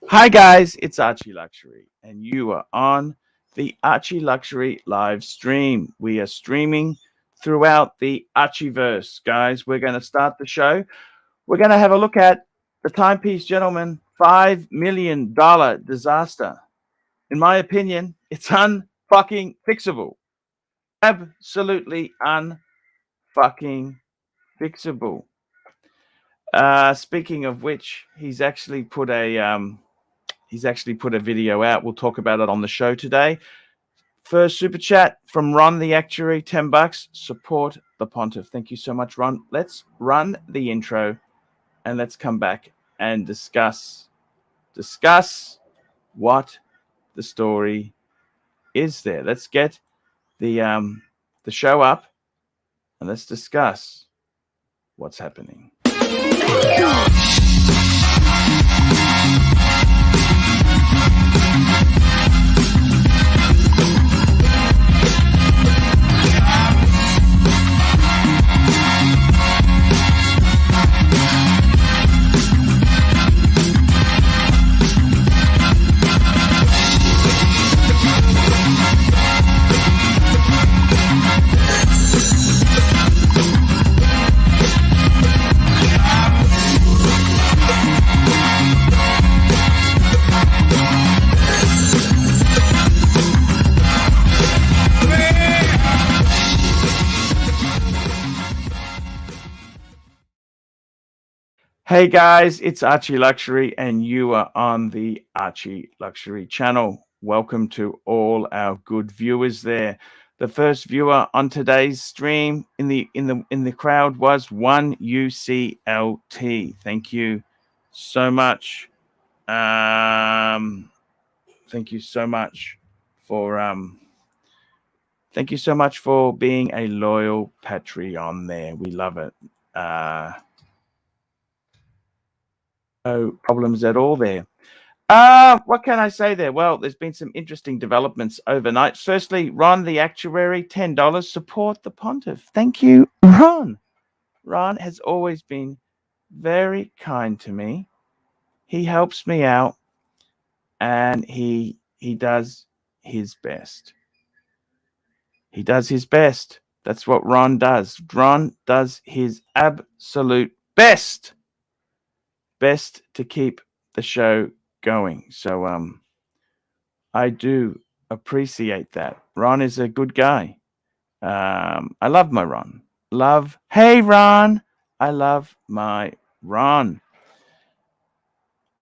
Hi guys, it's ArchieLuxury, and you are on the ArchieLuxury live stream. We are streaming throughout the Archieverse, guys. We're going to start the show. We're going to have a look at the Timepiece Gentleman $5 million disaster. In my opinion, it's unfucking fixable. Absolutely unfucking fixable. Speaking of which, he's actually put a video out. We'll talk about it on the show today. First super chat from Ron the Actuary, $10. Support the Pontiff. Thank you so much, Ron. Let's run the intro and let's come back and discuss what the story is there. Let's get the show up and let's discuss what's happening. Hey guys, it's ArchieLuxury and you are on the ArchieLuxury channel. Welcome to all our good viewers there. The first viewer on today's stream in the crowd was 1UCLT. Thank you so much. Thank you so much for being a loyal Patreon there. We love it. No problems at all there. What can I say there? Well, there's been some interesting developments overnight. Firstly, Ron the Actuary, $10. Support the Pontiff. Thank you, Ron. Ron has always been very kind to me. He helps me out and he does his best. He does his best. That's what Ron does. Ron does his absolute best to keep the show going. So I do appreciate that. Ron is a good guy. I love my Ron. Hey Ron, I love my Ron.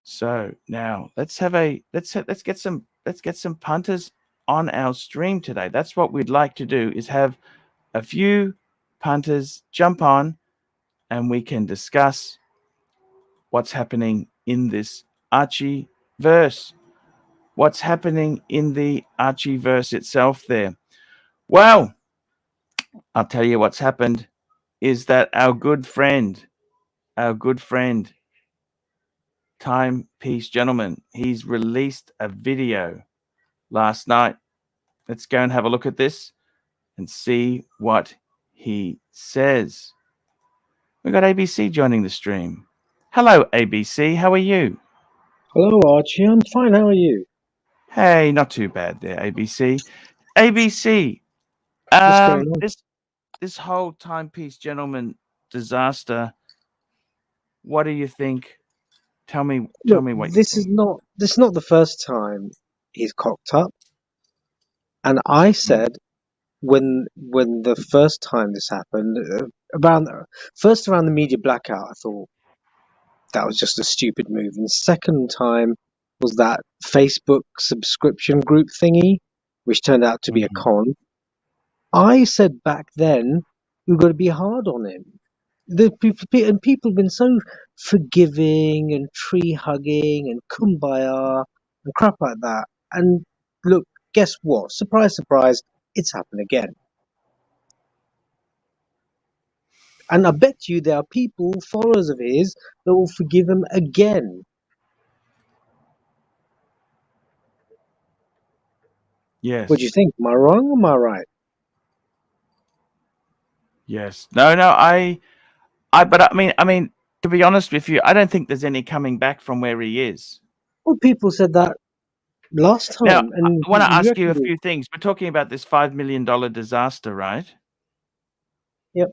So now let's get some punters on our stream today. That's what we'd like to do, is have a few punters jump on and we can discuss what's happening in this Archieverse. What's happening in the Archieverse itself there? Well, I'll tell you what's happened is that our good friend, Timepiece Gentleman, he's released a video last night. Let's go and have a look at this and see what he says. We got ABC joining the stream. Hello, ABC. How are you? Hello, Archie. I'm fine. How are you? Hey, not too bad there, ABC. ABC, What's going on? this whole Timepiece Gentleman disaster, what do you think? Tell me what you think. This is not the first time he's cocked up. And I said when the first time this happened, around the media blackout, I thought that was just a stupid move. And the second time was that Facebook subscription group thingy, which turned out to be a con. I said back then we've got to be hard on him. People have been so forgiving and tree hugging and kumbaya and crap like that. And look, guess what? Surprise, surprise, it's happened again. And I bet you there are people, followers of his, that will forgive him again. Yes. What do you think? Am I wrong or am I right? Yes. No, but I mean, to be honest with you, I don't think there's any coming back from where he is. Well, people said that last Now, time, and I want to you ask you a reckon, few things. We're talking about this $5 million disaster, right? yep,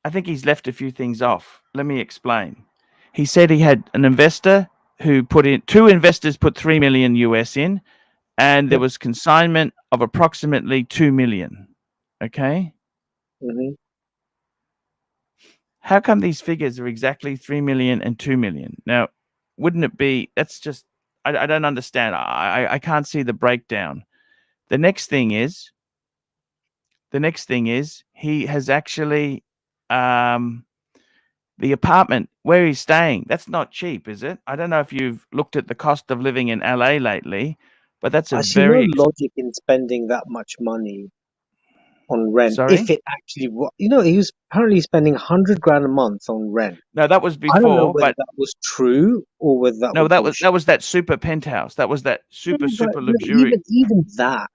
I think he's left a few things off. Let me explain. He said he had an investor who put in, two investors put 3 million US in, and there yep, was consignment of approximately 2 million. Okay. hmm How come these figures are exactly 3 million and 2 million? Now, wouldn't it be, that's just, I don't understand. I can't see the breakdown. The next thing is, he has actually, the apartment where he's staying, that's not cheap, is it? I don't know if you've looked at the cost of living in LA lately, but that's a I see no very, logic in spending that much money on rent. sorry? If it actually, he was apparently spending 100 grand a month on rent. No, that was I don't know before, whether but that was true or whether that no, was bullshit. that was that super penthouse. That was that Yeah, super, but super luxury. even that,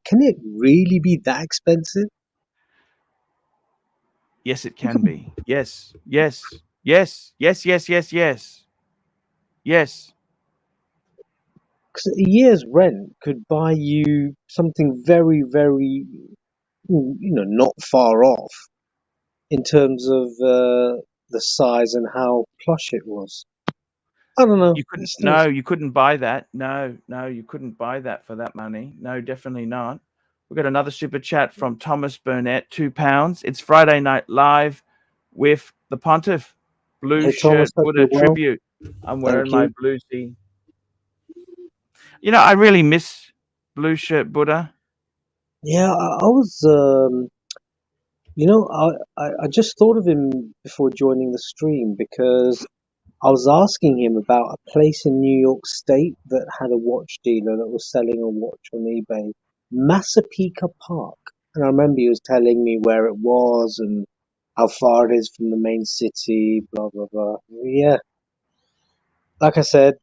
can it really be that expensive? Yes, it can be. Yes, yes, yes, yes, yes, yes, yes, yes. Because a year's rent could buy you something very, very, not far off in terms of the size and how plush it was. I don't know. You couldn't. It's still, No, you couldn't buy that. No, no, you couldn't buy that for that money. No, definitely not. We've got another super chat from Thomas Burnett, £2. It's Friday Night Live with the Pontiff. Blue hey shirt Thomas, hope Buddha you're well. tribute. I'm Thank wearing my you. bluesy. You know, I really miss blue shirt Buddha. Yeah, I was, I just thought of him before joining the stream because I was asking him about a place in New York State that had a watch dealer that was selling a watch on eBay, Massapequa Park. And I remember he was telling me where it was and how far it is from the main city, blah, blah, blah. Yeah, like I said,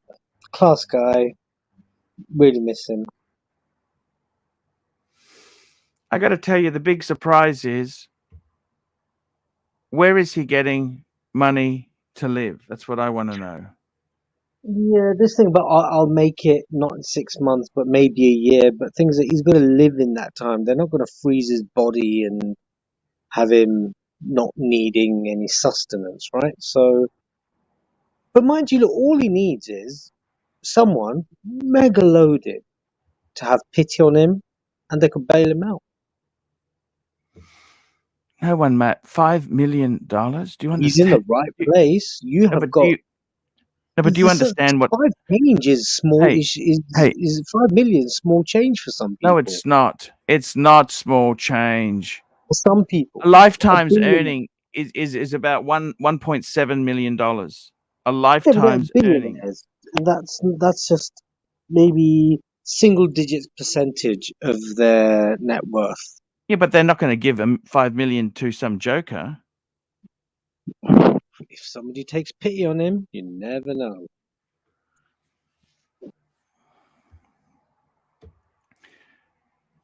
class guy, really miss him. I got to tell you, the big surprise is, where is he getting money to live? That's what I want to know. Yeah, this thing about I'll make it not in 6 months, but maybe a year. But things that he's going to live in that time, they're not going to freeze his body and have him not needing any sustenance, right? So, but mind you, look, all he needs is someone mega loaded to have pity on him, and they could bail him out. No one, Matt. $5 million. Do you He's in understand? the right place. You No, have but do got you? No, but do you this. understand what? 5 change is small. Hey, hey. Is 5 million small change for some No, people? it's not. It's not small change. For some people, A a lifetime's billion. earning is about $1.7 million. A Yeah, but they're lifetime's earning. billionaires, and that's just maybe single digits percentage of their net worth. Yeah, but they're not going to give him 5 million to some joker. If somebody takes pity on him, you never know.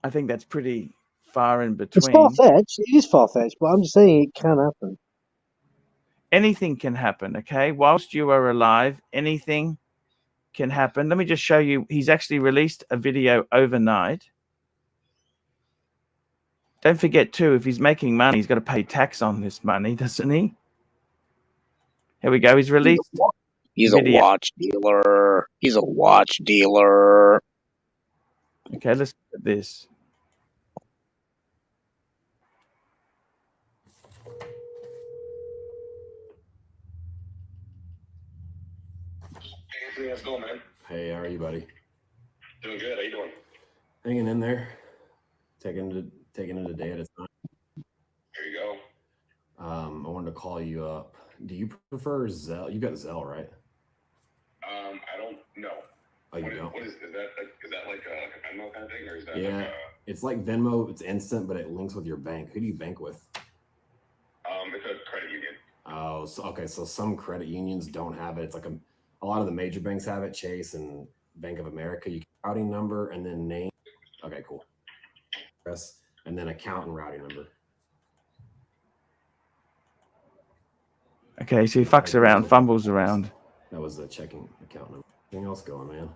I think that's pretty far in It's far between. fetched. It is far fetched, but I'm just saying it can happen. Anything can happen. Okay, whilst you are alive, anything can happen. Let me just show you. He's actually released a video overnight. Don't forget too, if he's making money, he's got to pay tax on this money, doesn't he? Here we go. He's released He's a video. watch dealer. He's a watch dealer. Okay, let's look at this. Hey, Anthony, how's it going, man? Hey, how are you, buddy? Doing good. How you doing? Hanging in there, taking it a day at a time. There you go. I wanted to call you up. Do you prefer Zelle? You got Zelle, right? I don't know. Oh, you don't? What is that like a Venmo kind of thing, or is that Yeah, like a it's like Venmo. It's instant, but it links with your bank. Who do you bank with? it's a credit union? Oh, so, okay. So some credit unions don't have it. It's like a lot of the major banks have it. Chase and Bank of America. You get routing number and then name. Okay, cool. Press and then account and routing number. Okay, so he fucks around, fumbles around. That was the checking account number. Anything else going, man?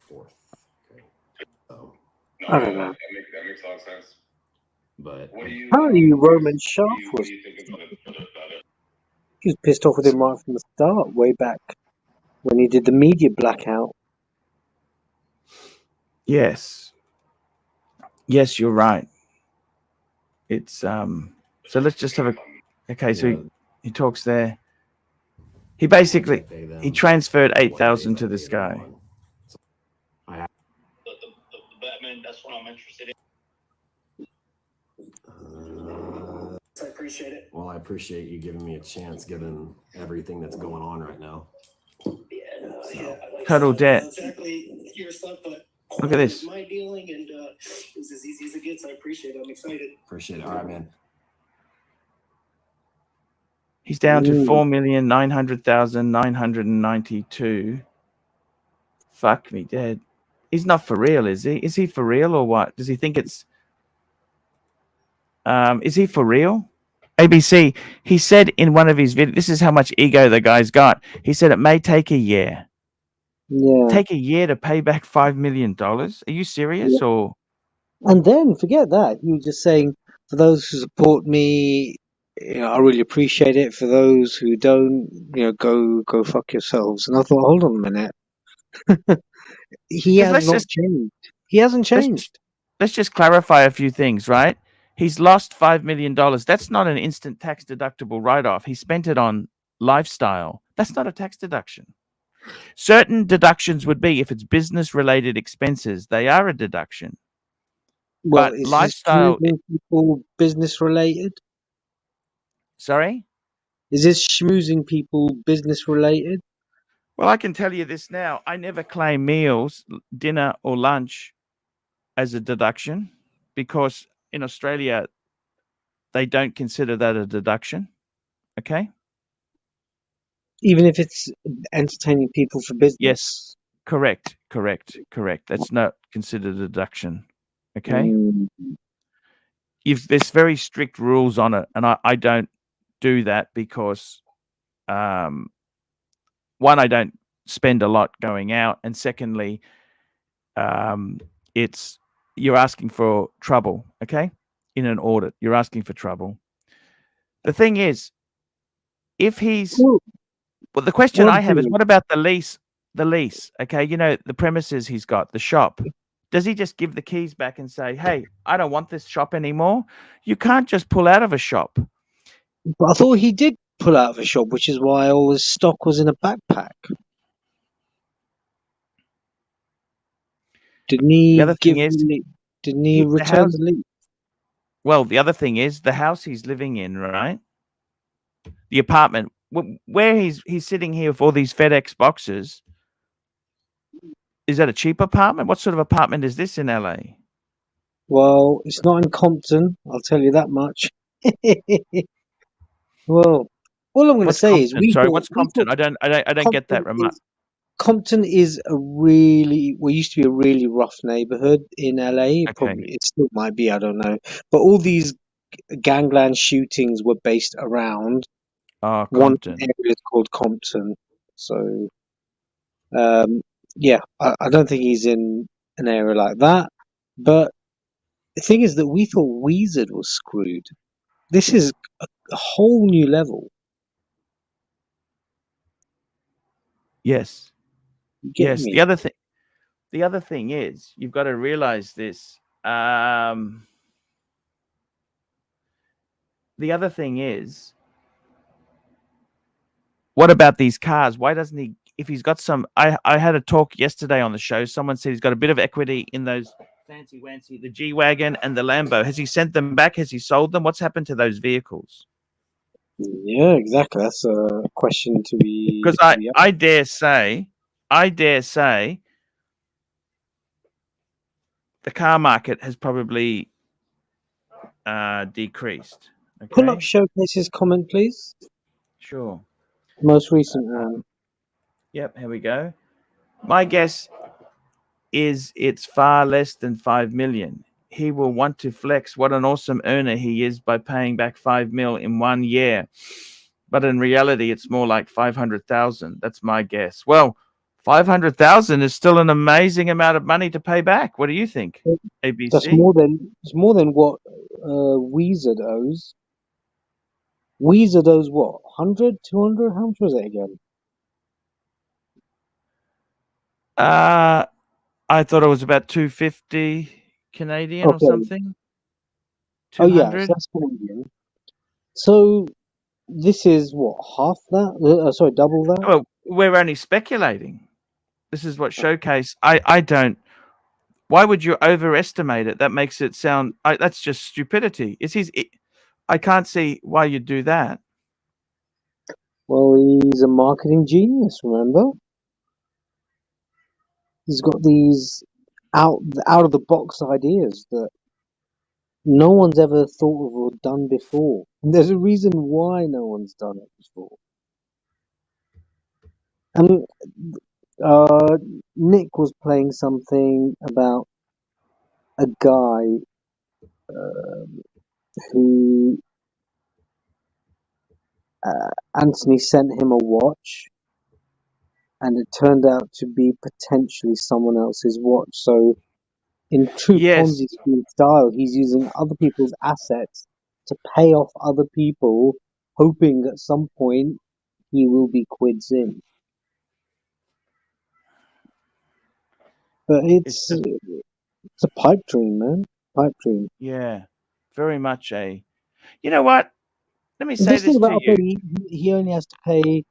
Fourth. Okay. So, No, I yeah, don't know. that makes a lot of sense. but What do you? Apparently, What Roman do Sharp what was do you think of the other? he was pissed off with him right from the start, way back when he did the media blackout. Yes. Yes, you're right. It's so let's just have a okay, so yeah, he talks there. He how much I basically pay them, he transferred what days 8,000 I to pay this them guy. on. So I have, The Batman, that's what I'm interested in. I appreciate it. well, I appreciate you giving me a chance, given everything that's going on right now. Yeah, So, Total debt. Exactly your stuff, but Look at this. my dealing, and it's as easy as it gets. I appreciate it. I'm excited. appreciate it. All right, man. He's down to Mm. 4,900,992. Fuck me dead. He's not for real, is he? Is he for real or what? Does he think it's is he for real? ABC, he said in one of his videos, this is how much ego the guy's got. He said it may take a year. Yeah. Take a year to pay back $5 million? Are you serious? Or And then forget that. You were just saying, for those who support me, I really appreciate it. For those who don't, go fuck yourselves. And I thought, hold on a minute. He because has not changed. He hasn't let's changed. let's just clarify a few things, right? He's lost $5 million. That's not an instant tax deductible write-off. He spent it on lifestyle. That's not a tax deduction. Certain deductions would be if it's business-related expenses, they are a deduction. Well, But is this lifestyle, schmoozing people business related? sorry? Is this schmoozing people business related? Well, I can tell you this now. I never claim meals, dinner, or lunch as a deduction because in Australia, they don't consider that a deduction. Okay? Even if it's entertaining people for business? Yes. Correct. That's not considered a deduction. Okay? Mm. There's very strict rules on it, and I don't do that because one, I don't spend a lot going out, and secondly, it's you're asking for trouble. Okay, in an audit, you're asking for trouble. The thing is, if he's well, the question I have is, what about the lease? The lease, okay, the premises he's got, the shop. Does he just give the keys back and say, "Hey, I don't want this shop anymore"? You can't just pull out of a shop. But I thought he did pull out of a shop, which is why all his stock was in a backpack. Didn't he The other thing is, Didn't he the return house. the lease? Well, the other thing is the house he's living in, right? The apartment where he's sitting here with all these FedEx boxes. Is that a cheap apartment? What sort of apartment is this in LA? Well, it's not in Compton, I'll tell you that much. Well, all I'm going to What's say is Compton? Sorry, what's Compton? I don't get that remark. Compton is used to be a really rough neighborhood in LA. Okay. It still might be, I don't know. But all these gangland shootings were based around Oh, one Compton. area called Compton. So, yeah, I don't think he's in an area like that. But the thing is that we thought Weezer was screwed. This is a whole new level. Yes. You get Yes. me? The other thing is you've got to realize this. The other thing is, what about these cars? Why doesn't he? If he's got some, I had a talk yesterday on the show. Someone said he's got a bit of equity in those fancy wancy, the G-Wagon and the Lambo. Has he sent them back? Has he sold them? What's happened to those vehicles? Yeah, exactly. That's a question to be. Because I dare say, the car market has probably decreased. Okay? Pull up Showcase's comment, please. Sure. Most recent one. Yep, here we go. My guess is it's far less than 5 million. He will want to flex what an awesome earner he is by paying back 5 mil in 1 year. but in reality, it's more like 500,000. That's my guess. Well, 500,000 is still an amazing amount of money to pay back. What do you think, That's ABC? more than what Wizard owes. Wizard owes what? 100, 200? How much was it again? I thought it was about 250 Canadian or Okay. something. Oh yeah, so 200. that's Canadian. So this is what, half that? Sorry, double that? Well, we're only speculating. This is what showcase. I don't. Why would you overestimate it? That makes it sound. That's just stupidity. I can't see why you'd do that. Well, he's a marketing genius, remember? He's got these out of the box ideas that no one's ever thought of or done before. And there's a reason why no one's done it before. And Nick was playing something about a guy who Anthony sent him a watch, and it turned out to be potentially someone else's watch. So, in true Yes, Ponzi scheme style, he's using other people's assets to pay off other people, hoping at some point he will be quids in. But it's it's a pipe dream, man. Pipe dream. yeah, very much a. You know what? Let me say This thing this to about, okay, you. he only has to pay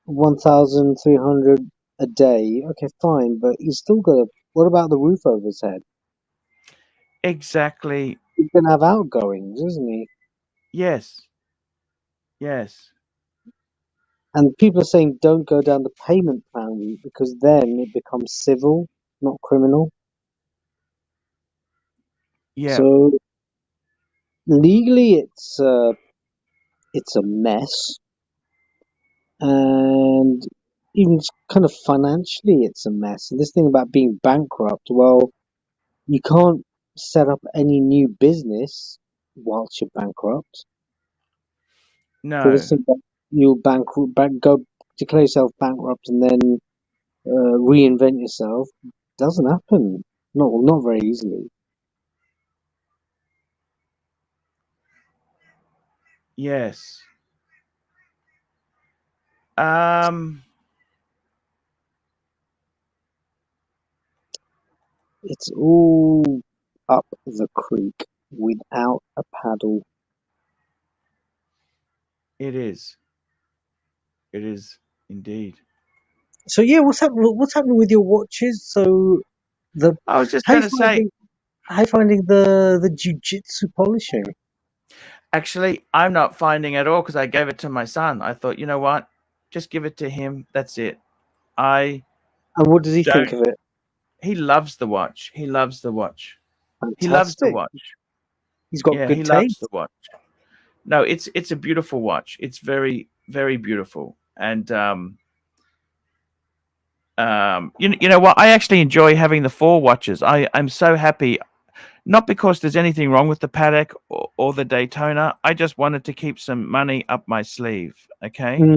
1,300 a day. Okay, fine, but he's still got to. What about the roof over his head? Exactly. He's gonna have outgoings, isn't he? Yes. Yes. And people are saying don't go down the payment plan route because then it becomes civil, not criminal. Yeah. So legally, it's a mess, and even kind of financially, it's a mess. And this thing about being bankrupt, well, you can't set up any new business whilst you're bankrupt. So No. this thing that you go declare yourself bankrupt and then reinvent yourself doesn't happen. Not very easily. Yes. Um. It's all up the creek without a paddle. It is. It is indeed. So yeah, what's happening with your watches? So the I was just how going you to say. finding how you finding the jiu-jitsu polishing? Actually, I'm not finding at all because I gave it to my son. I thought, you know what? Just give it to him. That's it. I And what does he think don't. of it? He loves the watch. He loves the watch. He loves the Fantastic. watch. He's got Yeah, good he loves the taste. watch. No, it's a beautiful watch. It's very, very beautiful. And you know what? I actually enjoy having the 4 watches. I'm so happy. Not because there's anything wrong with the Paddock or the Daytona. I just wanted to keep some money up my sleeve. Okay,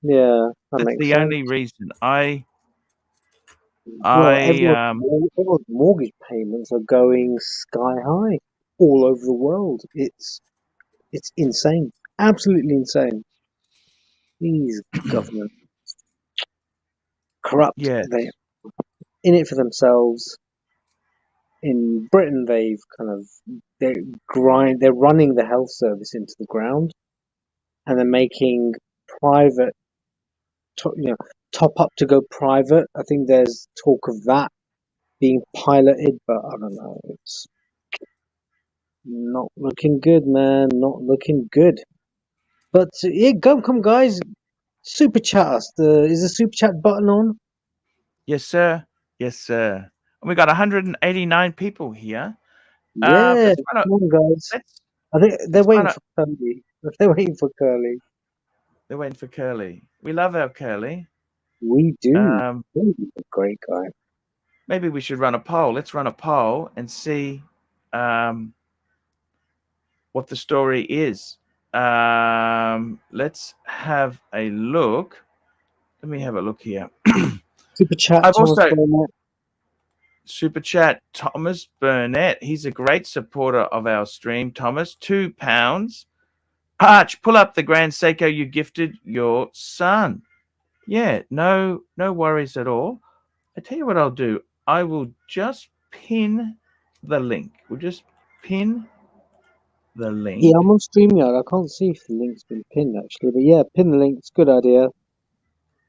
Yeah, that that's makes the sense. only reason. Well, I everyone's mortgage payments are going sky high all over the world. It's insane, absolutely insane. These government corrupt. yes, They in it for themselves. In Britain, they've kind of they're running the health service into the ground, and they're making private, top up to go private. I think there's talk of that being piloted, but I don't know. It's not looking good, man. Not looking good. But yeah, come guys, super chat us. Is the super chat button on? yes, sir, yes, sir. And we got 189 people here. Yeah, Let's run a come on, guys. let's I think they're let's run waiting a. for Curly. They're waiting for Curly. They're waiting for Curly. We love our Curly. We do. Um, He's a great guy. maybe we should run a poll. Let's run a poll and see what the story is. let's have a look. Let me have a look here. Super chat. I've Thomas also Burnett. super chat Thomas Burnett. He's a great supporter of our stream. Thomas, £2. Arch, pull up the Grand Seiko you gifted your son. Yeah, no worries at all. I tell you what I'll do. I will just pin the link. We'll just pin the link. Yeah, I'm on StreamYard. I can't see if the link's been pinned actually, but yeah, pin the link. It's a good idea.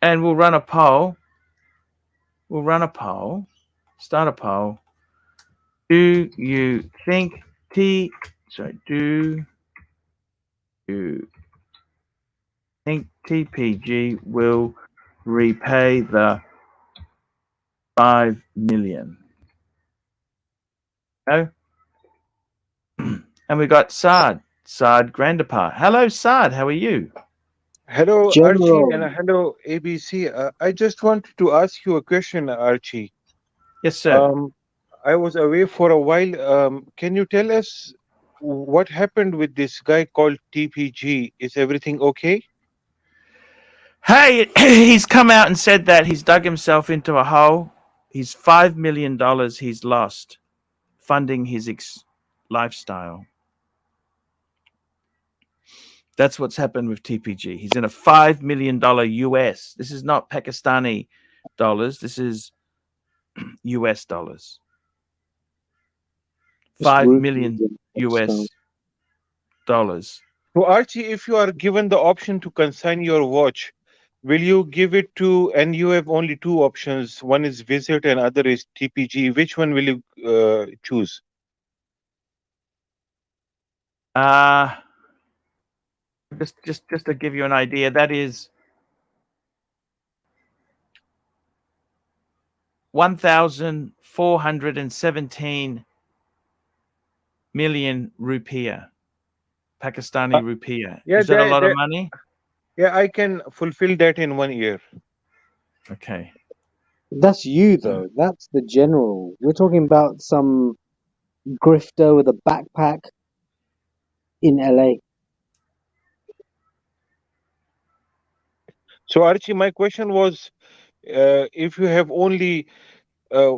And we'll run a poll. Start a poll. Do you think do you think TPG will repay the 5 million? No? And we got Saad Grandapa. Hello, Saad. How are you? Hello, General. Archie, and hello, ABC. I just wanted to ask you a question, Archie. Yes, sir. I was away for a while. Can you tell us what happened with this guy called TPG? Is everything okay? Hey, he's come out and said that he's dug himself into a hole. He's $5 million he's lost funding his lifestyle. That's what's happened with TPG. He's in a $5 million US. This is not Pakistani dollars. This is US dollars. Just 5 rupees million in US Pakistan. dollars. So, Archie, if you are given the option to consign your watch, will you give it to, and you have only two options, one is Visit and other is TPG. Which one will you choose? Just to give you an idea, that is 1,417 million rupiah, Pakistani rupiah. Yeah, Is that a lot of money? Yeah, I can fulfill that in 1 year. Okay. That's you though. That's the general. We're talking about some grifter with a backpack in LA. So, Archie, my question was, if you have only, uh,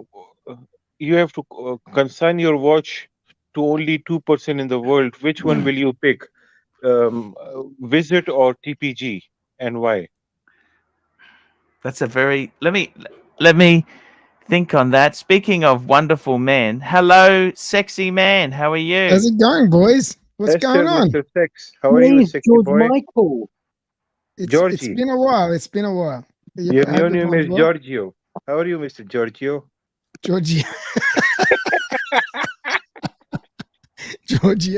you have to consign your watch to only 2% in the world, which one will you pick? Visit or TPG, and why? That's a very let me think on that. Speaking of wonderful men, hello, sexy man. How are you? How's it going, boys? What's Esther, going on? Mr. Sex, how are you, Please, sexy George boy? Michael. It's Georgie. been a while. It's been a while. Yeah, Your I hope new name everyone's is well. Giorgio. How are you, Mr. Giorgio? Georgie. Georgie.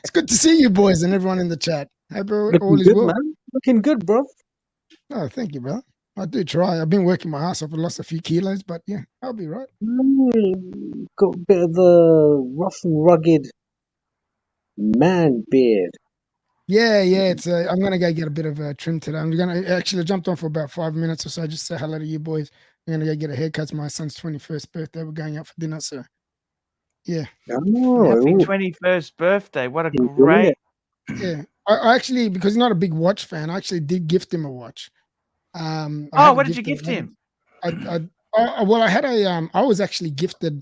It's good to see you boys and everyone in the chat. Hope all Looking is good, well. man. Looking good, bro. Oh, thank you, bro. I do try. I've been working my ass off. I lost a few kilos, but yeah, I'll be right. Got a bit of the rough and rugged man beard. Yeah. It's. I'm gonna go get a bit of a trim today. I'm gonna actually I jumped on for about 5 minutes or so. Just say hello to you boys. I'm gonna go get a haircut. It's my son's 21st birthday. We're going out for dinner, so yeah. Oh, Happy ooh, 21st birthday. What a enjoy great it. Yeah, I actually, because he's not a big watch fan, I actually did gift him a watch. I Oh, haven't what did you gifted- gift him? well, I had I was actually gifted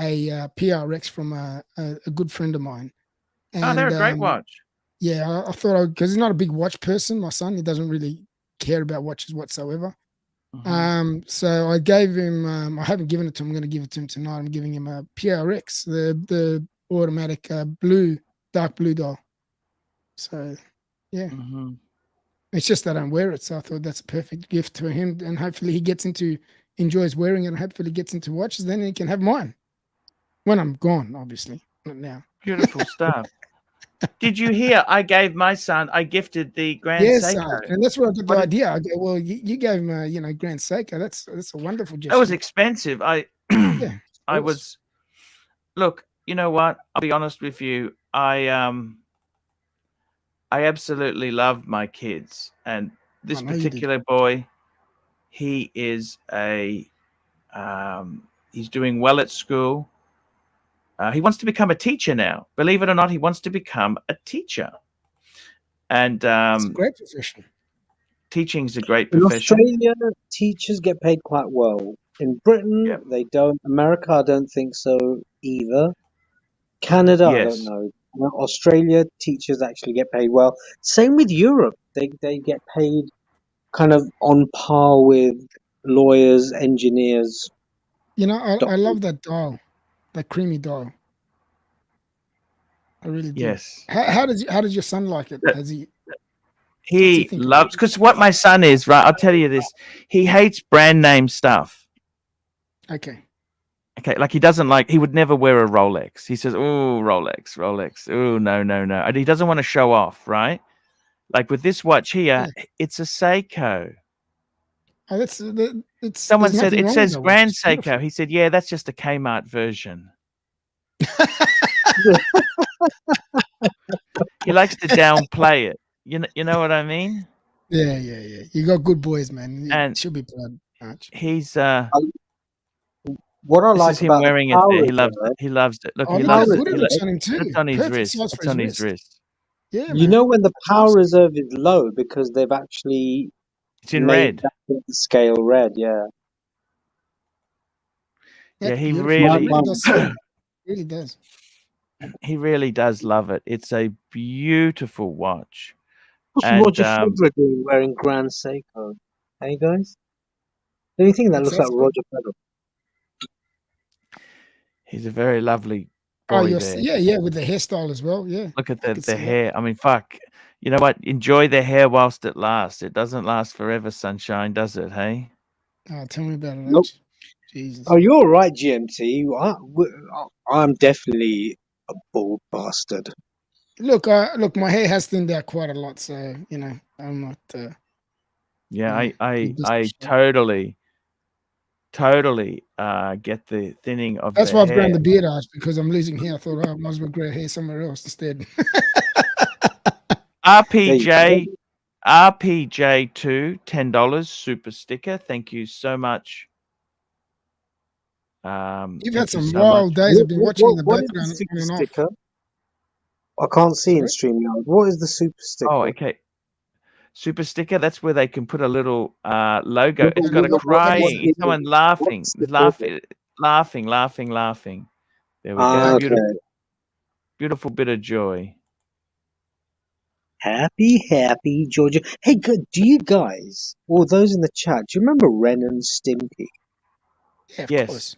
a PRX from a good friend of mine. Oh, they're a great And, watch. Yeah, I thought because he's not a big watch person, my son, he doesn't really care about watches whatsoever. Mhm. So I gave him. I haven't given it to him. I'm going to give it to him tonight. I'm giving him a PRX, the automatic dark blue dial. So, yeah. Mhm. It's just that I don't wear it, so I thought that's a perfect gift to him, and hopefully he enjoys wearing it, and hopefully gets into watches. Then he can have mine when I'm gone, obviously, not now. Beautiful stuff. Did you hear? I gifted the Grand Yes, Seiko. and that's where I got the What did- idea. I go, well, you gave him a Grand Seiko. That's a wonderful gesture. That was expensive. Yeah, I of course. was. Look, you know what? I'll be honest with you. I absolutely love my kids, and this I know you did. particular boy, he is he's doing well at school. He wants to become a teacher now. Believe it or not, he wants to become a teacher. And It's a great profession. teaching's a great In profession. Australia, teachers get paid quite well. In Britain, Yep. they don't. America, I don't think so either. Canada, I don't Yes. know. Australia, teachers actually get paid well. Same with Europe. They get paid kind of on par with lawyers, engineers. You know, I doctors. love that dial, that creamy dial. I really do. Yes. How does your son like it? Has he? He think of loves, because what my son is, right? I'll tell you this. He hates brand name stuff. Okay. Okay, like he doesn't like, he would never wear a Rolex. He says, oh, Rolex. Oh, no. And he doesn't want to show off, right? Like with this watch here, it's a Seiko. Oh, it's Someone there's said, nothing it wrong says with that Grand watch. It's beautiful. Seiko. He said, yeah, that's just a Kmart version. He likes to downplay it. You know what I mean? Yeah. You got good boys, man. You And should be proud, Arch. he's What I this like is him about wearing the it power there. He loves reserve, it. He loves it. Look, Oh, he look loves how it. good it looks on him too. That's on his Perfect wrist. size for It's on his wrist. Yeah, you man. know when the That's power awesome. reserve is low because they've actually It's in made red. that scale red. Yeah. Yeah, That's he beautiful. really It really does. It really does. he really does love it. It's a beautiful watch. What's And Roger Federer doing wearing Grand Seiko? Hey guys, don't you think that What's looks like that? Roger Federer? he's a very lovely Oh, boy there. yeah, with the hairstyle as well. Yeah. Look at I could the see that. hair. I mean, fuck. You know what? Enjoy the hair whilst it lasts. It doesn't last forever, sunshine, does it? Hey. Oh, tell me about it, Nope. Arch. Jesus. Oh, you're right, GMT. I'm definitely a bald bastard. Look, my hair has thinned out quite a lot, so you know, I'm not. Yeah, Yeah, I totally get the thinning of That's the why I've hair. grown the beard, Arch, because I'm losing hair. I thought, oh, I might as well grow hair somewhere else instead. RPJ RPJ2 $10 super sticker. Thank you so much. You've thank had you some so wild much. days. I've been watching in the What is the background super on and off. sticker? I can't see in Sorry? StreamYard. What is the super sticker? Oh, okay. Super sticker. That's where they can put a little logo. It's got a Logo. crying. What's Someone the- laughing, what's the laughing. There we go. Ah, Beautiful, okay. beautiful bit of joy. Happy Georgia. Hey, good. Do you guys, or those in the chat, do you remember Ren and Stimpy? Yeah, of Yes. course.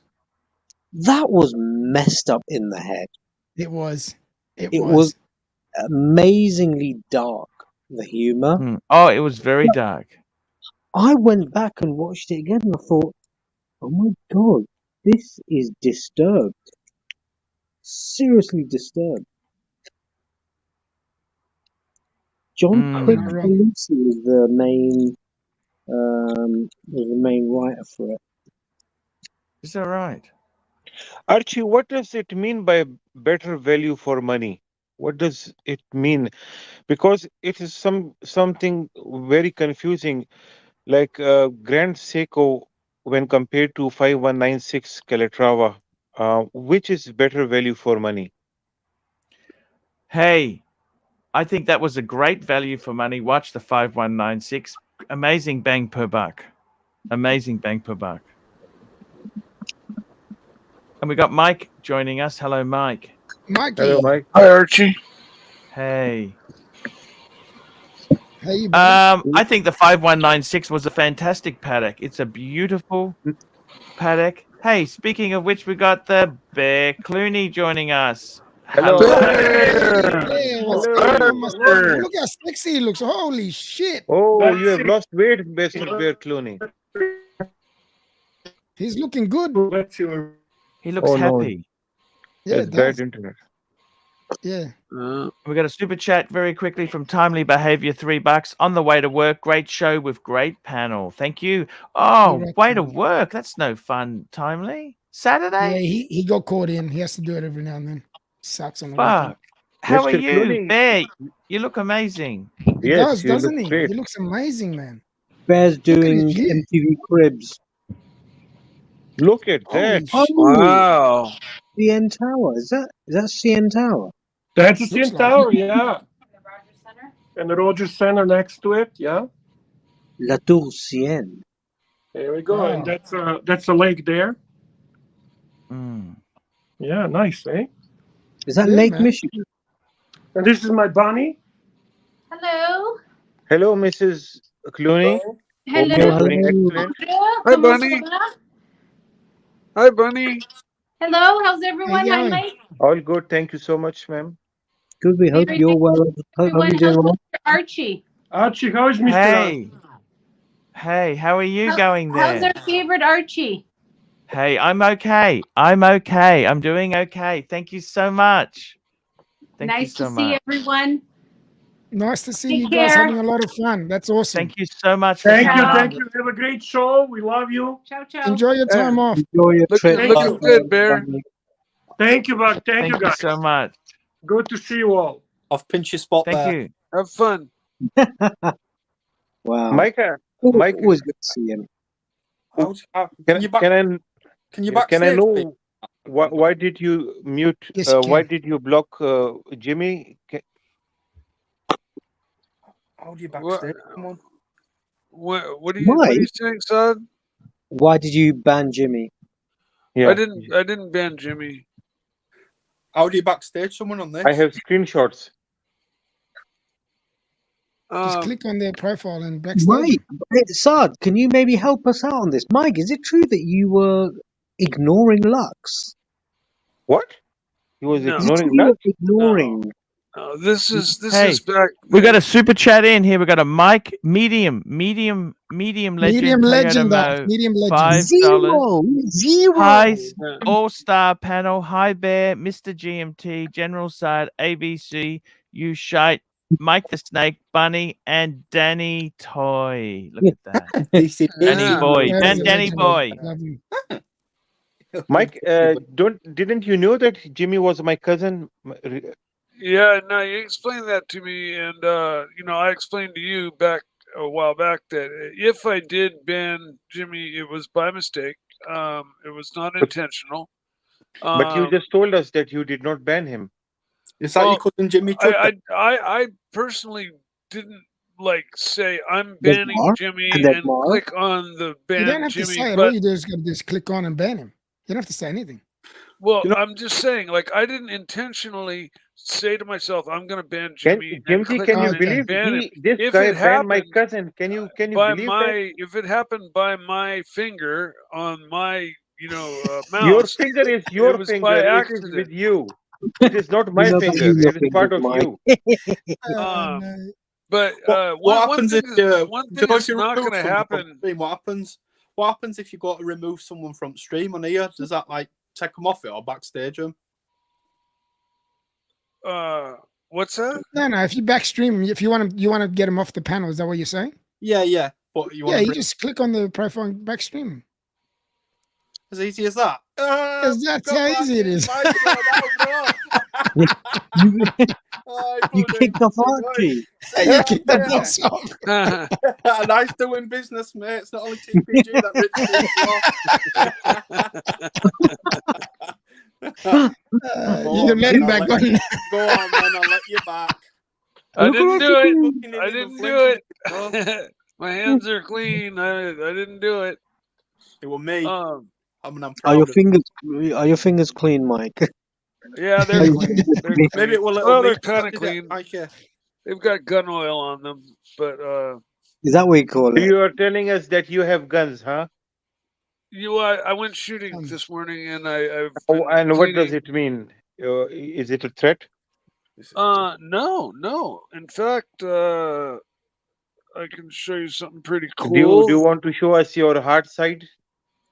That was messed up in the head. It was. It was amazingly dark, the humor. Oh, it was very dark. I went back and watched it again and I thought, oh my god, this is disturbed. Seriously disturbed. John Quick Not wrong. Lucy was the main writer for it. Is that right? Archie, what does it mean by better value for money? What does it mean? Because it is something very confusing. Like Grand Seiko, when compared to 5196 Calatrava, which is better value for money? Hey, I think that was a great value for money. Watch the 5196. Amazing bang per buck. Amazing bang per buck. And we got Mike joining us. Hello, Mike. Mikey. Hello, Mike. Hi, Archie. Hey. How you, buddy? I think the 5196 was a fantastic paddock. It's a beautiful paddock. Hey, speaking of which, we got the Bear Clooney joining us. Hello. Yeah, what's going on, my Hello. son? Look how sexy he looks. Holy shit. Oh, you have lost weight, Mr. Bear Clooney. He's looking good. He looks Oh, no. happy. Yeah, That's it does. bad internet. Yeah. We got a super chat very quickly from Timely Behavior, $3 on the way to work. Great show with great panel. Thank you. Oh, You're way to welcome. work. That's no fun, Timely. Yeah, Saturday? he got caught in. He has to do it every now and then. Sucks on the weekend. Fuck. How are Mr. you? Clooney. Bear, you look amazing. He Yes, does, you doesn't look he? great. He looks amazing, man. Bear's Look at doing his hair. MTV Cribs. Look at Holy that. shit. Wow. CN Tower. Is that CN Tower? That's a Looks CN like Tower, yeah. And the Rogers Center next to it, yeah. La Tourcienne. There we go. Wow. And that's a lake there. Mm. Yeah, nice, eh? Is that Yeah, Lake man. Michigan? And this is my bunny. Hello. Hello, Mrs. Clooney. Hope Hello. you're Oh, doing hello. excellent. Hi, Bunny. Hi, Bunny. Hello. How's How everyone? you Hi, going? Mike. All good. Thank you so much, ma'am. Good. We hope Very you're nice. well. Hope Everyone, you're doing how's well. Mr. Archie? Archie, how is Mr. Archie? Hey, how are you going How's there? our favorite Archie? Hey, I'm okay. I'm okay. I'm doing okay. Thank you so much. Thank you Nice so to see much. everyone. Nice to see Take you guys care. having a lot of fun. That's awesome. Thank you so much for Thank you, coming on. thank you. Have a great show. We love you. Ciao, ciao. Enjoy your time off. Enjoy your trip. Thank Looking you. good, Bear. Thank you, Buck. Thank you, Thank you guys. so much. Good to see you all. I've pinched your spot Thank there. you. Have fun. Wow. Mike, Mike, Always good to see him. can you back? can I backstage, know please? why did you mute? Yes, you Why can. did you block Jimmy? How do you What, backstage? Come on. what are Why? you saying, son? Why did you ban Jimmy? Yeah, I didn't ban Jimmy. How do you backstage someone on this? I have screenshots. Just click on their profile and backstage Wait, them. Saad, can you maybe help us out on this? Mike, is it true that you were ignoring Lux? What? He was No. Is it true ignoring you were that? ignoring? No, this Hey, is back. We got a super chat in here. We got a Mike medium legend Medium Toyota legend, Mo, medium legend. $5. Zero. Hi, Yeah. all-star panel. Hi, Bear, Mr. GMT, General Side, ABC, You Shite, Mike the Snake, Bunny, and Danny Toy. Look at that. This is Danny Yeah. Boy. That is a Danny legend. Boy. Love him. Mike, didn't you know that Jimmy was my cousin? Yeah, no, you explained that to me, and I explained to you back a while back that if I did ban Jimmy, it was by mistake. It was not intentional. But you just told us that you did not ban him. Is that your cousin Jimmy Chuck? I personally didn't say I'm There's banning Mark, Jimmy and there's and Mark. click on the You don't ban have to Jimmy, say it. but All you do is gotta just click on and ban him. You don't have to say anything. well, You know- I'm just saying, I didn't intentionally say to myself, I'm going to ban Jimmy. and Jimmy, click can on you it and believe ban him. this If guy it banned my happened cousin? Can you by believe my, if it happened by my finger on my, that? mouse, Your finger is your it was finger. by It is accident. with you. It is not my You know that finger. you look It is part of Mike. you. Um, But What one happens thing if is, one do you thing know is if you not remove going to someone from happen. stream? What happens if you got to remove someone from stream on here? Does that take them off it or backstage them? What's that? No. If you backstream, if you want to get him off the panel, is that what you're saying? Yeah. But you want Yeah, to you just click on the profile and backstream him. as easy as that. Because that's how easy it is. You kicked off Archie. You kicked off yourself. Nice doing business, mate. It's not only TPG that You can let him back on. Go on, man. I'll let you back. I didn't do it. Fucking I even didn't flinching, do it. My hands are clean. I didn't do it. It was me. I'm Are proud your of it. fingers clean, Mike? Yeah, they're Are clean. you- They're Maybe clean. it was a little Well, they're leak. kind of Did clean. it? They've got gun oil on them, but Is that what you call it? You are telling us that you have guns, huh? I went shooting this morning, and I've Oh, been and what does cleaning. it mean? Is it a threat? No. In fact, I can show you something pretty Do you cool. want to show us your hard side,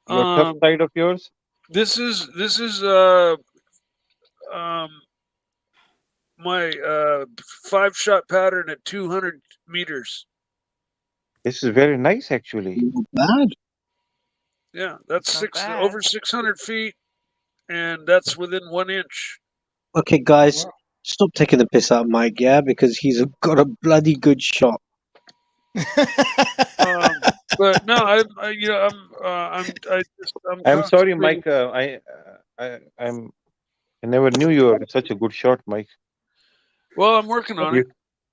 your tough side of yours? This is my 5-shot pattern at 200 meters. This is very nice, actually. Not bad. Yeah, that's Not bad. over 600 feet, and that's within 1 inch. Okay, guys, stop taking the piss out of Mike, yeah, because he's got a bloody good shot. But no, I'm I'm sorry, concentrating- Mike. I never knew you were such a good shot, Mike. Well, I'm working on it.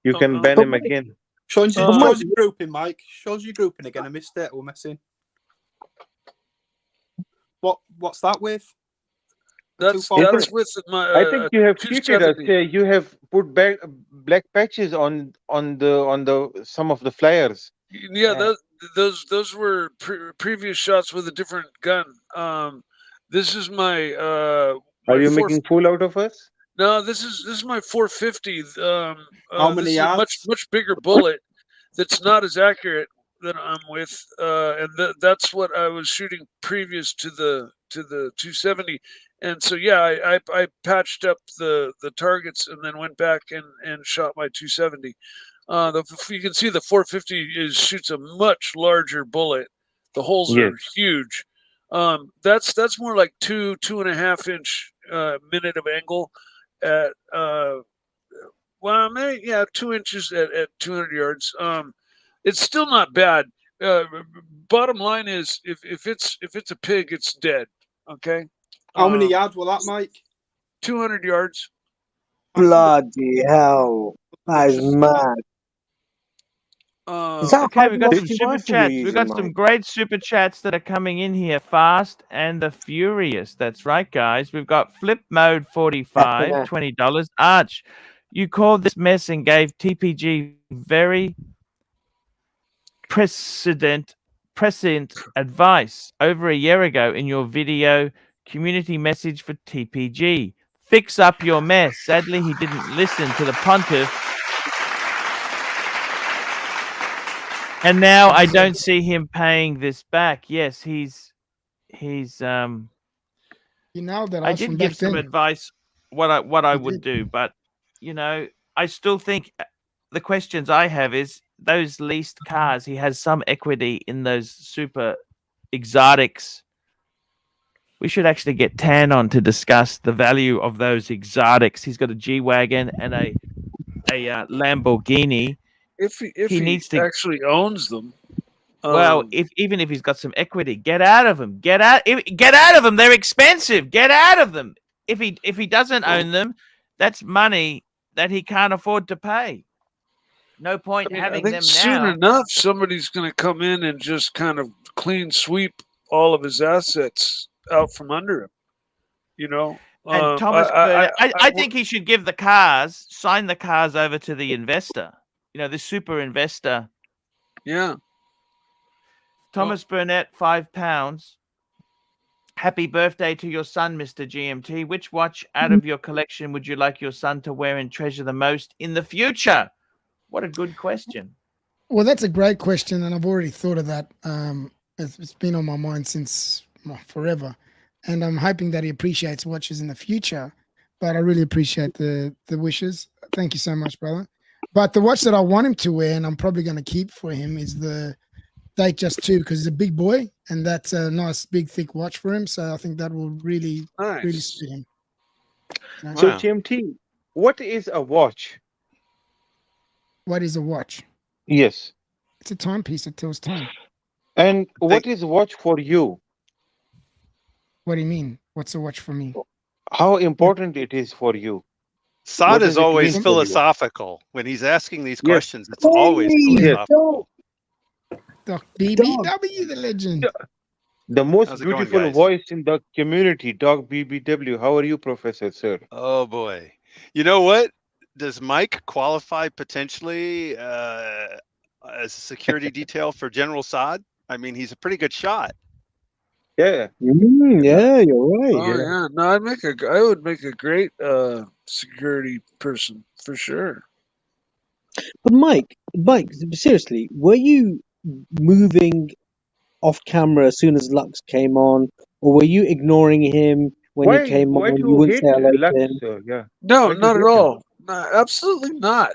You can no. ban But him Mike, again. Shows you, Uh, shows you grouping, Mike. Shows you grouping again. I missed it. We're missing. What's that with? That's 243. with my I think you have cheated us. 270. You have put back black patches on the some of the flyers. Yeah, those were previous shots with a different gun. This is my Are my you four. making fool out of us? No, this is my 450. How This many is a much yards? bigger bullet. That's not as accurate that I'm with, and that's what I was shooting previous to the 270. And so yeah, I patched up the targets and then went back and shot my 270. You can see the 450 shoots a much larger bullet. The holes Yes. are huge. That's more like 2.5 inch minute of angle at well, maybe, yeah, 2 inches at 200 yards. It's still not bad. Bottom line is, if it's a pig, it's dead. Okay. How many yards were that, Mike? 200 yards. bloody hell, that is mad. Is that a Okay, we've got some high-velocity super rifle you're chats. We've using, got some Mike? great super chats that are coming in here fast and the furious. That's right, guys. We've got Flip Mode 45, $20. Arch, you called this mess and gave TPG very prescient advice over a year ago in your video community message for TPG. Fix up your mess. Sadly, he didn't listen to the pontiff. And now I don't see him paying this back. Yes, he's You nailed that. I did give some advice what I would do, but you know, I still think the questions I have is those leased cars. He has some equity in those super exotics. We should actually get Tan on to discuss the value of those exotics. He's got a G-Wagon and a Lamborghini. If he needs to actually owns them. Well, even if he's got some equity, get out of them. Get out of them. They're expensive. Get out of them. If he doesn't own them, that's money that he can't afford to pay. No point having I think them soon now. enough, somebody's going to come in and just kind of clean sweep all of his assets out from under him. You know, And Thomas, I think he should give the cars, sign the cars over to the investor. You know, the super investor. Yeah. Thomas Burnett, £5. Happy birthday to your son, Mr. GMT. Which watch out of your collection would you like your son to wear and treasure the most in the future? What a good question. Well, that's a great question, and I've already thought of that. It's been on my mind since forever, and I'm hoping that he appreciates watches in the future. But I really appreciate the wishes. Thank you so much, brother. But the watch that I want him to wear, and I'm probably going to keep for him, is the Datejust 2 because he's a big boy, and that's a nice, big, thick watch for him. So I think that will really suit him. You know? So, GMT, what is a watch? What is a watch? Yes. It's a timepiece that tells time. And what is a watch for you? What do you mean? What's a watch for me? How important it is for you? Saad What is does it mean always for you? philosophical. When he's asking these Yes. questions, it's always philosophical. Doc BBW, the legend. The most How's it going, beautiful guys? voice in the community, Doc BBW. How are you, Professor, sir? Oh boy. You know what? Does Mike qualify potentially as a security detail for General Saad? I mean, he's a pretty good shot. Yeah. Yeah, you're right. Oh yeah, no, I would make a great security person for sure. But Mike, seriously, were you moving off camera as soon as Lux came on, or were you ignoring him when he came Why on? do You you wouldn't hate say hello to Lux, him. sir? Yeah. No, Why do you not at hate him? all. No, absolutely not.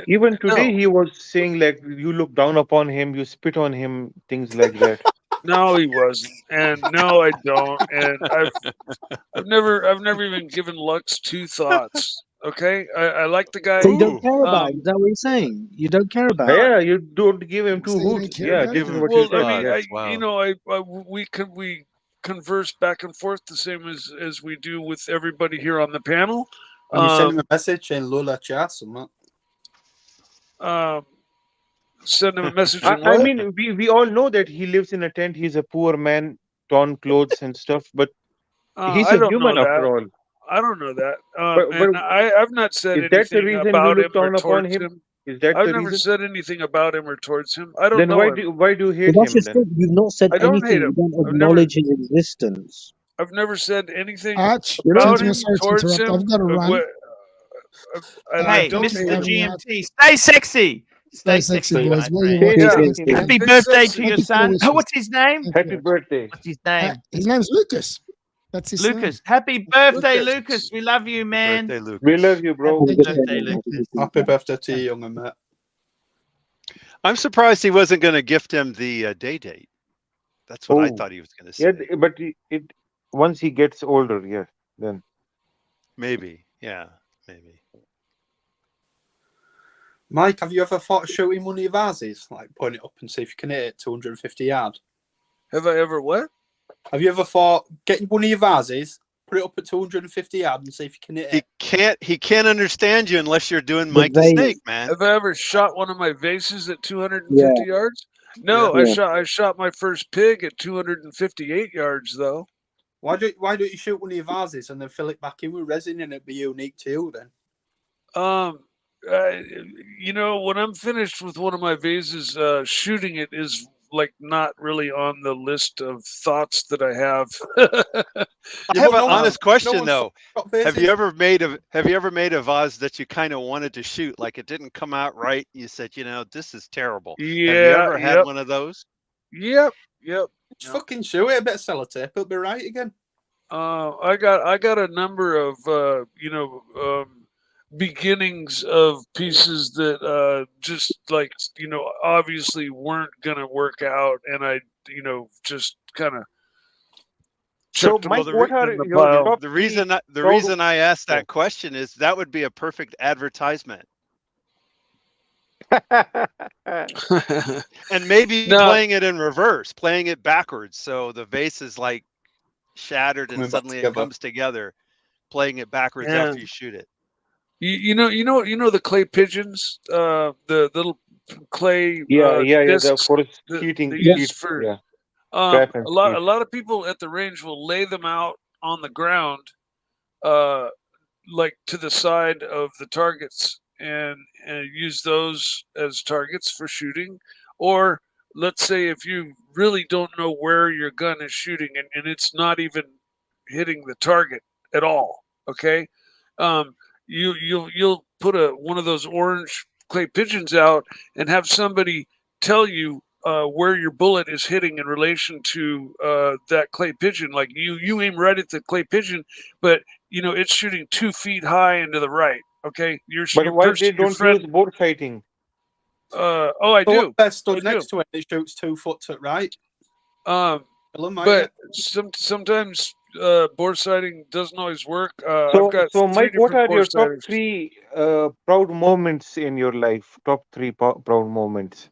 Even today, No. he was saying like you look down upon him, you spit on him, things like that. No, he wasn't, and no, I don't, and I've never even given Lux two thoughts. Okay, I like the guy. So you don't care about him? Is that what you're saying? You don't care about him? Yeah, you don't give him two So you don't hoots. care Yeah, about this him? is what Well, you I said. mean, Yeah. you know, we converse back and forth the same as we do with everybody here on the panel. When you send him a message saying Lola Chas, Send him a message I, and I what? mean, we all know that he lives in a tent. He's a poor man, torn clothes and stuff, but he's I a don't human know after that. all. I don't know that. But And I've not said is that the anything reason you about look him or down upon towards him? him. Is that I've the never reason? said anything about him or towards him. I don't Then know why him. do you hate But that's him just then? it. You've not said I don't hate anything. You him. don't I've never acknowledge his existence. I've never said anything Arch, about gentlemen, him, sorry to towards interrupt. him. I've got to run. And Hey, don't Thanks for Mr. hate him. having me, Arch. GMT, stay sexy. Stay Stay sexy, sexy, boys. my Where you friend. watch Yeah. this, Stay man. Happy Stay birthday sexy. to your Happy son. wishes. What's his name? Thank Happy you. birthday. What's his name? His name's Lucas. That's his name. Lucas. Happy birthday, Lucas. Lucas. We love you, man. Birthday, Lucas. We love you, bro. Happy Thank you. birthday, Thank you. Lucas. Happy birthday to you, young man. I'm surprised he wasn't going to gift him the day date. That's what I Oh, thought he was going to yeah, say. but it once he gets older, yeah, then. Maybe, yeah, maybe. Mike, have you ever thought of shooting one of your vases? Like point it up and see if you can hit it 250 yards? Have I ever what? Have you ever thought getting one of your vases, put it up at 250 yards and see if you can hit it? He can't understand you unless you're doing The Mike the vase. Snake, man. Have I ever shot one of my vases at 250 Yeah. yards? No, Yeah. I shot my first pig at 258 yards though. Why don't you shoot one of your vases and then fill it back in with resin and it'd be unique to you then? You know, when I'm finished with one of my vases, shooting it is like not really on the list of thoughts that I have. I have an honest question though. Have you ever made a vase that you kind of wanted to shoot, like it didn't come out right? You said, this is terrible. Have you ever had one of those? Yep. Just fucking shoot it, a bit of sellotape, it'll be right again. I got a number of beginnings of pieces that just like obviously weren't gonna work out, and I just kind of So, chucked Mike, them what are in the your pile. top The three reason I asked that question is that would be a perfect advertisement. And maybe playing it in reverse, playing it backwards, so the vase is like shattered and suddenly it comes together. Playing it backwards after you shoot it. You know the clay pigeons, the little clay the discs forest that heating they use heat, for yeah. a lot of people at the range will lay them out on the ground, like to the side of the targets, and use those as targets for shooting. Or let's say if you really don't know where your gun is shooting and it's not even hitting the target at all, okay, you'll put one of those orange clay pigeons out and have somebody tell you where your bullet is hitting in relation to that clay pigeon. Like you aim right at the clay pigeon, but it's shooting 2 feet high and to the right. Okay, But why they don't use board sighting? I do. They're stood next to it. It shoots 2 foot to right. But sometimes board sighting doesn't always work. So, I've got so three Mike, what different are your board top sighters. 3 proud moments in your life? Top 3 proud moments.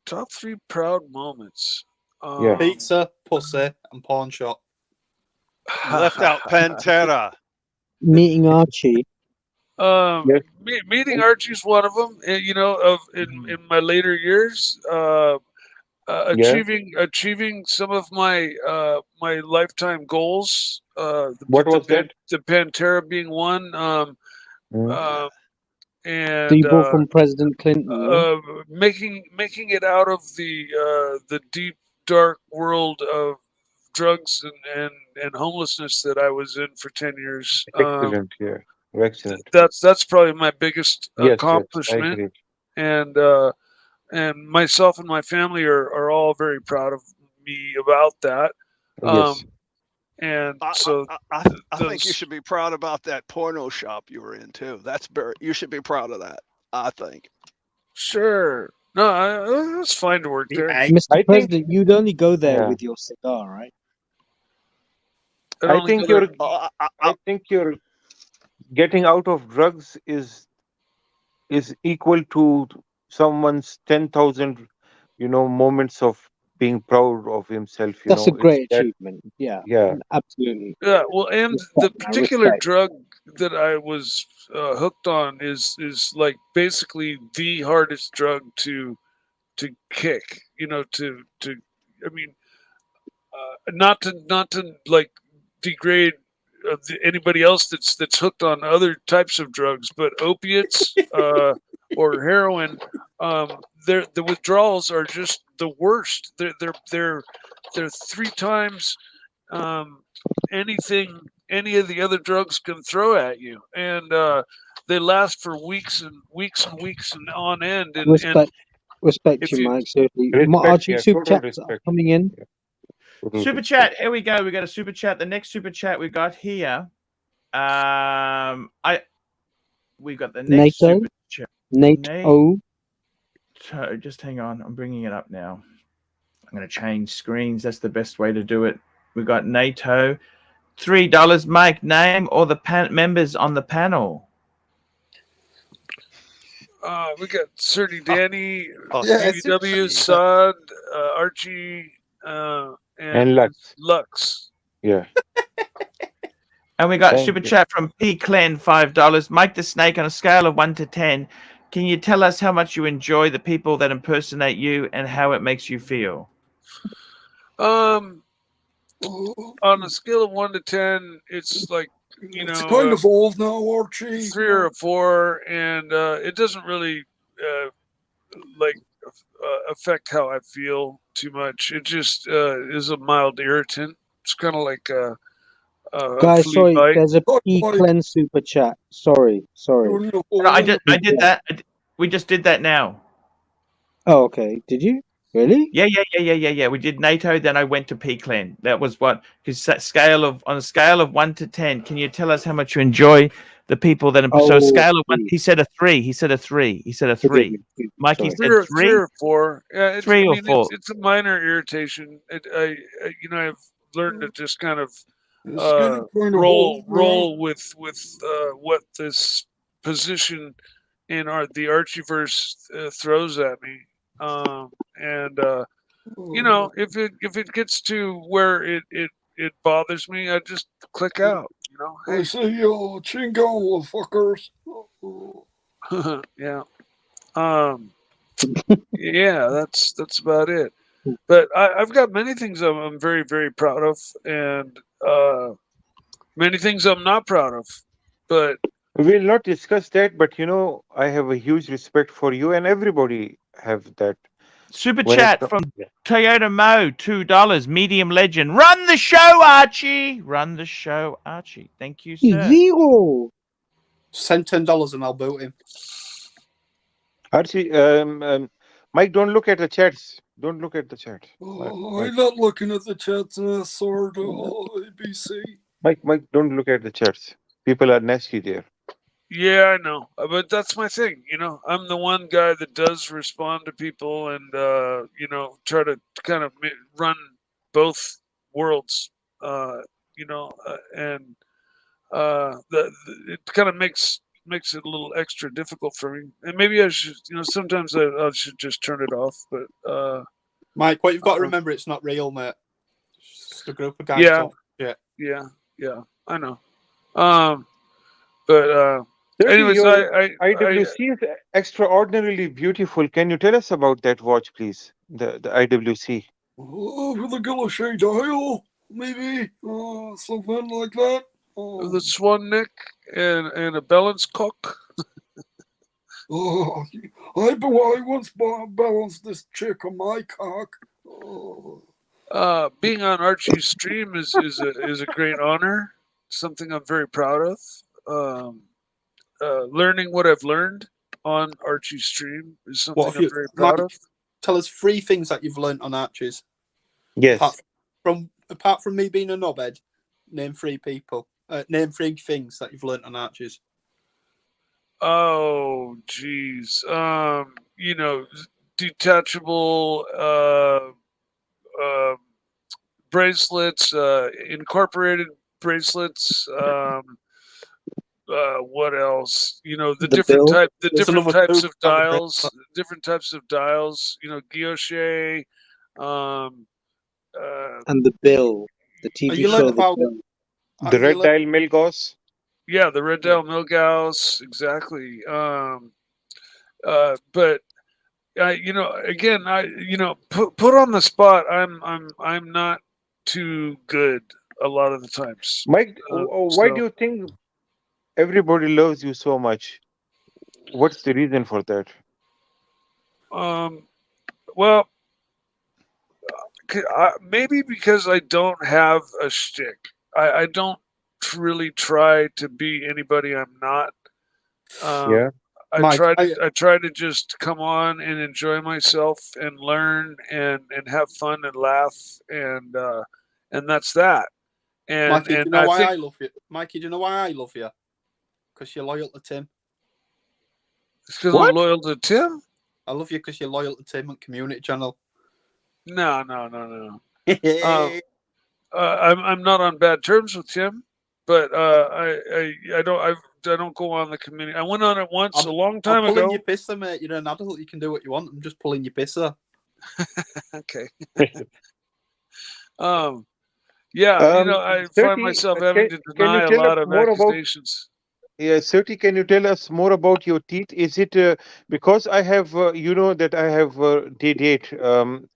Top 3 proud moments. Yeah. Pizza, pussy, and pawn shop. You left out Pantera. Meeting Archie. Meeting Archie's one of them. In my later years, achieving some of my my lifetime goals. What was that? The Pantera being one. And So you bought from President Clinton, yeah? making it out of the deep dark world of drugs and homelessness that I was in for 10 years. Excellent, yeah. Excellent. That's probably my biggest Yes, accomplishment. I agree. And myself and my family are all very proud of me about that. Yes. And so I think you should be proud about that porno shop you were in too. You should be proud of that, I think. Sure. No, it's fine to work there. Mr. President, you'd only go there with your cigar, right? I think you're getting out of drugs is equal to someone's 10,000 moments of being proud of himself. That's a great achievement. Yeah, yeah, absolutely. Yeah, well, and the particular drug that I was hooked on is like basically the hardest drug to kick. You know, I mean, not to like degrade anybody else that's hooked on other types of drugs, but opiates or heroin, the withdrawals are just the worst. They're 3 times anything any of the other drugs can throw at you, and they last for weeks and weeks and weeks and on end. And Respect if you, you Mike. Seriously, Respect, Archie, yeah, super total chats are respect. coming in. Yeah. Total Super respect. chat. Here we go. We got a super chat. The next super chat we got here. We got the next NATO, super chat. NATO. Just hang on. I'm bringing it up now. I'm going to change screens. That's the best way to do it. We got NATO. $3. Mike, name all the members on the panel. We got Serty Danny, Oh, BBW, Sod, Archie, and Lux. Yeah. And we got Thank super you. chat from P. Clen, $5. Mike the Snake, on a scale of 1 to 10, can you tell us how much you enjoy the people that impersonate you and how it makes you feel? On a scale of 1 to 10, it's like, you know, it's kind of old now, Archie. 3 or a 4, and it doesn't really affect how I feel too much. It just is a mild irritant. It's kind of like a Guys, flea sorry, bite. there's a P. Cleanse super chat. Sorry. No, I did that. We just did that now. Oh, okay. Did you? Really? Yeah. We did NATO, then I went to P-Clen. That was what, because on a scale of 1 to 10, can you tell us how much you enjoy the people that so scale of 1, he said a 3. He said a 3. Mikey said 3. 3 or 4. Yeah, 3 or 4. It's a minor irritation. I've learned to just kind of roll with what this position in the Archieverse throws at me. You know, if it gets to where it bothers me, I just click out. You know, hey. I say, chingo, fuckers. Yeah. Yeah, that's about it. But I've got many things I'm very, very proud of, and many things I'm not proud of. But we'll not discuss that. But you know, I have a huge respect for you, and everybody have that. Super chat from Toyota Mo, $2. Medium legend. Run the show, Archie. Run the show, Archie. Thank you, sir. 0. Send $10 and I'll boot him. Archie, Mike, don't look at the chats. Don't look at the chat. I'm not looking at the chats, sword. ABC. Mike, don't look at the chats. People are nasty there. Yeah, I know, but that's my thing. You know, I'm the one guy that does respond to people, and you know, try to kind of run both worlds. You know, and it kind of makes it a little extra difficult for me. And maybe I should, you know, sometimes I should just turn it off. But Mike, what you've got to remember, it's not real, mate. It's just a group of guys. Yeah, I know. But anyways, IWC is extraordinarily beautiful. Can you tell us about that watch, please? The IWC. With a Gillishay dial, maybe something like that. The swan neck and a balance cock. I once balanced this chick on my cock. Being on Archie's stream is a great honor. Something I'm very proud of. Learning what I've learned on Archie's stream is something I'm very proud of. Tell us 3 things that you've learned on Archie's. Yes. Apart from me being a knobhead, name 3 people. Name 3 things that you've learned on Archie's. Oh, geez. You know, detachable bracelets, incorporated bracelets. What else? You know, the different types of dials. Different types of dials. You know, guilloche. And the bill, the TV show. The red dial Milgauss. Yeah, the Rendell Milgauss, exactly. But you know, again, put on the spot. I'm not too good a lot of the times. Mike, why do you think everybody loves you so much? What's the reason for that? Well, maybe because I don't have a shtick. I don't really try to be anybody I'm not. Yeah. I try to just come on and enjoy myself and learn and have fun and laugh and that's that. And Mikey, do you know I why think, I love you? Mikey, do you know why I love you? Because you're loyal to Tim. Because I'm loyal to Tim? I love you because you're loyal to Tim and Community Channel. No. I'm not on bad terms with Tim, but I don't go on the community. I went on it once a long time I'm pulling ago. your pisser, mate. You're an adult. You can do what you want. I'm just pulling your pisser. Okay. Yeah, you know, I find myself having to deny a lot of accusations. Yeah, Serti, can you tell us more about your teeth? Is it because I have, you know, that I have day date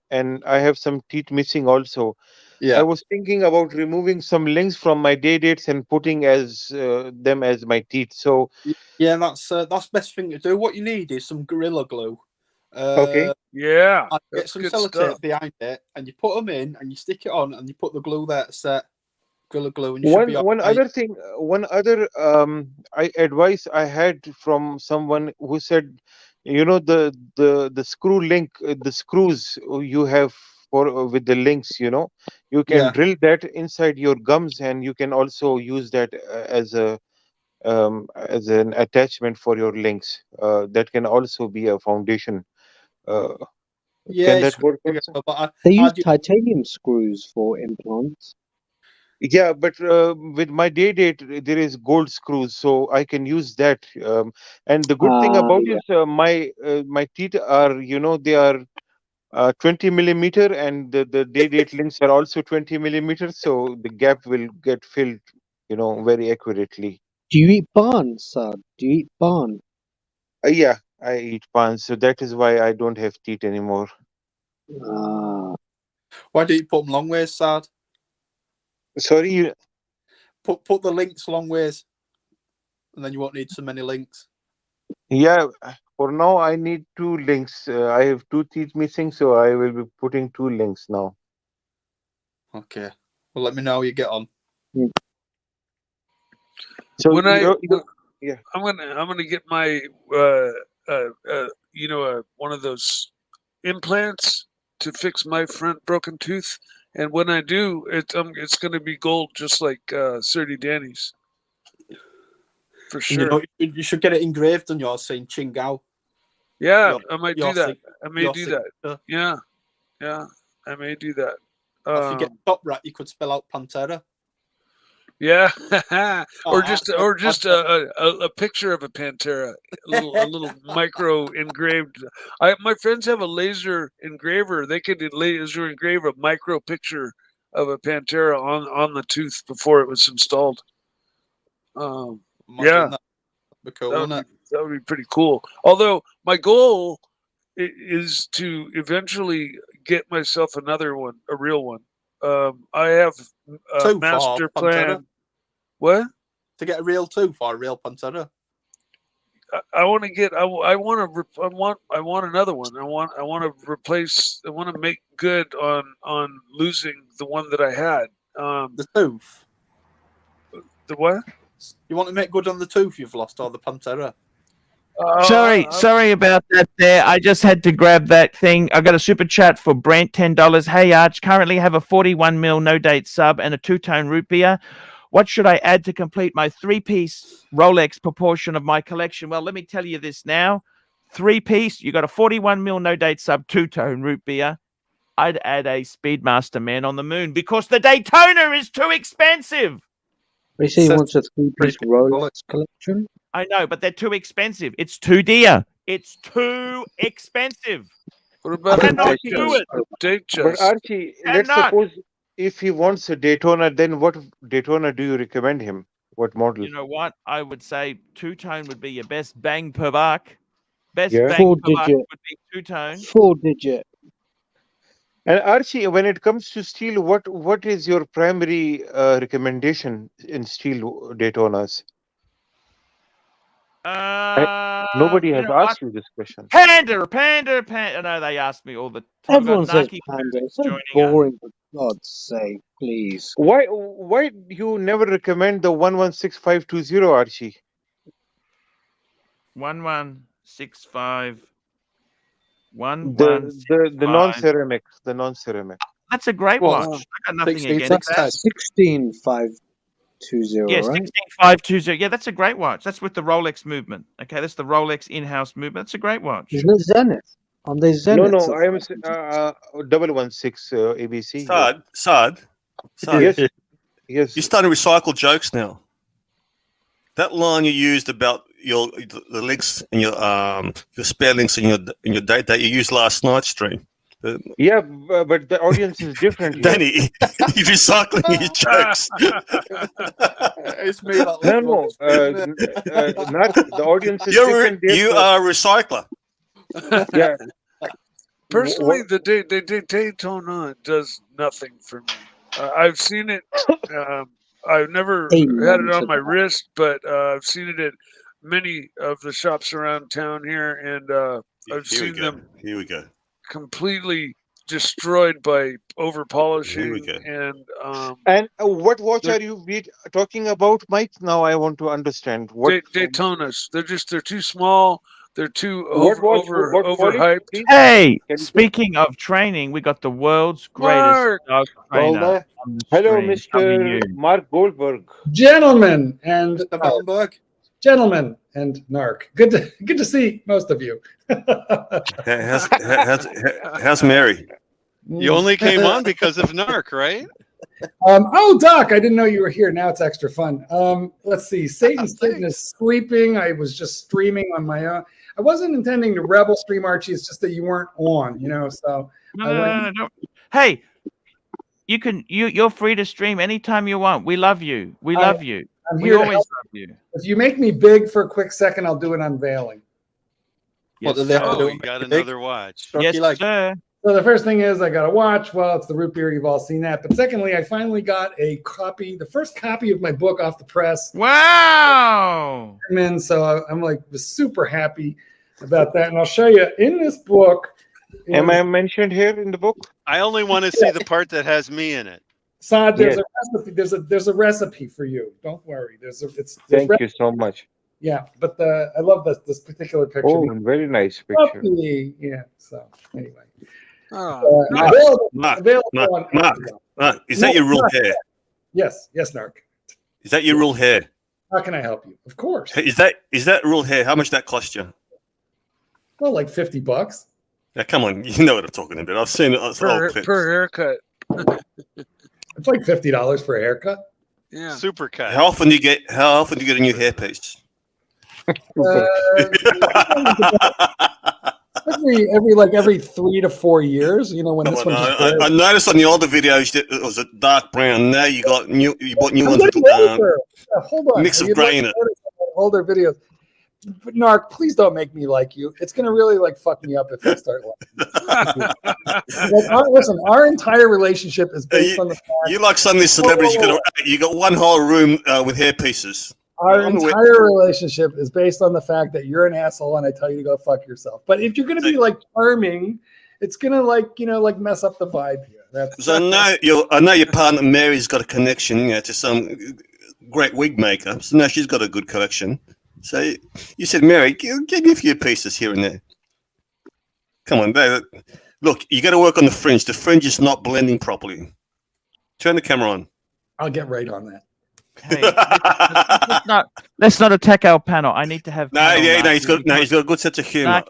and I have some teeth missing also. Yeah. I was thinking about removing some links from my day dates and putting as them as my teeth. So yeah, that's the best thing to do. What you need is some Gorilla Glue. Okay. Yeah. Get some sellotape behind it, and you put them in, and you stick it on, and you put the glue there to set Gorilla Glue, and you should be all one right. other thing, one other advice I had from someone who said, you know, the screw link, the screws you have for with the links, you know, you can drill that inside your gums, and you can also use that as an attachment for your links. That can also be a foundation. Can that work also? They use titanium screws for implants. Yeah, but with my day date, there is gold screws, so I can use that. And the good thing about Yeah. is my teeth are, you know, they are 20 millimeter, and the day date links are also 20 millimeters, so the gap will get filled, you know, very accurately. Do you eat barn, son? Do you eat barn? Yeah, I eat pans, so that is why I don't have teeth anymore. Why do you put them long ways, Sad? Sorry, Put the links long ways, and then you won't need so many links. yeah. For now, I need 2 links. I have 2 teeth missing, so I will be putting 2 links now. Okay. Well, let me know how you get on. So when yeah, I'm gonna get my you know, one of those implants to fix my front broken tooth, and when I do, it's gonna be gold, just like Serty Danny's. For sure. You know, you should get it engraved on yours saying Chingao. Yeah, I might do that. I may do that. Signature. Yeah, I may do that. If you get top right, you could spell out Pantera. Yeah, or just a picture of a Pantera, a little micro engraved. My friends have a laser engraver. They could laser engrave a micro picture of a Pantera on the tooth before it was installed. Yeah, that would be pretty cool. Although my goal is to eventually get myself another one, a real one. I have a master plan. What? To get a real tooth or a real Pantera? I want to get. I want another one. I want to replace. I want to make good on losing the one that I had. The tooth. The what? You want to make good on the tooth you've lost or the Pantera? Sorry about that there. I just had to grab that thing. I got a super chat for Brent, $10. Hey, Arch, currently have a 41 mil no-date sub and a 2-tone root beer. What should I add to complete my 3-piece Rolex proportion of my collection? Well, let me tell you this now. 3-piece, you got a 41 mil no-date sub, 2-tone root beer. I'd add a Speedmaster Man on the Moon because the Daytona is too expensive. They say he wants a 3-piece Rolex collection. I know, but they're too expensive. It's too dear. It's too expensive. What about I cannot do it. But Archie, let's suppose if he wants a Daytona, then what Daytona do you recommend him? What model? You know what? I would say two-tone would be your best bang per buck. Best Yeah. bang Four per buck digit. would be two-tone. 4-digit. And Archie, when it comes to steel, what is your primary recommendation in steel Daytonas? Nobody You has know what? asked you this question. Panda. I know they ask me all the time. Everyone says Naki Panda. It's so joining us. boring, for God's sake, please. Why you never recommend the 116520, Archie? 1165. The non-ceramic. The non-ceramic. That's a great Well, watch. I got nothing 16 against that. 16520, Yeah, right? 16520. Yeah, that's a great watch. That's with the Rolex movement. Okay, that's the Rolex in-house movement. That's a great watch. Isn't it Zenith? Aren't they Zenith? No, I am 016 ABC. Sad. Yes. Yes. You're starting to recycle jokes now. That line you used about the links and your spare links in your date that you used last night's stream. Yeah, but the audience is different. Danny, you're recycling your jokes. It's me. No. Not the audience is different. You are a recycler. Yeah. Personally, the Daytona does nothing for me. I've seen it. I've never had it on my wrist, but I've seen it at many of the shops around town here, and I've seen them. Here we go. Completely destroyed by over polishing And what watch are you talking about, Mike? Now I want to understand. What Daytonas? They're too small. They're too overhyped. Hey, speaking of training, we got the world's greatest dog trainer. Hello, Mr. Mark Goldberg. Gentlemen and Gentlemen and Narc. Good to see most of you. How's Mary? You only came on because of Narc, right? Oh, Doc, I didn't know you were here. Now it's extra fun. Let's see. Satan's Satan is sleeping. I was just streaming on my own. I wasn't intending to rebel stream, Archie. It's just that you weren't on, So No. Hey, you're free to stream anytime you want. We love you. We love you. We always love you. If you make me big for a quick second, I'll do an unveiling. Yes, you got another watch. Yes, sir. So the first thing is I got a watch. Well, it's the root beer. You've all seen that. But secondly, I finally got a copy, the first copy of my book off the press. Wow. And so I'm was super happy about that. And I'll show you in this book. Am I mentioned here in the book? I only want to see the part that has me in it. Saad, there's a recipe. There's a recipe for you. Don't worry. Thank you so much. Yeah, but I love this particular picture. Oh, very nice picture. Yeah. So anyway. Mark, is that your real hair? Yes, Narc. Is that your real hair? How can I help you? Of course. Is that real hair? How much that cost you? Well, like $50. Now, come on, you know what I'm talking about. I've seen it per haircut. It's like $50 for a haircut. Yeah. Super cut. How often do you get a new hairpiece? Every 3 to 4 years, when this one. I noticed on the older videos that it was a dark brown. Now you bought new ones with hold on. mix of grey in it. Older videos. But Narc, please don't make me like you. It's gonna really fuck me up if I start liking you. Listen, our entire relationship is based on the fact you like some of these celebrities. You got one whole room with hairpieces. Our entire relationship is based on the fact that you're an asshole and I tell you to go fuck yourself. But if you're gonna be charming, it's gonna mess up the vibe here. So I know your partner Mary's got a connection to some great wig maker. So now she's got a good collection. So you said, Mary, give me a few pieces here and there. Come on, babe. Look, you got to work on the fringe. The fringe is not blending properly. Turn the camera on. I'll get right on that. Hey, let's not attack our panel. I need to have. He's got a good sense of humor.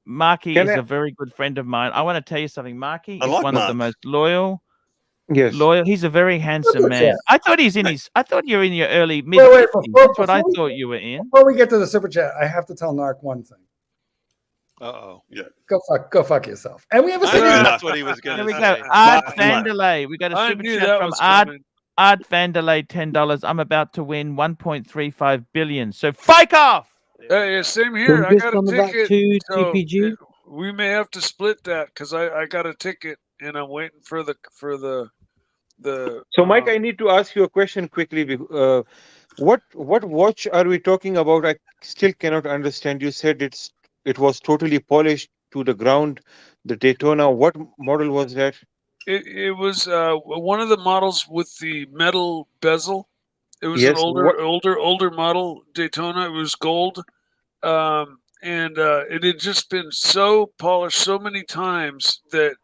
Marky is a very good friend of mine. I want to tell you something. Marky is one of the most loyal. Yes. Loyal. He's a very handsome man. I thought you're in your early mid. That's what I thought you were in. Before we get to the super chat, I have to tell Narc one thing. Yeah. Go fuck yourself. And we have a that's what he was going to say. Art Vanderlei. We got a super chat from Art Vanderlei, $10. I'm about to win 1.35 billion. So fake off. Hey, same here. I got a ticket. To So TPG. we may have to split that because I got a ticket and I'm waiting for the So, Mike, I need to ask you a question quickly. What watch are we talking about? I still cannot understand. You said it was totally polished to the ground. The Daytona. What model was that? It was one of the models with the metal bezel. It was Yes, an older model Daytona. It was gold, and it had just been so polished so many times that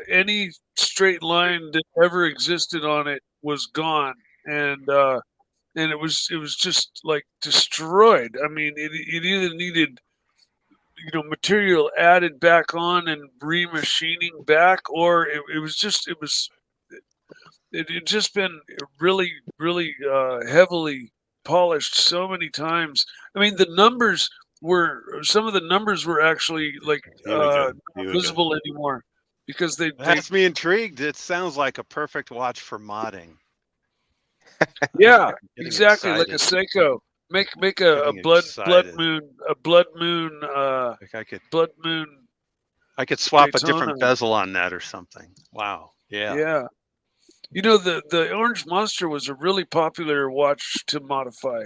any straight line that ever existed on it was gone, and it was just like destroyed. I mean, it either needed material added back on and remachining back, or it had just been really heavily polished so many times. I mean, some of the numbers were actually like not visible anymore because they That's me intrigued. It sounds like a perfect watch for modding. Yeah, Getting exactly, like a excited. Seiko. Make a Getting blood excited. moon blood moon. I could swap a Daytona. different bezel on that or something. Wow. Yeah. Yeah. The Orange Monster was a really popular watch to modify.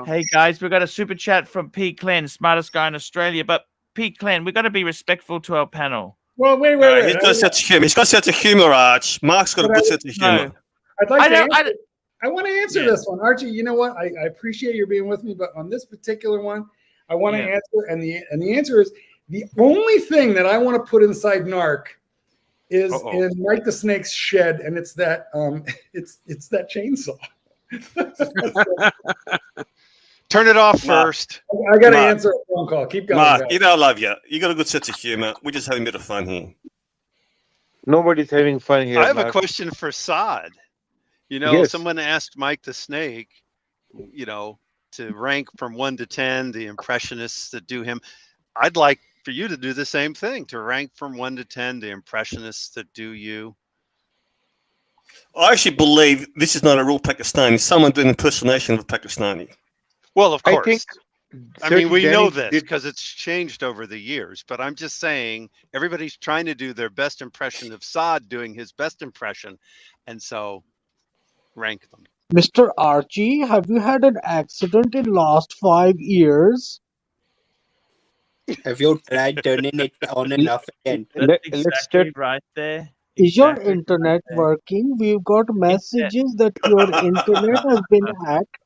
Hey guys, we've got a super chat from P. Clan, smartest guy in Australia. But P. Clan, we've got to be respectful to our panel. Well, wait. He's got a sense of humor. He's got a sense of humor, Arch. Mark's got a good sense of humor. I'd like to answer. I want to answer this one, Archie. You know what? I appreciate you being with me, but on this particular one, I want to answer, and the answer is the only thing that I want to put inside NARC is in Mike the Snake's shed, and it's that it's that chainsaw. Turn it off first. I got to answer a phone call. Keep going. Mark, guys. you know I love you. You got a good sense of humor. We're just having a bit of fun here. Nobody's having fun here. I have Mark. a question for Saad. Yes. Someone asked Mike the Snake, to rank from 1 to 10 the impressionists that do him. I'd like for you to do the same thing, to rank from 1 to 10 the impressionists that do you. I actually believe this is not a real Pakistani. Someone doing an impersonation of a Pakistani. Well, of course. I think I mean, we know Danny this because it's changed over the years, but I'm just saying everybody's trying to do their best impression of Saad doing his best impression. And so rank them. Mr. Archie, have you had an accident in last 5 years? Have you tried turning it on and off again? That's exactly right there. Is your internet working? We've got messages that your internet has been hacked.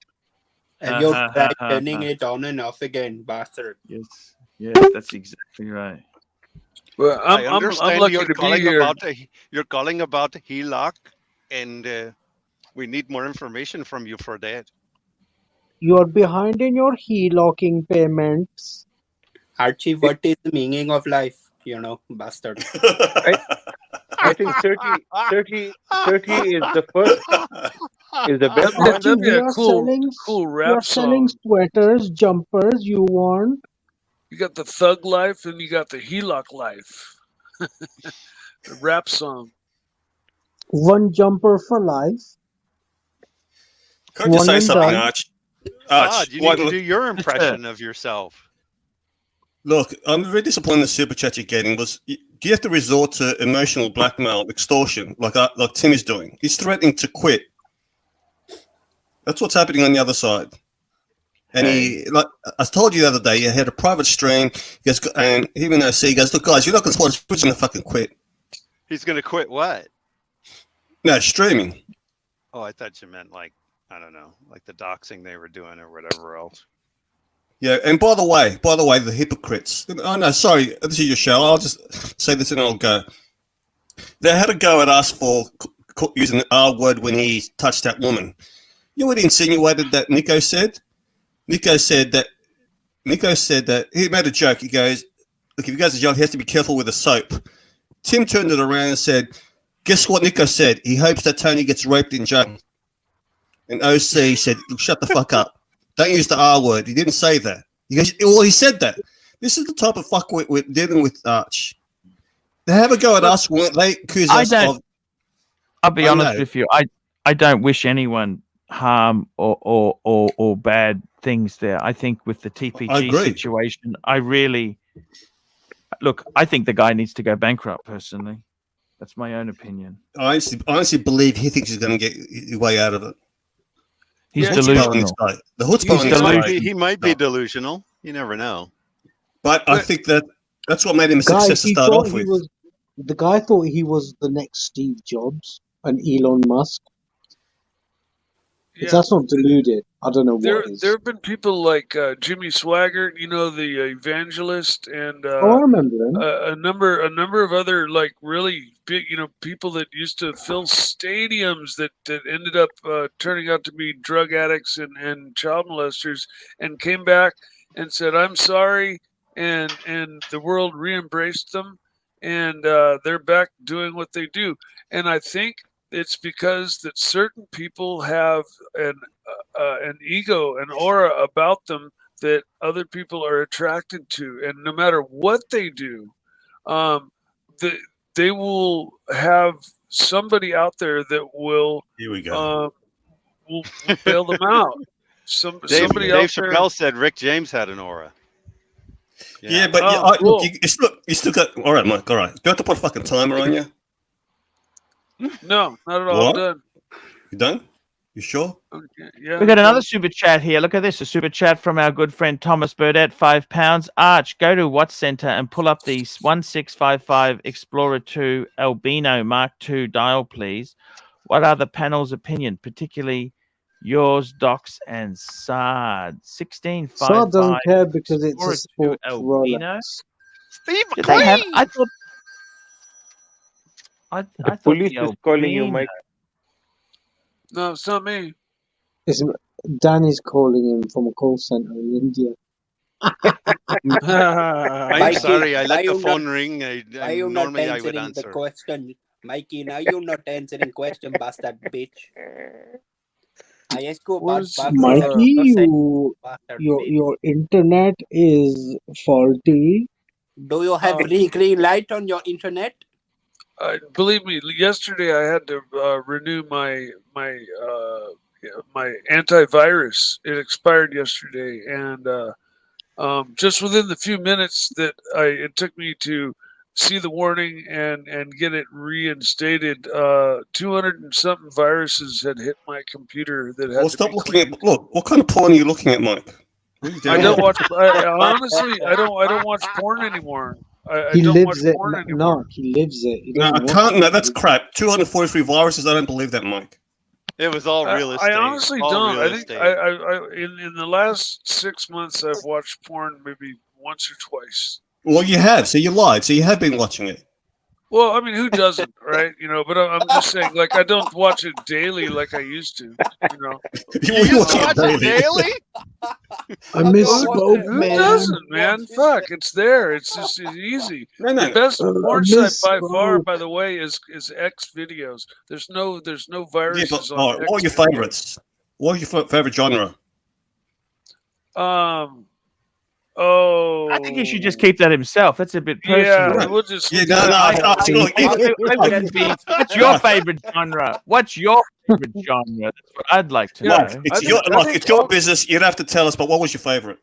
Have you tried turning it on and off again, bastard? Yes, that's exactly right. Well, I understand I'm lucky you're to be calling here. you're calling about HELOC, and we need more information from you for that. You're behind in your locking payments. Archie, what is the meaning of life? Bastard. I think 30 is the first. Is the best one. That'd be a cool You're rap selling song. sweaters, jumpers you want. You got the thug life and you got the HELOC life. The rap song. One jumper for life. Can I just say One and something, done. Arch? Saad, you need to do your impression of yourself. Look, I'm very disappointed in the super chat you're getting. Do you have to resort to emotional blackmail, extortion, like Tim is doing? He's threatening to quit. That's what's happening on the other side. And like I told you the other day, he had a private stream. He goes, and even though he goes, look, guys, you're not going to support us. We're going to fucking quit. He's going to quit what? No, streaming. Oh, I thought you meant like, I don't know, like the doxing they were doing or whatever else. Yeah, and by the way, the hypocrites. Oh no, sorry, this is your show. I'll just say this and I'll go. They had a go at us for using the R word when he touched that woman. You know what he insinuated that Nico said? Nico said that he made a joke. He goes, look, if he goes to jail, he has to be careful with the soap. Tim turned it around and said, guess what Nico said? He hopes that Tony gets raped in jail. And OC said, look, shut the fuck up. Don't use the R word. He didn't say that. He said that. This is the type of fuck we're dealing with, Arch. They have a go at us. They accuse us of... I'll be honest with you. I I don't wish anyone harm or bad things there. I think with the TPG agree. situation, I really look. I think the guy needs to go bankrupt. Personally, that's my own opinion. I honestly believe he thinks he's going to get his way out of it. He's Yeah, delusional. The chutzpah on this guy. He might be delusional. You never know. But I think that's what made him a Guys, success to he start thought off he with. was the guy thought he was the next Steve Jobs and Elon Musk. If that's not deluded, I don't know what is. There have been people like Jimmy Swaggart, you know, the evangelist, and Oh, I remember him. a number of other like really big, you know, people that used to fill stadiums that ended up turning out to be drug addicts and child molesters, and came back and said, "I'm sorry," and the world re-embraced them, and they're back doing what they do. And I think it's because that certain people have an ego, an aura about them that other people are attracted to, and no matter what they do, they will have somebody out there that will Here we go. Will bail them out. Somebody Dave out there. Chappelle said Rick James had an aura. Yeah, but cool. look, you still got. All right, Mike. All right. Do you have to put a fucking timer on you? No, not at all. What? I'm done. You done? You sure? Okay, yeah. We got another super chat here. Look at this. A super chat from our good friend Thomas Burdett, £5. Arch, go to Watch Center and pull up the 1655 Explorer 2 Albino Mark II dial, please. What are the panel's opinion, particularly yours, Docs, and Sard? 1655. Saad doesn't care because it's a Explorer 2 sport Albino. Rolex. Steve Did they have? McQueen! I thought. I thought Police the is calling you, Albino- Mike. No, it's not me. It's, Danny's calling him from a call center in India. I'm Mikey, sorry, I why let the you phone not- ring. Why you not Normally I would answering the answer. question? Mikey, now you're not answering question, bastard bitch. I ask you about bastard. Mikey, Bastard your bitch. internet is faulty. Do you have free green light on your internet? Believe me, yesterday I had to renew my antivirus. It expired yesterday, and just within the few minutes that it took me to see the warning and get it reinstated, 200 and something viruses had hit my computer that had Well, to stop be looking cleaned. at. Look, what kind of porn are you looking at, Mike? What are you doing? I don't watch. Honestly, I don't watch porn anymore. I He don't lives watch it. porn anymore. No, he lives it. He No, I doesn't watch can't. it. No, that's crap. 243 viruses. I don't believe that, Mike. It was all real estate. I honestly all don't. real I think estate. in the last 6 months I've watched porn maybe once or twice. Well, you have. So you lied. So you have been watching it. Well, I mean, who doesn't, right? You know, but I'm just saying, like, I don't watch it daily like I used to. You know, You watch it daily? I miss Who Smoke, who man. doesn't, man? Fuck, it's there. It's just it's easy. No, no. The best I porn site miss by far, Smoke. by the way, is X videos. There's no Yeah, viruses but on all right, X what are your videos. favorites? What are your favorite genre? Oh, I think he should just keep that himself. That's a bit personal. yeah. We'll just Yeah, no, I wouldn't be. What's your favorite genre? What's your favorite genre? That's what I'd like to Mike, know. it's I your think- I Mike, think it's your all- business. You'd have to tell us. But what was your favorite?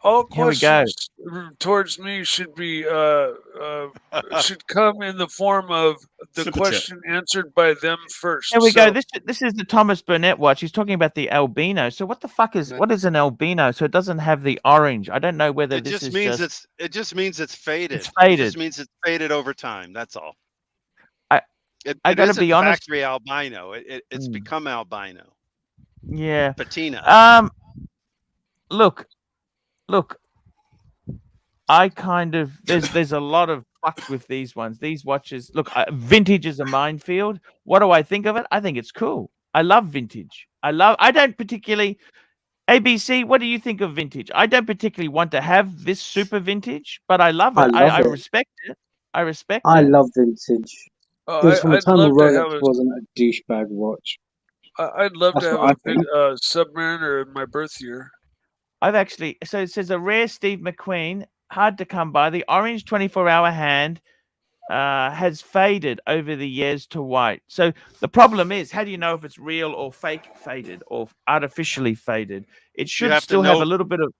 all Here we go. questions towards me should be should come in the form of the Super chat. question answered by them first. There we go. So- This is the Thomas Burnett watch. He's talking about the albino. So what the fuck is what is an albino? So it doesn't have the orange. I don't know whether It this just is means just. it just means it's faded. It's faded. It just means it's faded over time. That's all. I It gotta isn't be honest. factory albino. It's become albino. Yeah. Patina. Look. I kind of there's a lot of fuck with these ones. These watches. Look, vintage is a minefield. What do I think of it? I think it's cool. I love vintage. I don't particularly. ABC, what do you think of vintage? I don't particularly want to have this super vintage, but I love it. I respect it. I respect I it. love vintage. Oh, It was from a I'd time when love to have Rolex a- wasn't a douchebag watch. I'd love That's to have what I a think. Submariner in my birth year. I've actually so it says a rare Steve McQueen, hard to come by. The orange 24-hour hand. has faded over the years to white. So the problem is, how do you know if it's real or fake faded or artificially faded? It should have to still have know- a little bit of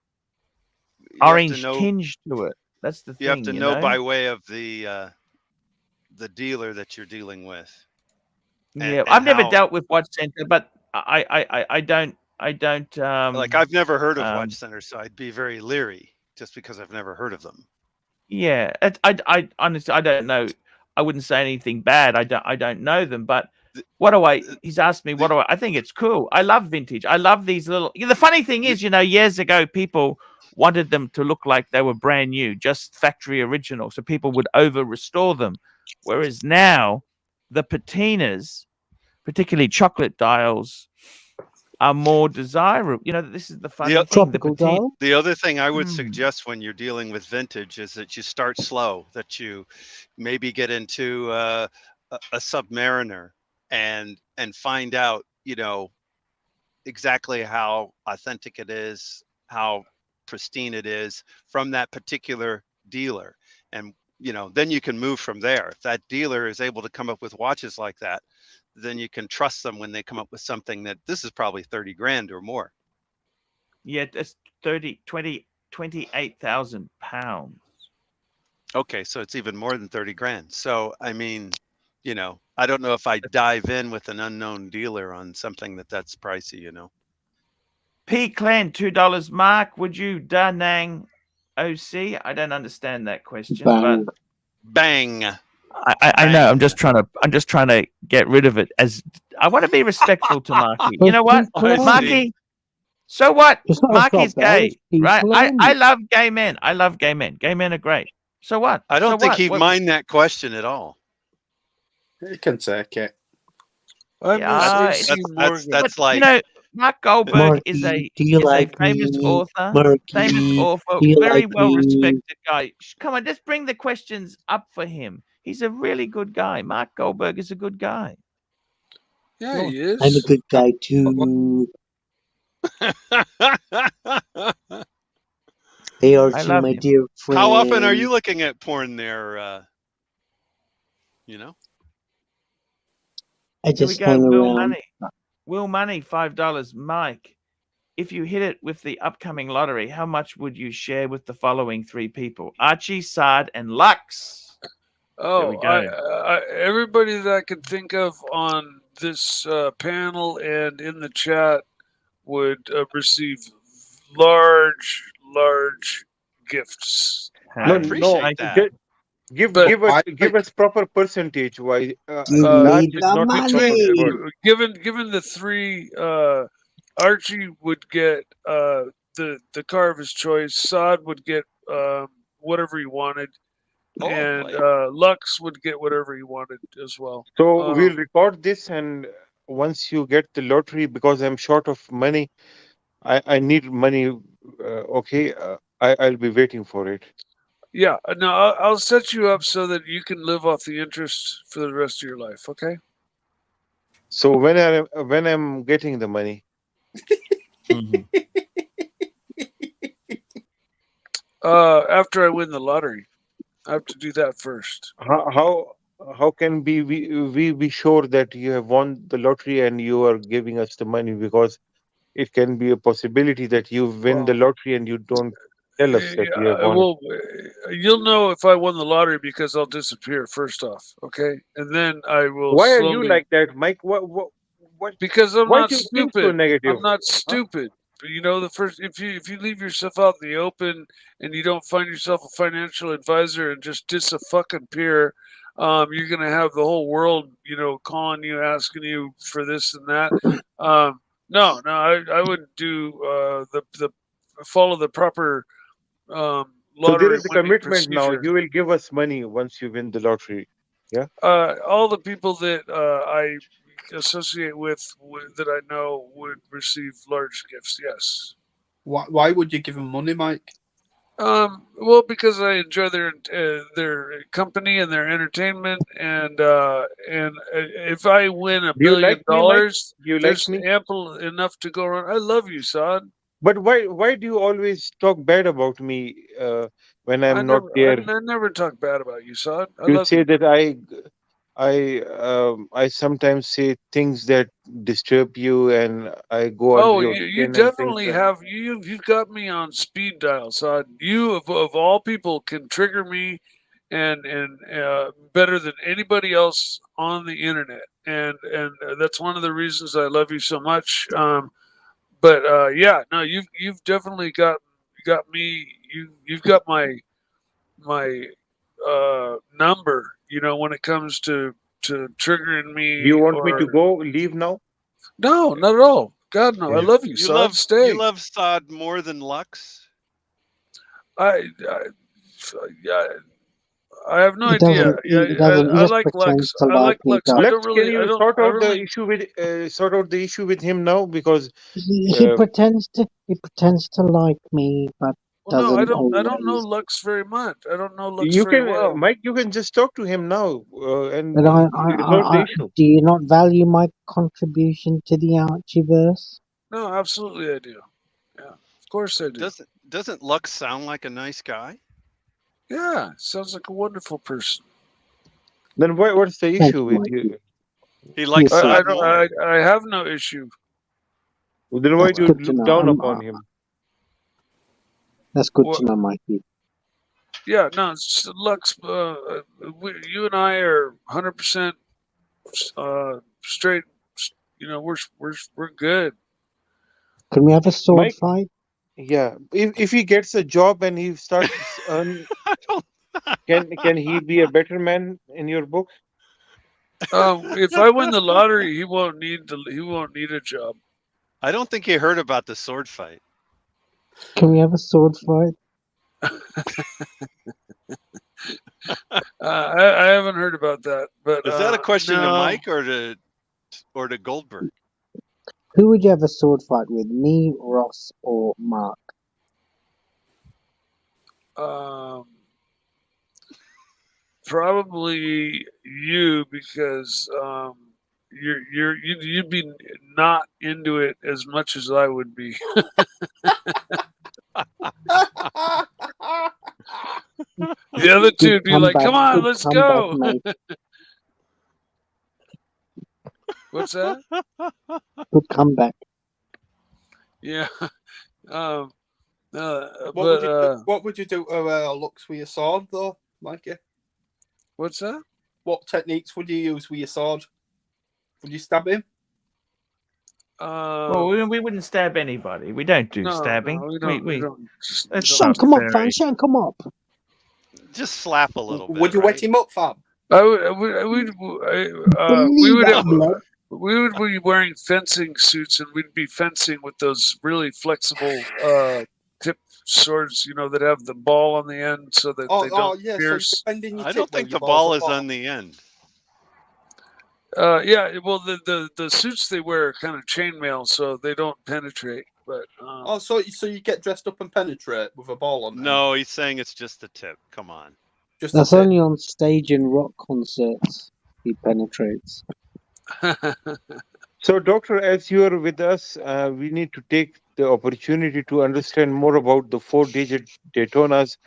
You have to orange know- tinge to it. That's the thing. You have to you know by way of the dealer that you're dealing with. Yeah, I've never dealt with Watch Center, but I don't. Like I've never heard of Watch Center, so I'd be very leery just because I've never heard of them. Yeah, I honestly I don't know. I wouldn't say anything bad. I don't know them, but what do I? He's asked me what do I think it's cool. I love vintage. I love these little. The funny thing is, years ago people wanted them to look like they were brand new, just factory original, so people would over restore them. Whereas now, the patinas, particularly chocolate dials, are more desirable. This is the funny thing. The other thing I would suggest when you're dealing with vintage is that you start slow, that you maybe get into a Submariner and find out, exactly how authentic it is, how pristine it is from that particular dealer. And, then you can move from there. If that dealer is able to come up with watches like that, then you can trust them when they come up with something that this is probably 30 grand or more. Yeah, that's 28,000 pounds. Okay, so it's even more than 30 grand. So, I mean, I don't know if I dive in with an unknown dealer on something that's pricey, P. Clan, $2. Mark, would you Da Nang OC? I don't understand that question. Bang. But bang. I know. I'm just trying to get rid of it. As I want to be respectful to Marky. You know what, Marky? So what? Marky's gay, right? I love gay men. I love gay men. Gay men are great. So what? I don't think he'd mind that question at all. You can take it. That's like Mark Goldberg is a famous author, very well respected guy. Come on, just bring the questions up for him. He's a really good guy. Mark Goldberg is a good guy. Yeah, he is. I'm a good guy too. Hey Archie, my dear friend. How often are you looking at porn there? I just Here we hung go. around. Will Money, $5. Mike, if you hit it with the upcoming lottery, how much would you share with the following three people? Archie, Sard, and Lux. Oh, we go. Everybody that I could think of on this panel and in the chat would receive large gifts. I appreciate that. Give us proper percentage. Why? Given the three, Archie would get the car of his choice. Saad would get whatever he wanted, and Lux would get whatever he wanted as well. So we'll record this, and once you get the lottery, because I'm short of money, I need money. Okay, I'll be waiting for it. Yeah, no, I'll set you up so that you can live off the interest for the rest of your life. Okay. So when I'm getting the money. After I win the lottery, I have to do that first. How can we be sure that you have won the lottery and you are giving us the money? Because it can be a possibility that you win the lottery and you don't tell us that you have won. Well, you'll know if I won the lottery because I'll disappear first off, okay, and then I will. Why are you like that, Mike? What? Because I'm why not do you think so stupid. negative? I'm not stupid. But the first if you leave yourself out in the open and you don't find yourself a financial advisor and just disappear, you're gonna have the whole world, calling you, asking you for this and that. No, I would do the follow the proper lottery. So there is a winning commitment now. procedure. You will give us money once you win the lottery. Yeah. All the people that I associate with that I know would receive large gifts. Yes. Why would you give them money, Mike? Well, because I enjoy their company and their entertainment, and if I win $1 billion, Do you like there's me? ample enough to go around. I love you, Saad. But why do you always talk bad about me when I'm not there? I never talk bad about you, son. I You love say you. that I sometimes say things that disturb you, and I go under Oh, your you skin and things definitely like. have you've got me on speed dial, son. You of all people can trigger me, and better than anybody else on the internet, and that's one of the reasons I love you so much. But yeah, no, you've definitely got me. You've got my number. You know, when it comes to triggering Do you me want me to or go leave now? no, not at all. God no, I Yeah. love you, son. You Stay. love Sod more than Lux? I yeah, I have no He idea. doesn't. Yeah, He doesn't. He I just like pretends Lux. to I like like me, Lux. Doc. I Lex, don't can really. you I really. sort out the issue with him now? Because He pretends to like me, but Well, no, doesn't I don't know always. Lux very much. I don't know Lux you very can, well. Mike, you can just talk to him now and But resolve the issue. do you not value my contribution to the Archieverse? No, absolutely, I do. Yeah, of course I do. Doesn't Lux sound like a nice guy? Yeah, sounds like a wonderful person. Then what's the Thank issue you, with Mikey. you? He likes You're I Sod sweet. don't. more. I have no issue. Then why That's do you good to look know. down upon him? That's good What? to know, Mikey. Yeah, no, it's Lux. You and I are 100% straight. You know, we're good. Can we have a sword Mike, fight? yeah. If he gets a job and he starts earn, can he be a better man in your book? If I win the lottery, he won't need a job. I don't think he heard about the sword fight. Can we have a sword fight? I haven't heard about that, but Is that a question to no. Mike or to Goldberg? Who would you have a sword fight with? Me, Ross, or Mark? Probably you because you'd be not into it as much as I would be. The other two would be like, "Come on, let's go." What's that? Good comeback. Yeah. What But would you do to Lux with your sword, though, Mikey? What's that? What techniques would you use with your sword? Would you stab him? Well, we wouldn't stab anybody. We don't do stabbing. No, we don't. Shank him up, fam. Shank him up. Just slap a little bit. Would you wet him up, fam? We would be wearing fencing suits, and we'd be fencing with those really flexible tip swords, you know, that have the ball on the end, so that they don't pierce. So I don't think the ball is on the end. Yeah, well, the suits they wear are kind of chainmail, so they don't penetrate. But so you get dressed up and penetrate with a ball on? No, he's saying it's just the tip. Come on. That's only on stage in rock concerts. He penetrates. So, Doctor, as you are with us, we need to take the opportunity to understand more about the 4-digit Daytonas.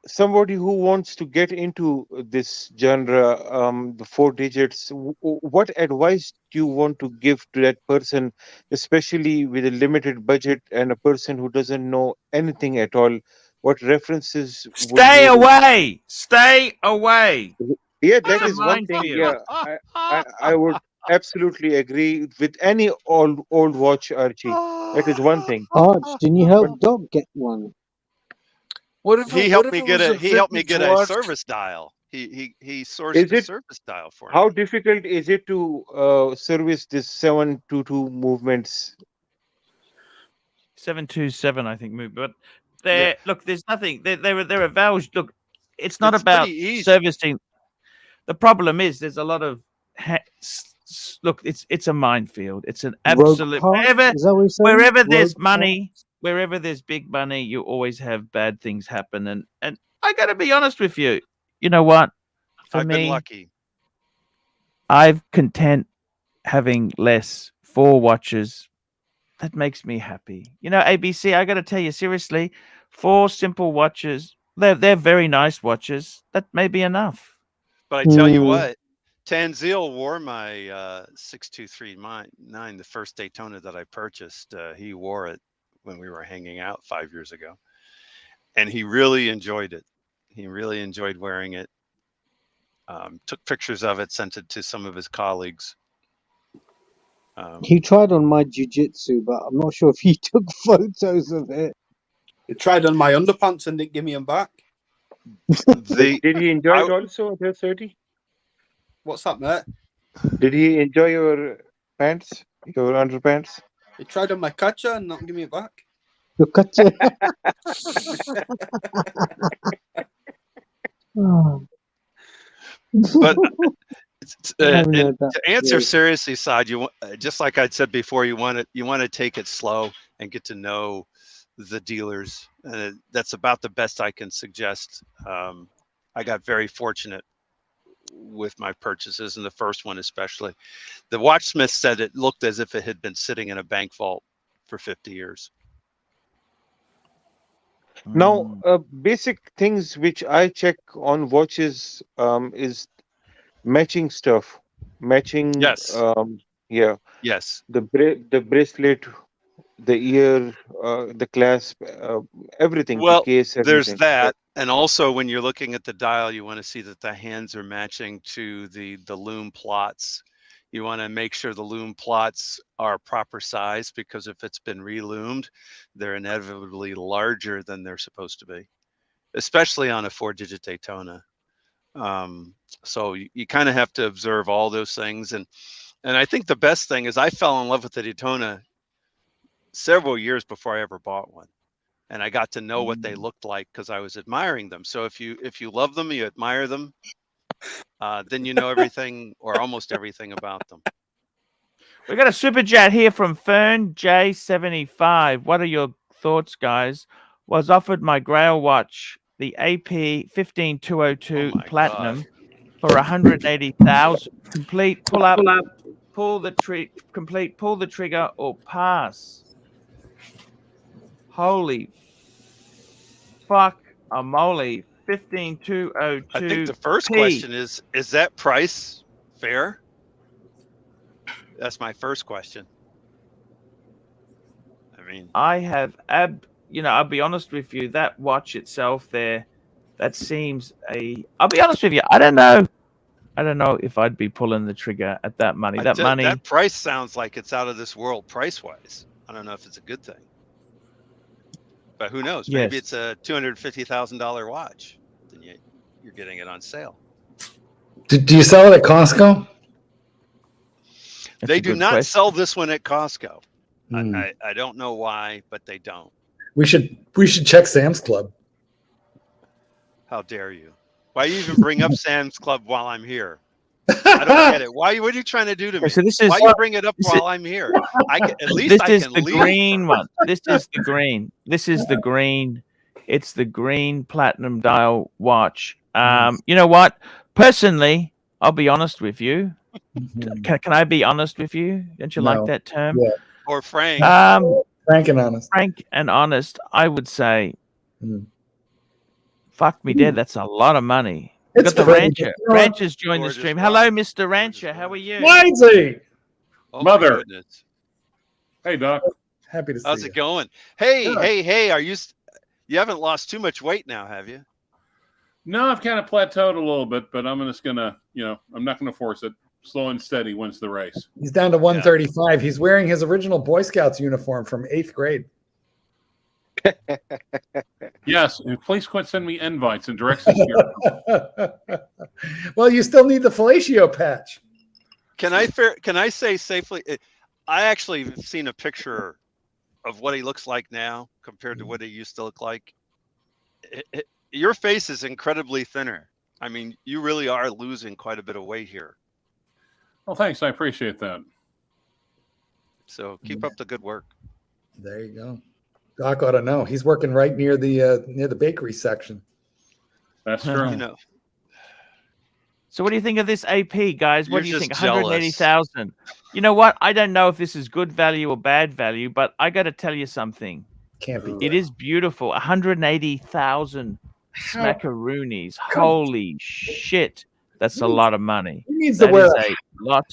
Somebody who wants to get into this genre, the 4 digits, what advice do you want to give to that person, especially with a limited budget and a person who doesn't know anything at all? What references would Stay you... away. Stay away. Yeah, It's that a is one thing. minefield. Yeah, I would absolutely agree with any old watch, Archie. That is one thing. Arch, didn't you help Doc get one? What if He helped me get a service dial. He sourced a service dial for me. How difficult is it to service this 722 movements? 727, I think, move. But look, there's nothing. There are valves. Look, it's not about servicing. The problem is there's a lot of look. It's a minefield. It's an absolute wherever there's money. Wherever there's big money, you always have bad things happen. And I got to be honest with you. You know what? I've been lucky. I'm content having less 4 watches that makes me happy. You know, ABC, I got to tell you seriously, 4 simple watches. They're very nice watches. That may be enough. But I tell you what, Tanzil wore my 62309, the first Daytona that I purchased. He wore it when we were hanging out 5 years ago, and he really enjoyed it. He really enjoyed wearing it. Took pictures of it, sent it to some of his colleagues. He tried on my jiu-jitsu, but I'm not sure if he took photos of it. He tried on my underpants and didn't give me them back. Did he enjoy it also at 30? What's that, mate? Did he enjoy your pants, your underpants? He tried on my catcher and not give me it back. Your catcher. But to answer seriously, Saad, you just like I said before, you want to take it slow and get to know the dealers. That's about the best I can suggest. I got very fortunate with my purchases, and the first one especially. The watchsmith said it looked as if it had been sitting in a bank vault for 50 years. Now, basic things which I check on watches is matching stuff, matching. Yes. Yeah. Yes. The bracelet, the ear, the clasp, everything. Well, the case, there's everything. that, and also when you're looking at the dial, you want to see that the hands are matching to the loom plots. You want to make sure the loom plots are proper size, because if it's been reloomed, they're inevitably larger than they're supposed to be, especially on a 4-digit Daytona. So you kind of have to observe all those things. And I think the best thing is I fell in love with the Daytona several years before I ever bought one. And I got to know what they looked like because I was admiring them. So if you love them, you admire them, then you know everything or almost everything about them. We got a super chat here from Fern J75. What are your thoughts, guys? Was offered my Grail watch, the AP 15202 Platinum, for 180,000. Complete. Pull up. Pull the trigger or pass. Holy fuck a moly. 15202. I think the first question is that price fair? That's my first question. I mean, I have I'll be honest with you, that watch itself there, that seems I'll be honest with you, I don't know if I'd be pulling the trigger at that money. That price sounds like it's out of this world price-wise. I don't know if it's a good thing. But who knows? Maybe it's a $250,000 watch. Then you're getting it on sale. Do you sell it at Costco? They do not sell this one at Costco. I don't know why, but they don't. We should check Sam's Club. How dare you? Why you even bring up Sam's Club while I'm here? I don't get it. What are you trying to do to me? So this is, why you bring it up while I'm here? At least I can This is the leave. green one. This is the green. This is the green. It's the green platinum dial watch. You know what? Personally, I'll be honest with you. Can I be honest with you? Don't you like that term? Yeah. Or frank. Frank and honest. Frank and honest. I would say, fuck me dead. That's a lot of money. We got the Rancher. Rancher's joined the stream. Hello, Mr. Rancher. How are you? Lindsay! Oh, Mother. Goodness. Hey, Doc. Happy to see How's you. it going? Hey, are you haven't lost too much weight now, have you? No, I've kind of plateaued a little bit, but I'm just gonna, I'm not gonna force it. Slow and steady wins the race. He's down to 135. He's wearing his original Boy Scouts uniform from 8th grade. Yes, and please quit sending me invites and directions here. Well, you still need the fellatio patch. Can I say safely? I actually have seen a picture of what he looks like now compared to what he used to look like. Your face is incredibly thinner. I mean, you really are losing quite a bit of weight here. Well, thanks. I appreciate that. So keep up the good work. There you go. Doc ought to know. He's working right near the bakery section. That's true. So what do you think of this AP, guys? What You're do you think? just jealous. 180,000. You know what? I don't know if this is good value or bad value, but I got to tell you something. Can't be. It is beautiful. 180,000 smackaroonies. Holy shit. That's a lot of money. Who needs to That wear is a- a lot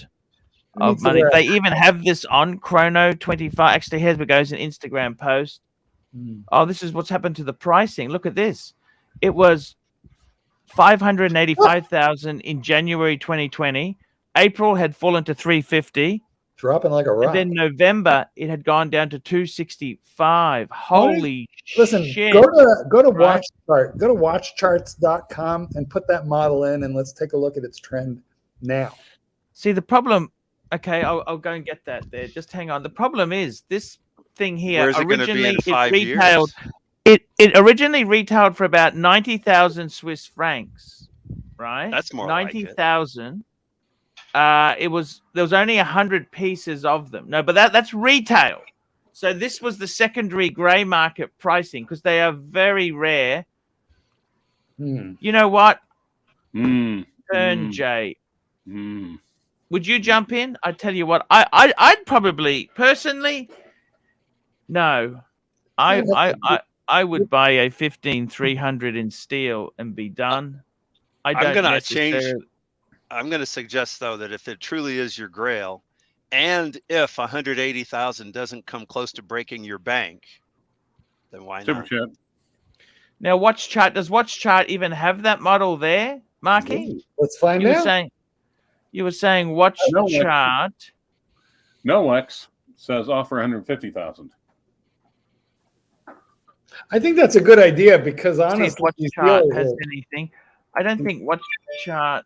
Who of needs to money. wear a- They even have this on Chrono 25. Actually, here's what goes an Instagram post. Oh, this is what's happened to the pricing. Look at this. It was 585,000 in January 2020. April had fallen to 350. Dropping like a rock. And then November, it had gone down to 265. Holy Listen, shit. go to Right? watch chart. Go to watchcharts.com and put that model in, and let's take a look at its trend now. See, the problem, okay, I'll go and get that there. Just hang on. The problem is this thing here, Where's it gonna be in originally 5 it years? retailed, it originally retailed for about 90,000 Swiss francs, right? That's more like it. 90,000. There was only 100 pieces of them. No, but that's retail. So this was the secondary gray market pricing because they are very rare. You know what? Turn Jay. Would you jump in? I tell you what, I'd probably personally, no, I would buy a 15,300 in steel and be done. I don't I'm gonna necessarily- change. I'm going to suggest though that if it truly is your grail, and if 180,000 doesn't come close to breaking your bank, then why Super not? chat. Now, Watch Chart, does Watch Chart even have that model there, Marky? Let's find You were out. saying Watch No, Chart. No X says offer 150,000. I think that's a good idea because See if honestly, Watch these Chart dealers has are- anything. I don't think Watch Chart.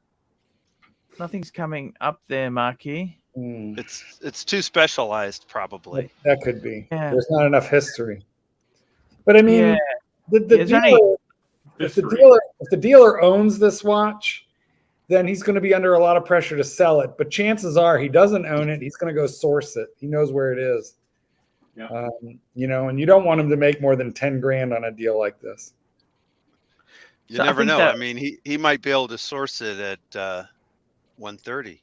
Nothing's coming up there, Marky. It's too specialized, probably. that could be. Yeah. There's not enough history. But I mean, Yeah. the There's dealer, only if the dealer owns this watch, then he's going to be under a lot of pressure to sell it. But chances are he doesn't own it. He's going to go source it. He knows where it is. Yeah. You know, and you don't want him to make more than 10 grand on a deal like this. You So I never think know. that- I mean, he might be able to source it at 130.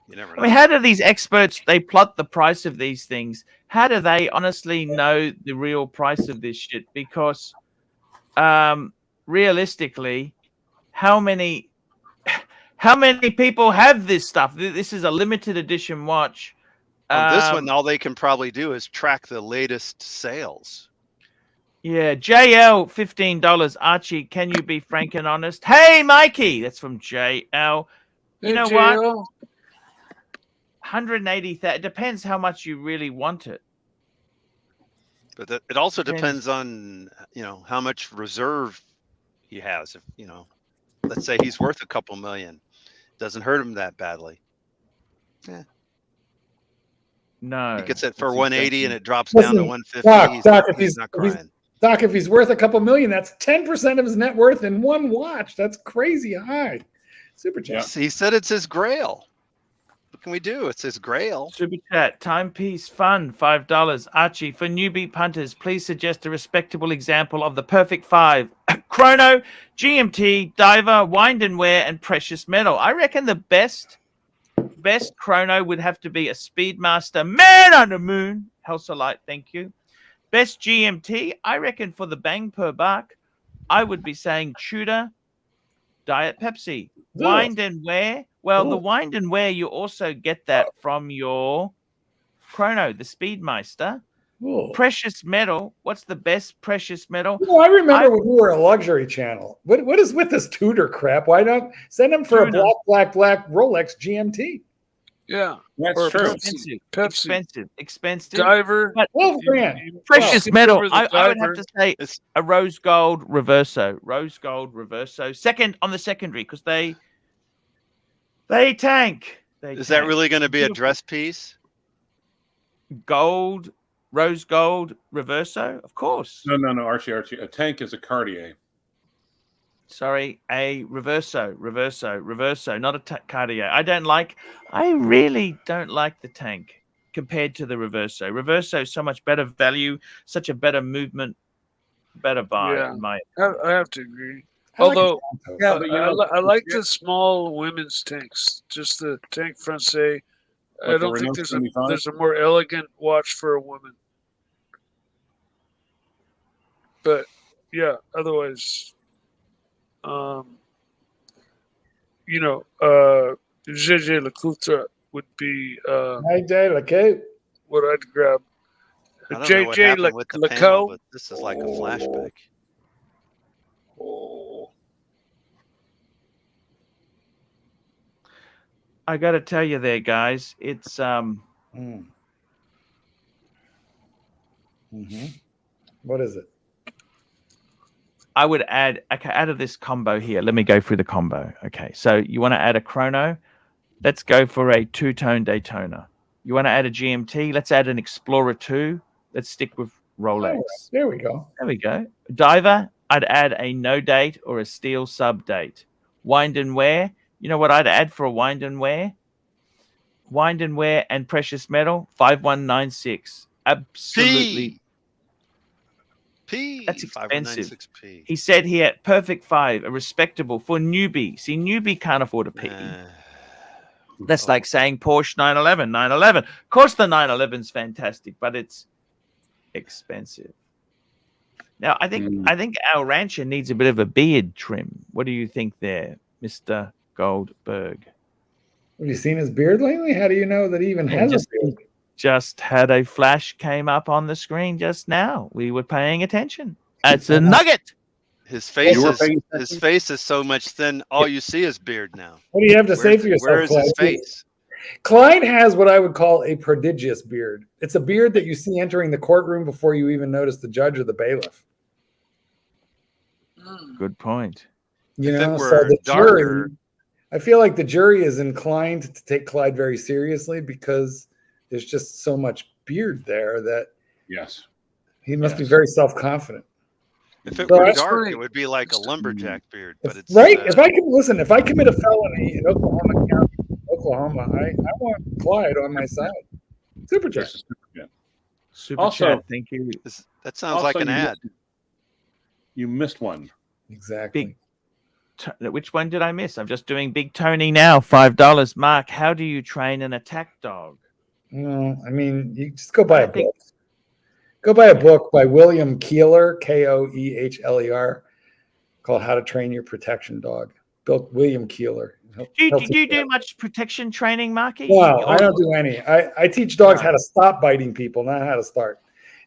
You never know. I mean, how do these experts, they plot the price of these things? How do they honestly know the real price of this shit? Because realistically, how many people have this stuff? This is a limited edition watch. On this one, all they can probably do is track the latest sales. Yeah, JL, $15. Archie, can you be frank and honest? Hey, Mikey, that's from JL. You Hey, know JL. what? 180,000. It depends how much you really want it. But it also Depends. depends on, how much reserve he has. If, let's say he's worth a couple million, doesn't hurt him that badly. Yeah. No. He gets it for that's 180 and exactly- it drops down to Listen, 150. Doc, he's not crying. Doc, if he's worth a couple million, that's 10% of his net worth in one watch. That's crazy high. Super chat. He said it's his grail. What can we do? It's his grail. Super chat, Timepiece Fun, $5. Archie, for newbie punters, please suggest a respectable example of the perfect five. Chrono, GMT, Diver, Wind and Wear, and Precious Metal. I reckon the best chrono would have to be a Speedmaster, Man on the Moon, Helsalight, thank you. Best GMT, I reckon for the bang per buck, I would be saying Tudor, Diet Pepsi. Wind and Wear, well, the Wind and Wear, you also get that from your chrono, the Speedmeister. Precious Metal, what's the best Precious Metal? I remember when we were a luxury channel. What is with this Tudor crap? Why not send him for Tudor. a black Rolex GMT? Yeah, that's or true. Expensive. Diver. But 12 grand. Precious Well, Metal, over the I would have diver. to say a rose gold reverso. Second on the secondary because they tank. Is that really going to be a dress piece? Gold, rose gold reverso? Of course. No, Archie. A tank is a Cartier. Sorry, a reverso, not a Cartier. I really don't like the tank compared to the reverso. Reverso is so much better value, such a better movement, better buy. Yeah. In my I have to agree. Although, Yeah, but you know, I like the small women's tanks, just the tank francais. I Like the don't think Renault there's 75? a more elegant watch for a woman. But yeah, otherwise, you know, JJ Lecoultre would be what I'd grab. I don't know what JJ happened with the panel, but this is like a flashback. I got to tell you there, guys, it's What is it? I would add, okay, out of this combo here, let me go through the combo. Okay, so you want to add a chrono? Let's go for a two-tone Daytona. You want to add a GMT? Let's add an Explorer 2. Let's stick with Rolex. Oh, there we go. There we go. Diver, I'd add a no date or a steel sub date. Wind and wear, you know what I'd add for a wind and wear? Wind and wear and precious metal, 5196. Absolutely. That's expensive. He said he had perfect 5, a respectable for newbie. See, newbie can't afford a P. That's like saying Porsche 911. Of course, the 911's fantastic, but it's expensive. Now, I think our rancher needs a bit of a beard trim. What do you think there, Mr. Goldberg? Have you seen his beard lately? How do you know that he even has a beard? Just had a flash came up on the screen just now. We were paying attention. It's a nugget. His face is so much thin. All you see is beard now. What do you have to say for yourself, Where is his Clyde? face? Clyde has what I would call a prodigious beard. It's a beard that you see entering the courtroom before you even notice the judge or the bailiff. Good point. You If know, it so were the darker, jury, I feel like the jury is inclined to take Clyde very seriously because there's just so much beard there that yes, he must be very self-confident. if it So were that's dark, right. it would be like a lumberjack beard. But it's Right? If I commit a felony in Oklahoma County, Oklahoma, I want Clyde on my side. Super chat. Super Also, chat. Thank you. That sounds like an ad. You missed one. Exactly. Which one did I miss? I'm just doing Big Tony now. $5. Mark, how do you train an attack dog? No, I mean, you just go buy a book. Go buy a book by William Keeler, Koehler, called How to Train Your Protection Dog. William Keeler. Do you do much protection training, Marky? No, I don't do any. I teach dogs how to stop biting people, not how to start.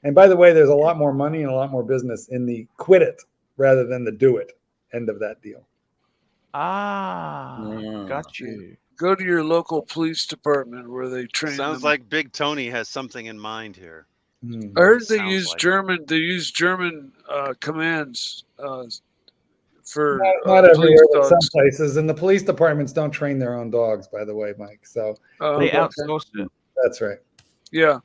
And by the way, there's a lot more money and a lot more business in the quit it rather than the do it end of that deal. Got you. Go to your local police department where they train. Sounds like Big Tony has something in mind here. I heard they Sounds use like German. They use German commands for Not police everywhere, but dogs. some places. And the police departments don't train their own dogs, by the way, Mike. So They outsource it. that's right. Yeah,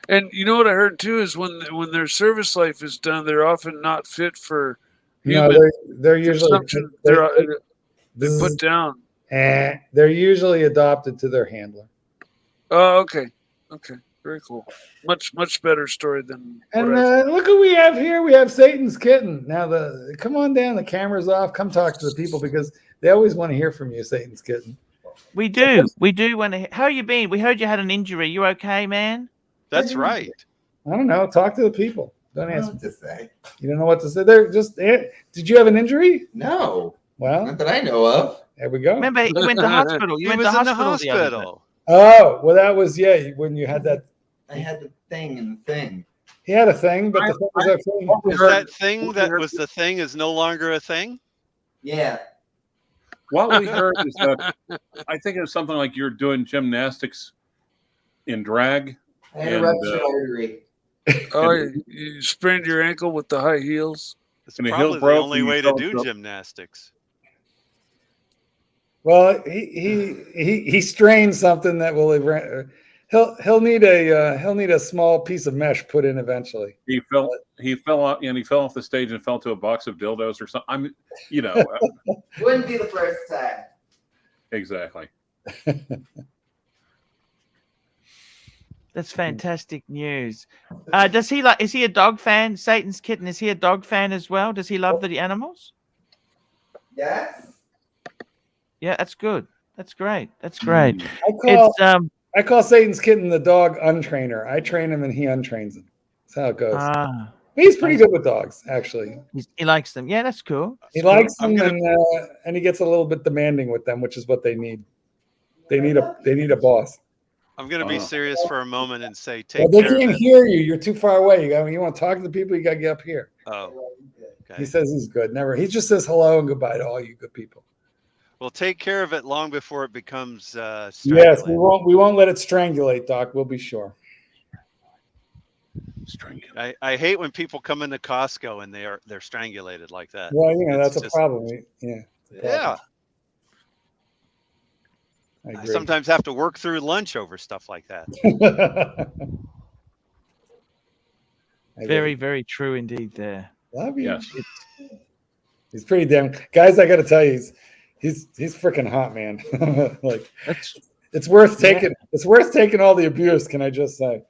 and you know what I heard too is when their service life is done, they're often not fit for No, human they're usually consumption. They put down. They're usually adopted to their handler. Oh, okay, very cool. Much better story than. And look who we have here. We have Satan's kitten. Now, come on down. The camera's off. Come talk to the people because they always want to hear from you, Satan's kitten. We do. We do want to. How you been? We heard you had an injury. You okay, man? That's right. I don't know. Talk to the people. Don't I don't ask know what to say. You don't know what to say. They're just. Did you have an injury? No. Well, not that I know of. There we go. Remember, he went to hospital. You He went was to in the hospital. The other day. hospital. Oh, well, that was when you had that. I had the thing and the thing. He had a thing, but the thing was okay. Is that thing that was the thing is no longer a thing? Yeah. What we heard is that I think it's something like you're doing gymnastics in drag. I had a ruptured artery. Oh, you sprained your ankle with the high heels. It's And the probably heel the broke only and you way to fell do through. gymnastics. Well, he strained something that will. He'll need a small piece of mesh put in eventually. He fell out and he fell off the stage and fell to a box of dildos or something. Wouldn't be the first time. Exactly. That's fantastic news. Is he a dog fan? Satan's kitten, is he a dog fan as well? Does he love the animals? Yes. Yeah, that's good. That's great. That's great. I call Satan's kitten the dog untrainer. I train him and he untrains him. That's how it goes. He's pretty good with dogs, actually. He likes them. Yeah, that's cool. He likes them, and he gets a little bit demanding with them, which is what they need. They need a boss. I'm going to be serious for a moment and say, Well, take they care of can't it. hear you. You're too far away. You want to talk to the people, you got to get up here. Oh, okay. He says he's good. Never. He just says hello and goodbye to all you good people. Well, take care of it long before it becomes Yes, we won't let it strangulate, Doc. We'll be sure. I hate when people come into Costco and they're strangulated like that. Well, It's that's a problem. Yeah. Yeah. I sometimes have to work through lunch over stuff like that. Very, very true indeed there. Love you. Yes. He's pretty damn guys. I got to tell you, he's freaking hot, man. Like it's worth taking. Yeah. It's worth taking all the abuse. Can I just say?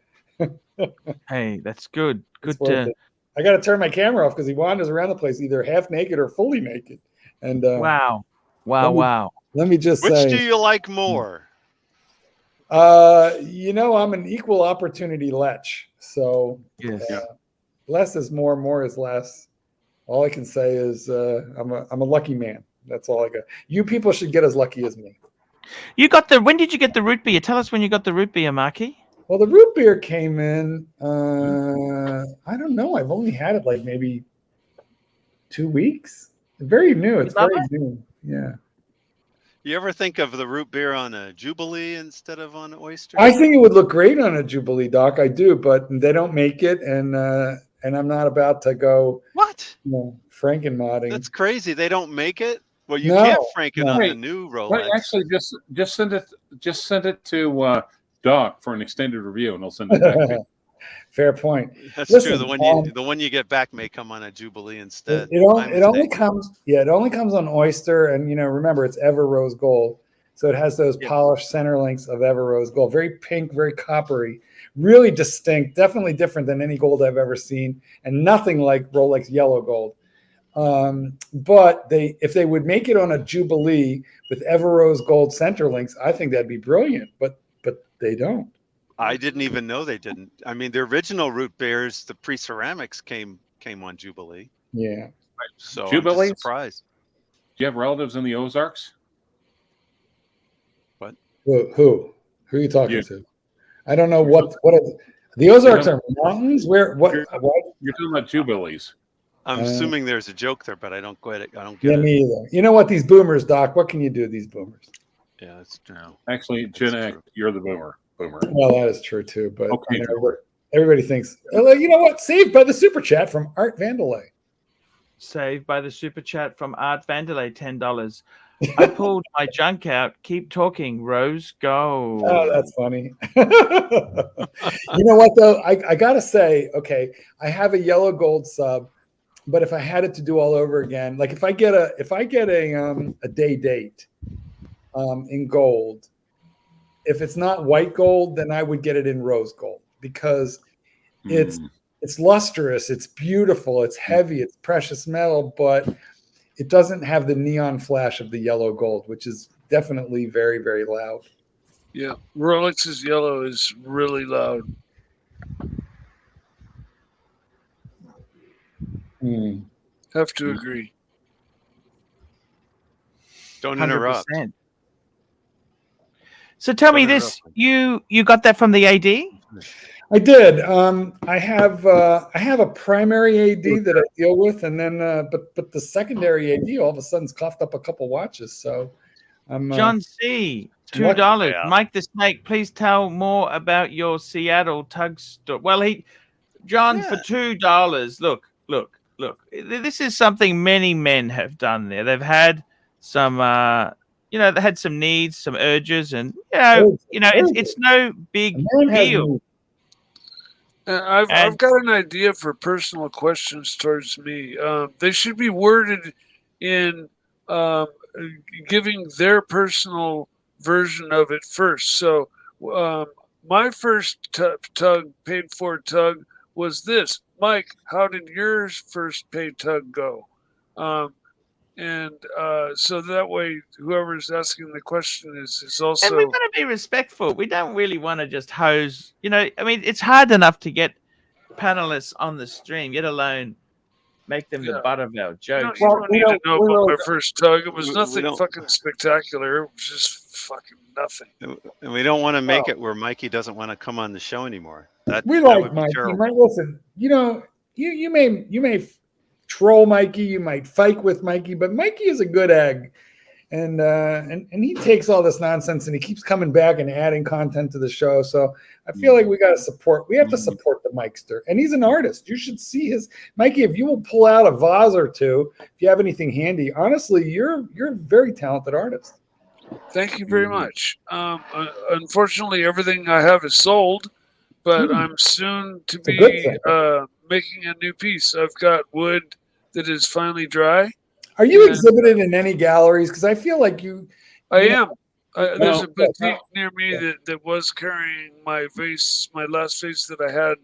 Hey, that's good. Good. I got to turn my camera off because he wanders around the place either half naked or fully naked. And wow. Let me just say, which do you like more? I'm an equal opportunity lech. So less is more, more is less. All I can say is I'm a lucky man. That's all I got. You people should get as lucky as me. You got when did you get the root beer? Tell us when you got the root beer, Marky. Well, the root beer came in, I don't know. I've only had it like maybe 2 weeks. Very new. It's very new. Yeah. You ever think of the root beer on a Jubilee instead of on oyster? I think it would look great on a Jubilee, Doc. I do, but they don't make it, and I'm not about to go. What? Frankenmodding. That's crazy. They don't make it. Well, you can't Franken on the new Rolex. Well, actually, just send it to Doc for an extended review, and he'll send it back to you. Fair point. That's true. The one you get back may come on a Jubilee instead. It only comes on oyster, and remember it's ever rose gold, so it has those polished center links of ever rose gold. Very pink, very coppery, really distinct. Definitely different than any gold I've ever seen, and nothing like Rolex yellow gold. But if they would make it on a Jubilee with ever rose gold center links, I think that'd be brilliant. But they don't. I didn't even know they didn't. I mean, the original root beers, the pre-ceramics came on Jubilee. Yeah. So Jubilee? I'm just surprised. Do you have relatives in the Ozarks? What? Who are you talking to? I don't know what the Ozarks are mountains. Where? What? You're talking about Jubilees. I'm assuming there's a joke there, but I don't get it. I don't get it. Me either. You know what? These boomers, Doc. What can you do? These boomers. Yeah, that's true. Actually, Gen X, you're the boomer. Well, that is true too. But everybody thinks. You know what? Saved by the super chat from Art Vandelay. Saved by the super chat from Art Vandelay, $10. I pulled my junk out. Keep talking, Rose Gold. Oh, that's funny. You know what though? I gotta say, okay, I have a yellow gold sub, but if I had it to do all over again, like if I get a day date in gold, if it's not white gold, then I would get it in rose gold because it's lustrous, it's beautiful, it's heavy, it's precious metal, but it doesn't have the neon flash of the yellow gold, which is definitely very, very loud. Yeah, Rolex's yellow is really loud. Have to agree. Don't interrupt. 100%. So tell me this: you got that from the AD? I did. I have a primary AD that I deal with, and then but the secondary AD all of a sudden's coughed up a couple watches. So I'm John C. $2. Mike the Snake, please tell more about your Seattle tug store. Well, John for $2. Look. This is something many men have done there. They've had some. They had some needs, some urges, and it's no big deal. I've got an idea for personal questions towards me. They should be worded in giving their personal version of it first. So my first paid for tug was this. Mike, how did your first paid tug go? And so that way, whoever's asking the question is also. And we've got to be respectful. We don't really want to just hose. I mean, it's hard enough to get panelists on the stream, yet alone make them the butt of our jokes. You don't need to know about my first tug. It was nothing fucking spectacular. It was just fucking nothing. And we don't want to make it where Mikey doesn't want to come on the show anymore. We like Mikey. You might listen. You may troll Mikey. You might fight with Mikey, but Mikey is a good egg, and he takes all this nonsense and he keeps coming back and adding content to the show. So I feel like we got to support. We have to support the Mikester, and he's an artist. You should see his Mikey. If you will pull out a vase or two, if you have anything handy, honestly, you're a very talented artist. Thank you very much. Unfortunately, everything I have is sold, but I'm soon to be making a new piece. I've got wood that is finally dry. Are you exhibited in any galleries? Because I feel like you. I am. There's a boutique near me that was carrying my vase, my last vase that I had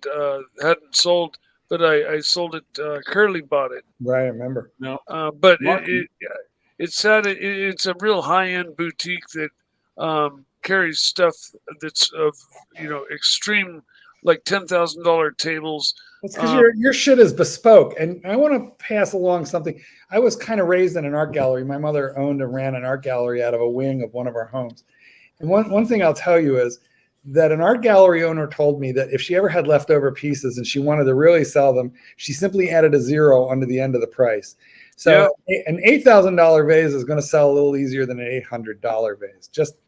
hadn't sold, but I sold it. Curly bought it. Right, I remember. No, but it's sad. It's a real high-end boutique that carries stuff that's of extreme, like $10,000 tables. It's because your shit is bespoke, and I want to pass along something. I was kind of raised in an art gallery. My mother owned and ran an art gallery out of a wing of one of our homes. And one thing I'll tell you is that an art gallery owner told me that if she ever had leftover pieces and she wanted to really sell them, she simply added a zero onto the end of the price. So an $8,000 vase is going to sell a little easier than an $800 vase. Just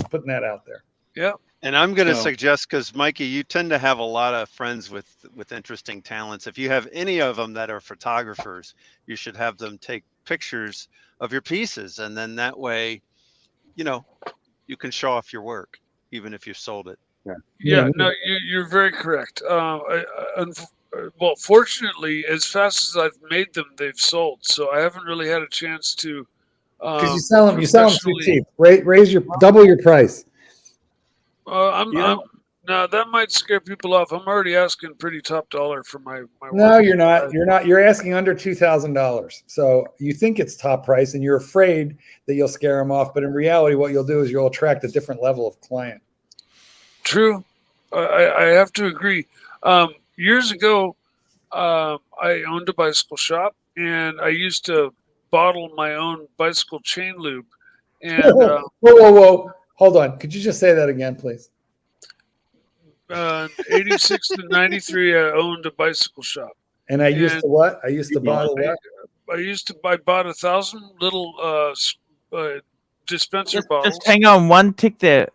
putting that out there. Yeah. And I'm going to suggest, because Mikey, you tend to have a lot of friends with interesting talents. If you have any of them that are photographers, you should have them take pictures of your pieces, and then that way, you can show off your work, even if you've sold it. Yeah. No, you're very correct. Well, fortunately, as fast as I've made them, they've sold. So I haven't really had a chance to. Because you sell them too cheap. Double your price. No, that might scare people off. I'm already asking pretty top dollar for my No, work. you're not. You're not. You're asking under $2,000. So you think it's top price, and you're afraid that you'll scare them off. But in reality, what you'll do is you'll attract a different level of client. True. I have to agree. Years ago, I owned a bicycle shop, and I used to bottle my own bicycle chain lube. And whoa. Hold on. Could you just say that again, please? 86 to 93, I owned a bicycle shop. And I used to what? I used to bottle what? I bought 1,000 little dispenser bottles. Just hang on one tick there.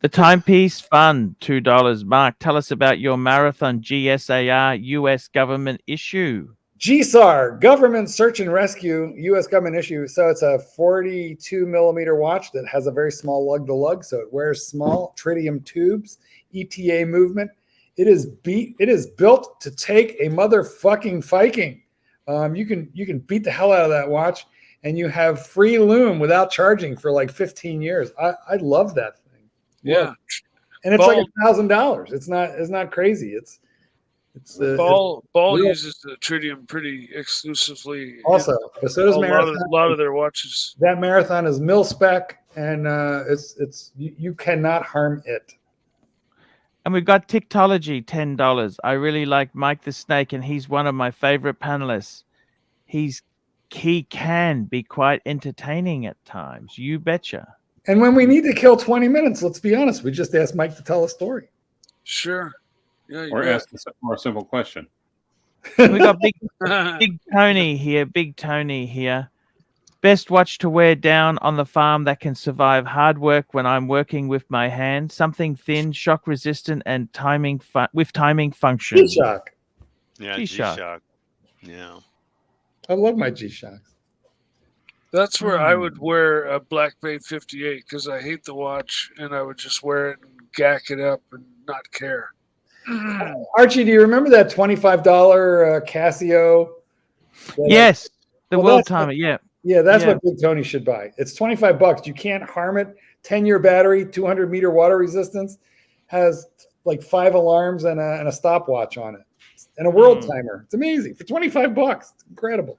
The Timepiece Fund, $2. Mark, tell us about your marathon GSAR U.S. government issue. GSAR, Government Search and Rescue, U.S. government issue. So it's a 42 millimeter watch that has a very small lug-to-lug. So it wears small tritium tubes, ETA movement. It is built to take a motherfucking Viking. You can beat the hell out of that watch, and you have free loom without charging for like 15 years. I love that thing. Yeah, and it's like $1,000. It's not crazy. Ball uses the tritium pretty exclusively. Also, but so does Marathon. A lot of their watches. That Marathon is mil spec, and you cannot harm it. And we've got Tiktology, $10. I really like Mike the Snake, and he's one of my favorite panelists. He can be quite entertaining at times. You betcha. And when we need to kill 20 minutes, let's be honest, we just ask Mike to tell a story. Sure. Yeah, or ask a more simple question. We got Big Tony here. Big Tony here. Best watch to wear down on the farm that can survive hard work when I'm working with my hand. Something thin, shock resistant, and with timing function. G-Shock. Yeah, G-Shock. Yeah. I love my G-Shocks. That's where I would wear a Black Bay 58 because I hate the watch, and I would just wear it and gack it up and not care. Archie, do you remember that $25 Casio? Yes, the world timer. Yeah. Yeah, that's what Big Tony should buy. It's $25. You can't harm it. 10-year battery, 200-meter water resistance, has like 5 alarms and a stopwatch on it, and a world timer. It's amazing for $25. It's incredible.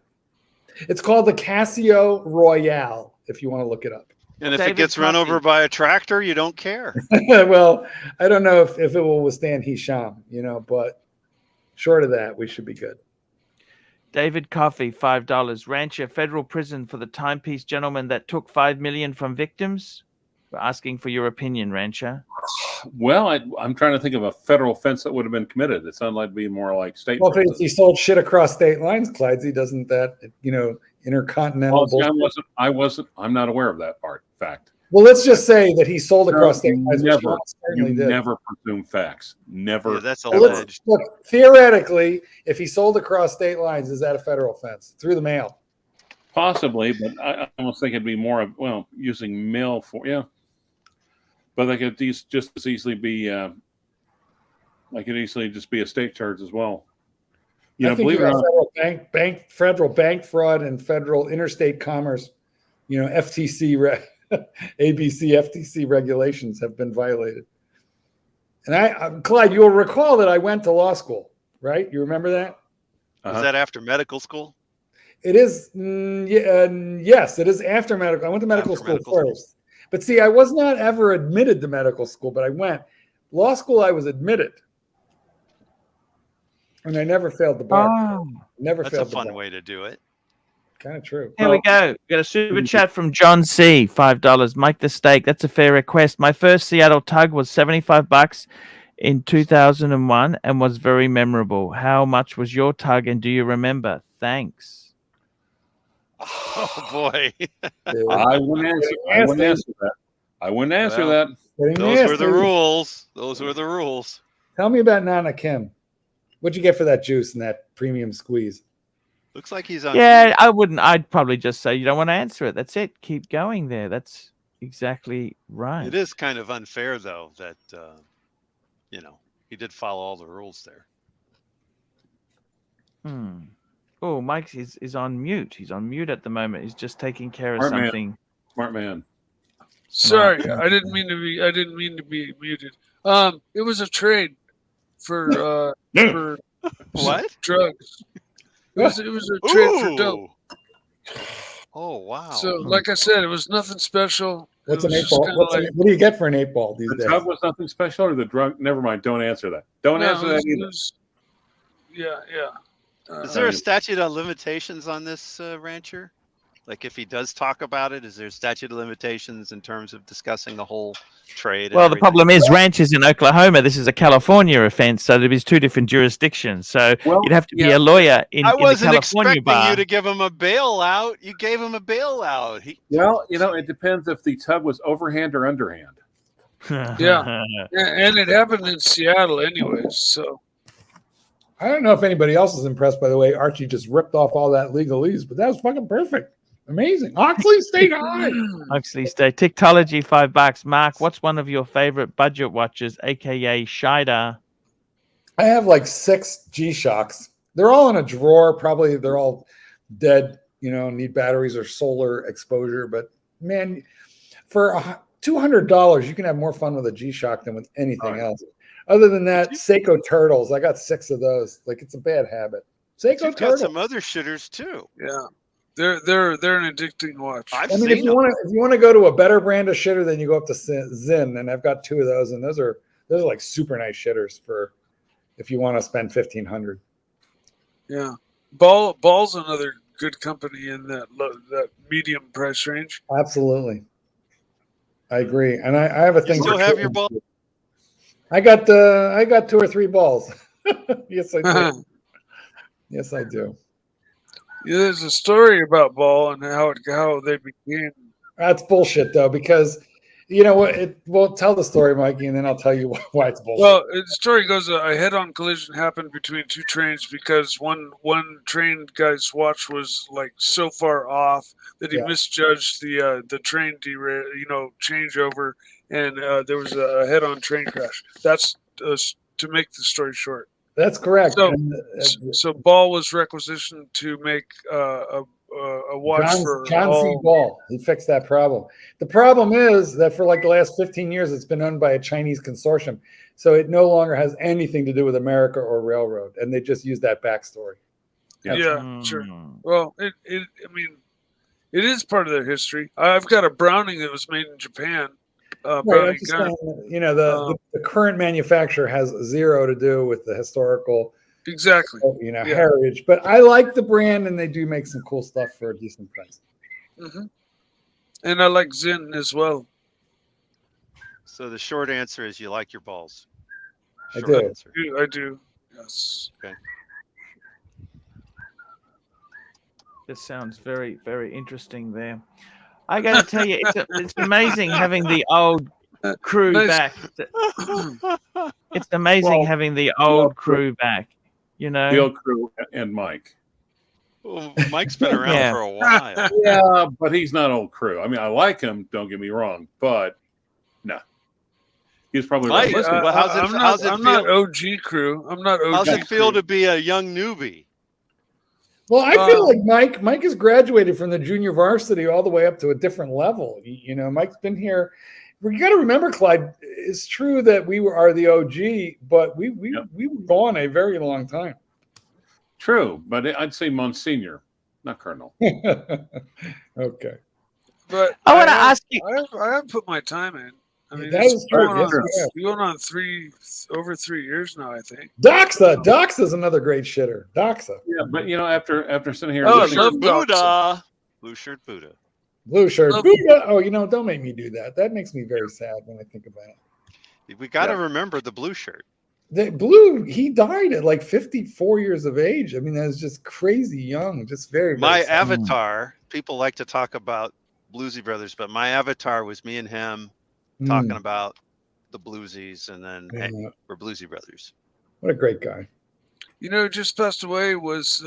It's called the Casio Royale, if you want to look it up. And if it gets run over by a tractor, you don't care. Well, I don't know if it will withstand Hisham, but short of that, we should be good. David Coffey, $5. Rancher, federal prison for the timepiece gentleman that took $5 million from victims. We're asking for your opinion, Rancher. Well, I'm trying to think of a federal offense that would have been committed. It sounded like to be more like state. Well, if he sold shit across state lines, Clydesy, doesn't that, intercontinental? Well, I'm not aware of that fact. Well, let's just say that he sold across state lines. Never presume facts. Never. Yeah, that's alleged. Look, theoretically, if he sold across state lines, is that a federal offense through the mail? Possibly, but I almost think it'd be more of using mail for But they could just as easily be just be a state charge as well. I think you have federal bank fraud and federal interstate commerce. FTC ABC FTC regulations have been violated. And Clyde, you'll recall that I went to law school, right? You remember that? Is that after medical school? It is. Yes, it is after medical. I went to medical school first. But see, I was not ever admitted to medical school, but I went. Law school, I was admitted. And I never failed the bar. That's a fun way to do it. Kind of true. Here we go. We got a super chat from John C. $5. Mike the Steak. That's a fair request. My first Seattle tug was $75 in 2001 and was very memorable. How much was your tug and do you remember? Thanks. Oh boy. I wouldn't answer that. I wouldn't answer that. Those were the rules. Those were the rules. Tell me about Nana Kim. What'd you get for that juice and that premium squeeze? Looks like he's on. Yeah, I wouldn't. I'd probably just say you don't want to answer it. That's it. Keep going there. That's exactly right. It is kind of unfair, though, that he did follow all the rules there. Oh, Mike is on mute. He's on mute at the moment. He's just taking care of Smart man. something. Smart man. Sorry, I didn't mean to be muted. It was a trade for what? Drugs. It was a trade for dope. Oh wow! So, like I said, it was nothing special. What's an 8-ball? What do you get for an 8-ball these days? The drug was nothing special, or the drug? Never mind. Don't answer that. Don't answer that either. Yeah. Is there a statute of limitations on this, Rancher? Like, if he does talk about it, is there a statute of limitations in terms of discussing the whole trade? Well, the problem is ranch is in Oklahoma. This is a California offense, so there's two different jurisdictions. So you'd have to be a lawyer in the California wasn't expecting bar. you to give him a bailout. You gave him a bailout. Well, it depends if the tug was overhand or underhand. Yeah, and it happened in Seattle anyways, so. I don't know if anybody else is impressed by the way Archie just ripped off all that legalese, but that was fucking perfect. Amazing. Oxley, stay high. Oxley, stay. Tickology, $5. Mark, what's one of your favorite budget watches, aka Shida? I have like 6 G-Shocks. They're all in a drawer. Probably they're all dead, need batteries or solar exposure. But man, for $200, you can have more fun with a G-Shock than with anything else. Other than that, Seiko Turtles. I got 6 of those. Like, it's a bad habit. Seiko You've got some other shitters too. Yeah. They're an addicting watch. If you want to go to a better brand of shitter, then you go up to Zinn, and I've got 2 of those, and those are like super nice shitters for if you want to spend $1,500. Yeah, Ball's another good company in that medium price range. Absolutely, I agree, and I have a thing. You still have your ball? I got 2 or 3 balls. Yes, I do. Yes, I do. Yeah, there's a story about Ball and how they began. That's bullshit, though, because you know what? Well, tell the story, Mikey, and then I'll tell you why it's bullshit. Well, the story goes: a head-on collision happened between 2 trains because one train guy's watch was like so far off that he misjudged the train changeover, and there was a head-on train crash. That's to make the story short. That's correct. So Ball was requisitioned to make a watch for John C. Ball. He fixed that problem. The problem is that for like the last 15 years, it's been owned by a Chinese consortium. So it no longer has anything to do with America or railroad. And they just use that backstory. Yeah, sure. Well, I mean, it is part of their history. I've got a Browning that was made in Japan. Right, I'm Browning just gun. saying, you know, the current manufacturer has zero to do with the historical, exactly, you know, Yeah. heritage. But I like the brand, and they do make some cool stuff for a decent price. And I like Zinn as well. So the short answer is you like your balls. I Short do. answer. I do. Yes. Okay. This sounds very, very interesting there. I got to tell you, it's amazing having the old crew Nice. back. It's amazing having the old crew back. You know, The old crew and Mike. Well, Mike's been around Yeah. for a while. Yeah, but he's not old crew. I mean, I like him. Don't get me wrong, but no, he's probably Mike, right. well, how's it I'm feel? not OG crew. I'm not OG. How's it feel crew. to be a young newbie? Well, I feel like Mike has graduated from the junior varsity all the way up to a different level. You know, Mike's been here. You got to remember, Clyde. It's true that we are the OG, but we were gone a very long time. True, but I'd say Monsignor, not Colonel. Okay. But I want to ask you. I have put my time in. I mean, That it's is true. going Yes, on, you have. going on over 3 years now, I think. Doxa is another great shitter. Doxa. Yeah, but you know, after sitting here, Oh, I listening love to- Buddha. Blue shirt Buddha. Blue shirt. Love- Buddha. Oh, you know, don't make me do that. That makes me very sad when I think about it. We got to remember the blue shirt. The Blue, he died at like 54 years of age. I mean, that's just crazy young. Just very, very My sad. avatar, people like to talk about Bluesy Brothers, but my avatar was me and him talking about the Bluesies, and then hey, we're Bluesy Brothers. What a great guy. You know, just passed away was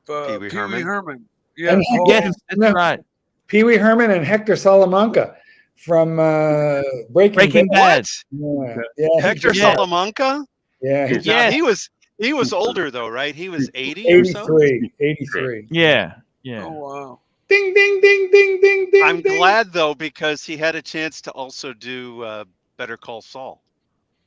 Pee Wee Herman. Yeah. And Yes, that's right. Pee Wee Herman and Hector Salamanca from Breaking Bad. Yeah. Yeah. Hector Salamanca? Yeah. Now, Yeah. he was older though, right? He was 80 or so. 83. Yeah. Yeah. Oh wow. Ding ding ding ding ding ding. I'm ding. glad though, because he had a chance to also do Better Call Saul.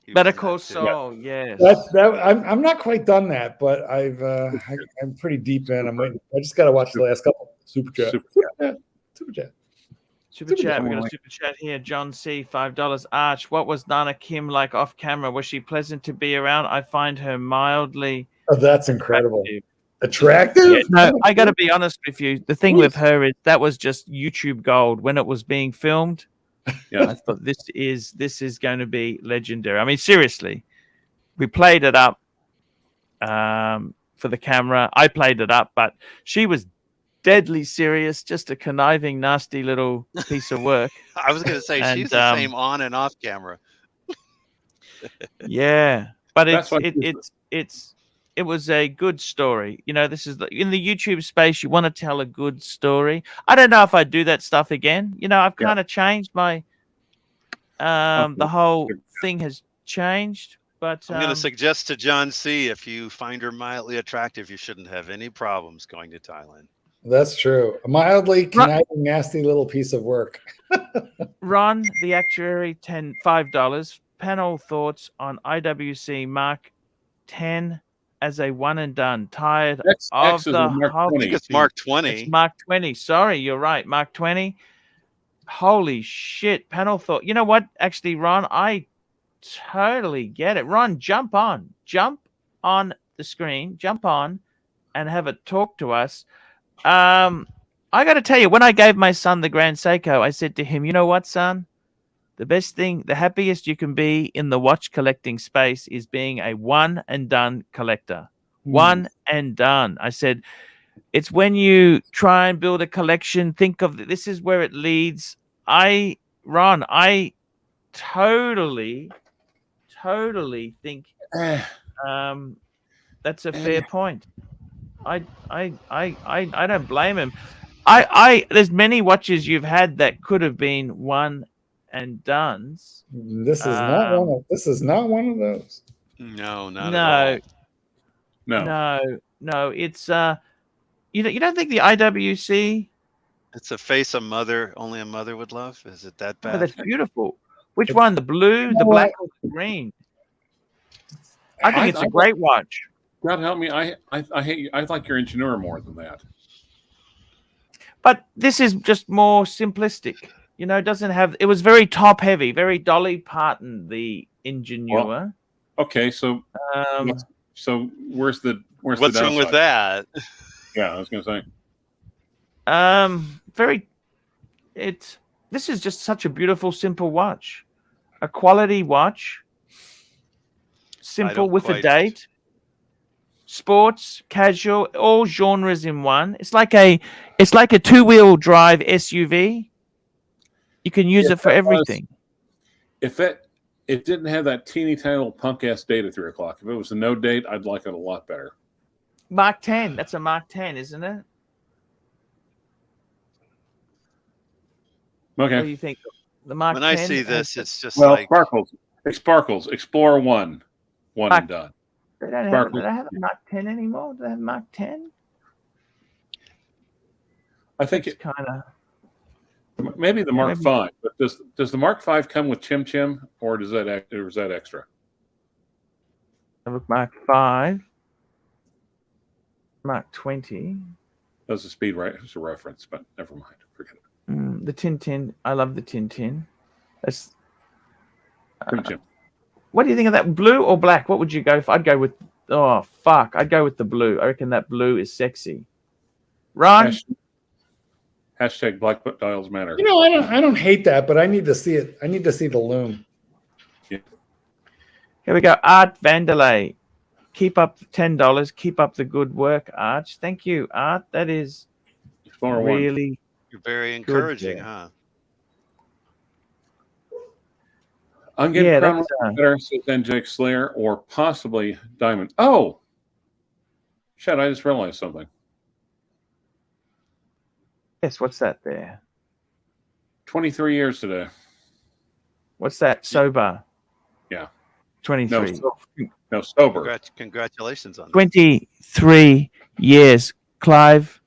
He Better was in Call that, too. Saul. Yes. I'm not quite done that, but I'm pretty deep in. I'm waiting. I just got to watch the last couple. Super chat. Super chat. Super chat. We got a super chat here. John C. $5. Arch, what was Nana Kim like off camera? Was she pleasant to be around? I find her mildly. Oh, that's incredible. Attractive? Yeah, no, I got to be honest with you. The thing with her is that was just YouTube gold when it was being filmed. Yeah, I thought this is going to be legendary. I mean, seriously, we played it up for the camera. I played it up, but she was deadly serious, just a conniving, nasty little piece of work. I was going to say And, she's the same on and off camera. Yeah, but That's it was a good story. You know, this is in the YouTube space. You want to tell a good story. I don't know if I'd do that stuff again. You know, I've kind of changed my. The whole thing has changed, but I'm going to suggest to John C. if you find her mildly attractive, you shouldn't have any problems going to Thailand. That's true. A mildly conniving, nasty little piece of work. Ron, the actuary, $5. Panel thoughts on IWC Mark 10 as a one and done. Tired of X is the Mark whole. 20. I think it's Mark 20. It's Mark 20. Sorry, you're right. Mark 20. Holy shit. Panel thought. You know what? Actually, Ron, I totally get it. Ron, jump on the screen, jump on and have a talk to us. I got to tell you, when I gave my son the Grand Seiko, I said to him, you know what, son? The best thing, the happiest you can be in the watch collecting space is being a one and done collector. One and done. I said, it's when you try and build a collection, think of this is where it leads. Ron, I totally think that's a fair point. I don't blame him. There's many watches you've had that could have been one and done's. This is not one of. This is not one of those. No, not at all. No. It's you don't think the IWC? It's a face only a mother would love. Is it that Oh, bad? that's beautiful. Which one? The blue, the black, or the green? I think it's a great watch. God help me, I hate you. I like your engineer more than that. But this is just more simplistic. You know, it doesn't have. It was very top heavy, very Dolly Parton, the Ingenua. Well, okay, so where's the What's downside? wrong with that? Yeah, I was going to say. This is just such a beautiful, simple watch, a quality watch, simple with a date, sports, casual, all genres in one. It's like a 2-wheel drive SUV. You can use it for everything. If it didn't have that teeny tiny little punk ass date at 3 o'clock, if it was a no date, I'd like it a lot better. Mark 10. That's a Mark 10, isn't it? Okay. What do you think? The Mark When 10? I see this, it's just sparkles. Explorer 1 and done. They don't have a Mark 10 anymore. Do they have Mark 10? I think it's kind of maybe the Mark 5. But does the Mark 5 come with Chim Chim, or is that extra? Look, Mark 5, Mark 20. That's a speed right? It's a reference, but never mind. Forget it. The Tintin. I love the Tintin. That's. Chim Chim. What do you think of that? Blue or black? What would you go for? I'd go with. Oh fuck! I'd go with the blue. I reckon that blue is sexy. Ron. Hashtag Black Dials Matter. You know, I don't hate that, but I need to see it. I need to see the loom. Yeah. Here we go. Art Vanderlei. Keep up $10. Keep up the good work, Arch. Thank you, Art. That is really You're very encouraging, huh? I'm getting Crown better, says NJ Slayer, or possibly Diamond. Oh, shit! I just realized something. Yes, what's that there? 23 years today. What's that? Sober. Yeah. 23. No, sober. Congratulations on that. 23 years, Clive.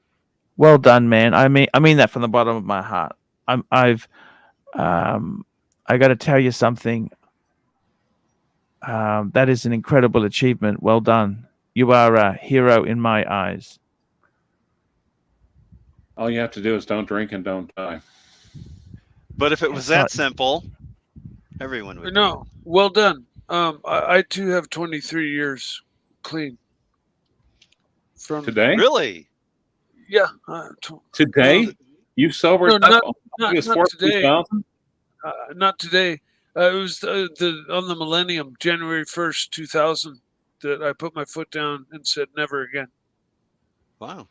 Well done, man. I mean that from the bottom of my heart. I got to tell you something. That is an incredible achievement. Well done. You are a hero in my eyes. All you have to do is don't drink and don't die. But if it was that simple, everyone would. No, well done. I too have 23 years clean. From today? Really? Yeah. Today? You sobered up not today. Not today. It was on the millennium, January 1st, 2000, that I put my foot down and said never again. Wow.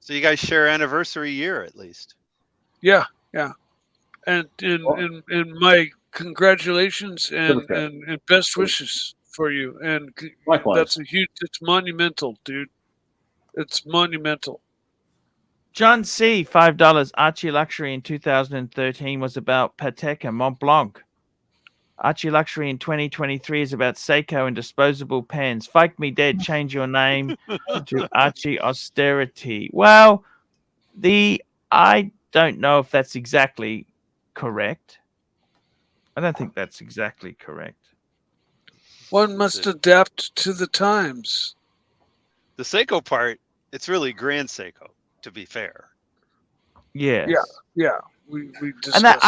So you guys share anniversary year at least. Yeah, yeah. And my congratulations and best wishes for you. And likewise. It's monumental, dude. It's monumental. John C., $5. ArchieLuxury in 2013 was about Patek and Mont Blanc. ArchieLuxury in 2023 is about Seiko and disposable pens. Fake me dead. Change your name to Archie Austerity. Well, I don't know if that's exactly correct. I don't think that's exactly correct. One must adapt to the times. The Seiko part, it's really Grand Seiko, to be fair. Yes. Yeah. We discussed. And that,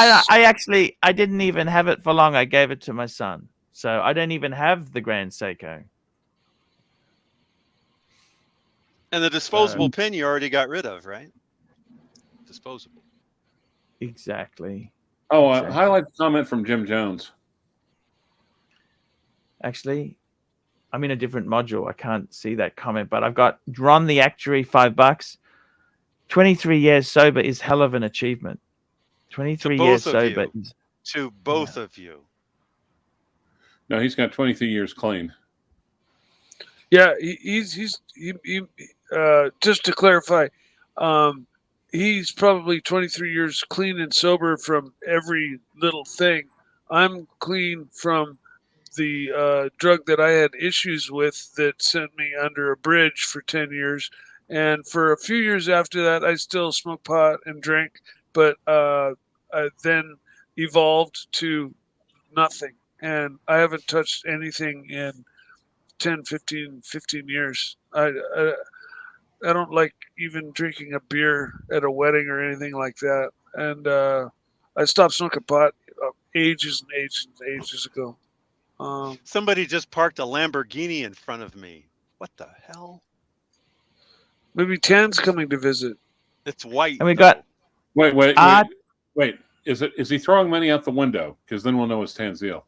I didn't even have it for long. I gave it to my son. So I don't even have the Grand Seiko. And the disposable pin you already got rid of, right? Disposable. Exactly. Oh, highlight the comment from Jim Jones. Actually, I'm in a different module. I can't see that comment, but I've got Ron the Actuary, $5. 23 years sober is hell of an achievement. 23 years sober. To both of you. No, he's got 23 years clean. Yeah, he's just to clarify, he's probably 23 years clean and sober from every little thing. I'm clean from the drug that I had issues with that sent me under a bridge for 10 years. And for a few years after that, I still smoked pot and drank, but I then evolved to nothing. And I haven't touched anything in 10, 15 years. I don't like even drinking a beer at a wedding or anything like that. And I stopped smoking pot ages and ages and ages ago. Somebody just parked a Lamborghini in front of me. What the hell? Maybe Tan's coming to visit. It's white. And we got wait. Is he throwing money out the window? Because then we'll know it's Tanzil.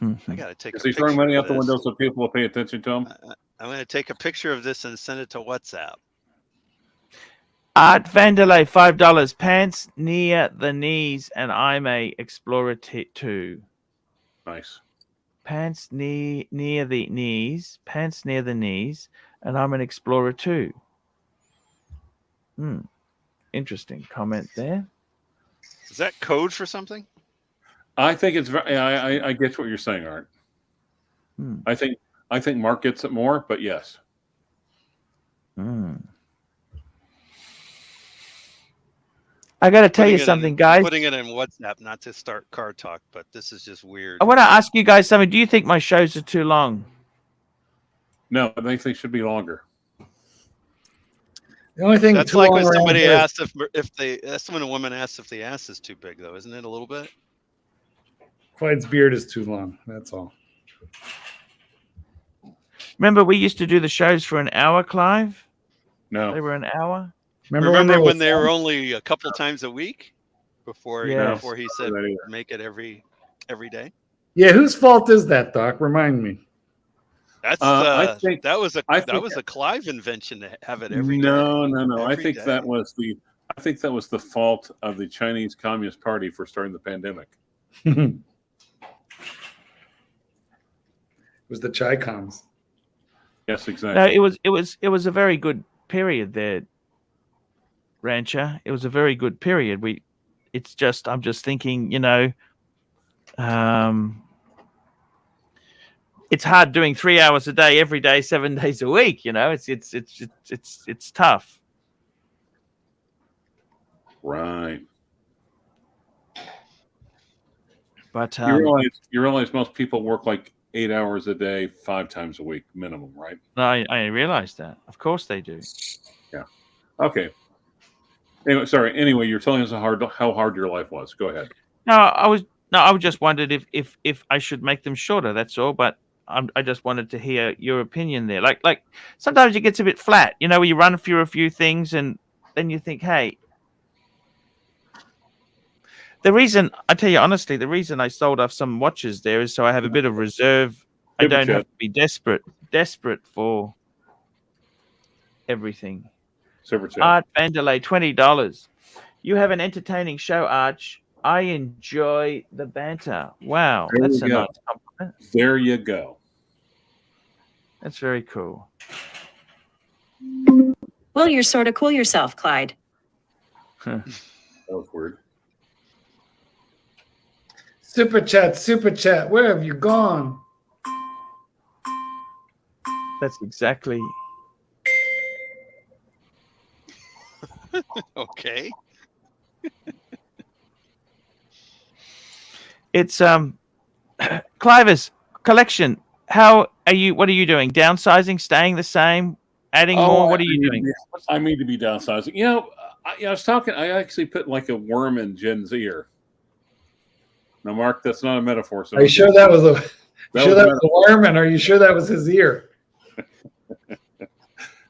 I gotta take. Is he throwing money out the window so people will pay attention to him? I'm gonna take a picture of this and send it to WhatsApp. Art Vanderlei, $5. Pants near the knees, and I'm a Explorer 2. Nice. Pants near the knees. Pants near the knees, and I'm an Explorer 2. Interesting comment there. Is that code for something? I think it's. I get what you're saying, Art. I think Mark gets it more, but yes. I got to tell you something, guys. Putting it in WhatsApp, not to start car talk, but this is just weird. I want to ask you guys something. Do you think my shows are too long? No, I think they should be longer. The only thing that's like when somebody asked if they. That's when a woman asks if the ass is too big, though, isn't it? A little bit. Clyde's beard is too long. That's all. Remember, we used to do the shows for an hour, Clive? No, they were an hour. Remember when they were only a couple times a week before before he said make it every day? Yeah, whose fault is that, Doc? Remind me. That's I think that was a Clive invention to have it every day. No. I think that was the fault of the Chinese Communist Party for starting the pandemic. It was the Chi-Coms. Yes, exactly. No, it was a very good period there, Rancher. It was a very good period. I'm just thinking, it's hard doing 3 hours a day, every day, 7 days a week. It's tough. Right. But you realize most people work like 8 hours a day, 5 times a week minimum, right? I realize that. Of course they do. Yeah. Okay. Anyway, sorry. Anyway, you're telling us how hard your life was. Go ahead. I just wondered if I should make them shorter. That's all. But I just wanted to hear your opinion there. Like sometimes it gets a bit flat. Where you run through a few things and then you think, hey. The reason, I tell you honestly, the reason I sold off some watches there is so I have a bit of reserve. I don't have to be desperate for everything. Art Vanderlei, $20. You have an entertaining show, Arch. I enjoy the banter. Wow, that's a nice compliment. There you go. That's very cool. Well, you're sort of cool yourself, Clyde. That was weird. Super chat. Where have you gone? That's exactly. Okay. It's Clive's collection. How are you? What are you doing? Downsizing? Staying the same? Adding more? What are you doing? I mean to be downsizing. I was talking. I actually put like a worm in Jen's ear. Now, Mark, that's not a metaphor. So are you sure that was a worm? And are you sure that was his ear?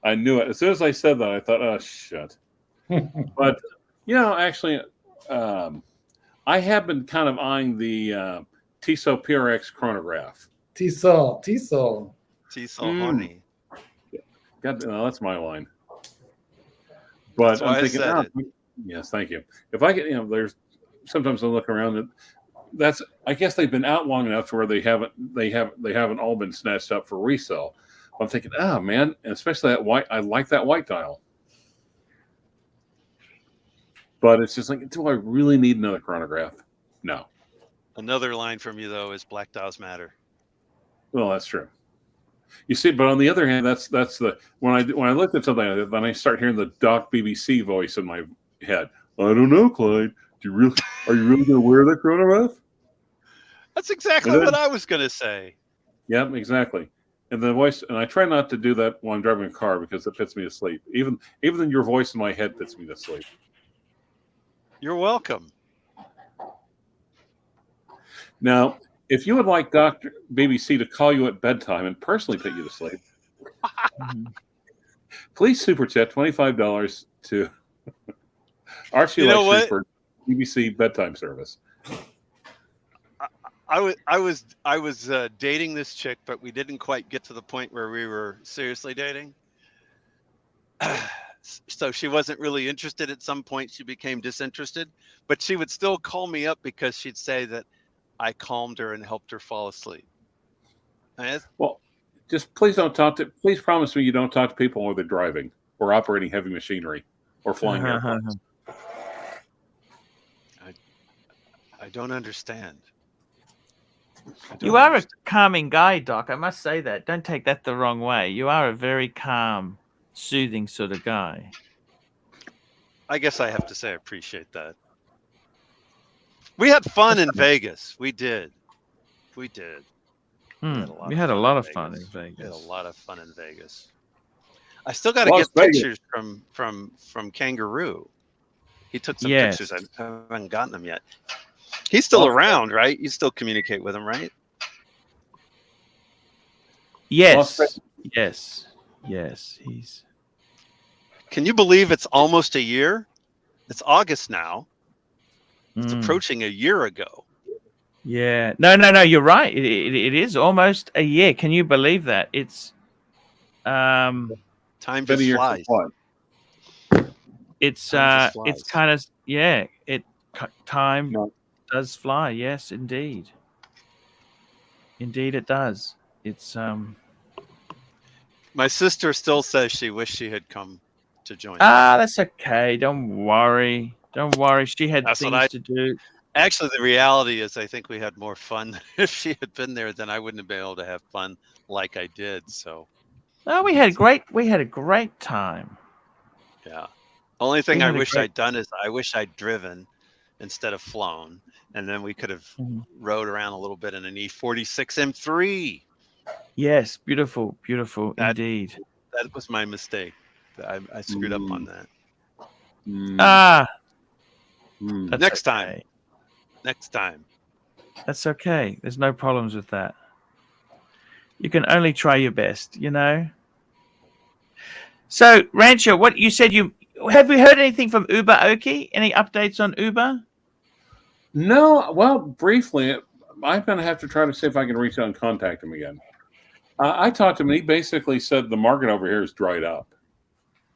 I knew it. As soon as I said that, I thought, oh, shit. But, actually, I have been kind of eyeing the Tissot PRX chronograph. Tissot. Honey. God, no, that's my line. But I'm thinking, yes, thank you. If I get, there's sometimes I look around and I guess they've been out long enough to where they haven't all been snatched up for resale. I'm thinking, man, and especially that white. I like that white dial, but it's just like, do I really need another chronograph? No. Another line from you though is black dials matter. Well, that's true. You see, but on the other hand, that's the when I looked at something like that, then I start hearing the Doc BBC voice in my head. I don't know, Clyde. Are you really going to wear that chronograph? That's exactly what I was going to say. Yep, exactly. And the voice, and I try not to do that while I'm driving a car because it puts me to sleep. Even your voice in my head puts me to sleep. You're welcome. Now, if you would like Dr. BBC to call you at bedtime and personally put you to sleep, please super chat $25 to ArchieLuxury for BBC bedtime service. I was dating this chick, but we didn't quite get to the point where we were seriously dating. So she wasn't really interested. At some point, she became disinterested, but she would still call me up because she'd say that I calmed her and helped her fall asleep. Well, just please don't talk to. Please promise me you don't talk to people while they're driving or operating heavy machinery or flying airplanes. I don't understand. You are a calming guy, Doc. I must say that. Don't take that the wrong way. You are a very calm, soothing sort of guy. I guess I have to say I appreciate that. We had fun in Vegas. We did. We did. We had a lot of fun in Vegas. We had a lot of fun in Vegas. I still got to get pictures from Kangaroo. He took some pictures. I haven't gotten them yet. He's still around, right? You still communicate with him, right? Yes. Yes. Yes. He's. Can you believe it's almost a year? It's August now. It's approaching a year ago. Yeah. No. You're right. It is almost a year. Can you believe that? It's. Time just flies. It's kind of time does fly. Yes, indeed. Indeed, it does. It's My sister still says she wished she had come to join. That's okay. Don't worry. Don't worry. She had things to do. Actually, the reality is, I think we had more fun if she had been there. Then I wouldn't have been able to have fun like I did. So. No, we had a great time. Yeah. Only thing I wish I'd done is I wish I'd driven instead of flown, and then we could have rode around a little bit in an E46 M3. Yes, beautiful, beautiful indeed. That was my mistake. I screwed up on that. Next time. Next time. That's okay. There's no problems with that. You can only try your best, you know. So, Rancher, what you said have we heard anything from Uber Oki? Any updates on Uber? No. Well, briefly, I'm going to have to try to see if I can reach out and contact him again. I talked to him, and he basically said the market over here is dried up.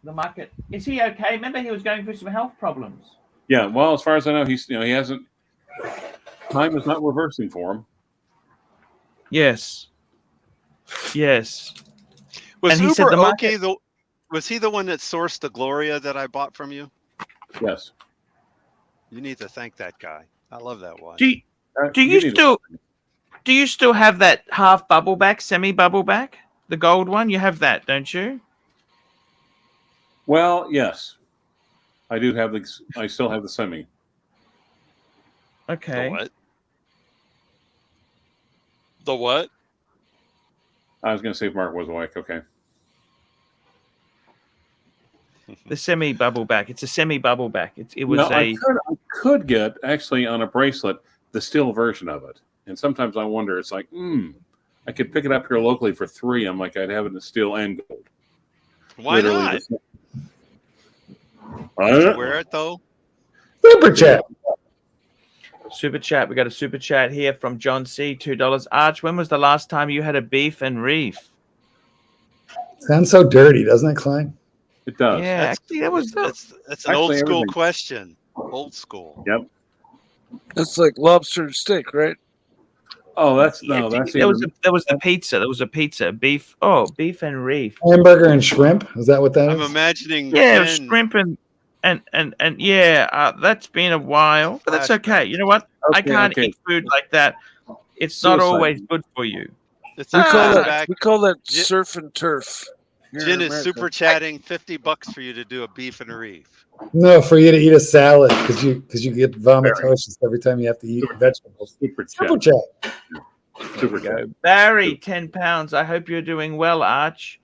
The market, is he okay? Remember, he was going through some health problems. Yeah. Well, as far as I know, he hasn't. Time is not reversing for him. Yes. Yes. Was Uber okay though? Was he the one that sourced the Gloria that I bought from you? Yes. You need to thank that guy. I love that one. Do you still have that half bubble back, semi bubble back, the gold one? You have that, don't you? Well, yes, I do have I still have the semi. Okay. The what? The what? I was going to say if Mark was awake. Okay. The semi bubble back. It's a semi bubble back. It was I could get actually on a bracelet the steel version of it, and sometimes I wonder. It's like, I could pick it up here locally for $3. I'm like, I'd have it in steel and gold. Why not? Wear it though. Super chat. Super chat. We got a super chat here from John C. $2. Arch, when was the last time you had a beef and reef? Sounds so dirty, doesn't it, Klein? It does. Yeah, actually, that's an old school question. Old school. Yep. That's like lobster and steak, right? Oh, that's there was the pizza. There was a pizza. Beef and reef. Hamburger and shrimp. Is that what that is? I'm imagining. Yeah, shrimp and yeah. That's been a while, but that's okay. You know what? I can't eat food like that. It's not always good for you. We call that surf and turf. Jen is super chatting $50 for you to do a beef and a reef. No, for you to eat a salad because you get vomitosis every time you have to eat vegetables. Super chat. There we go. Barry, £10. I hope you're doing well, Arch.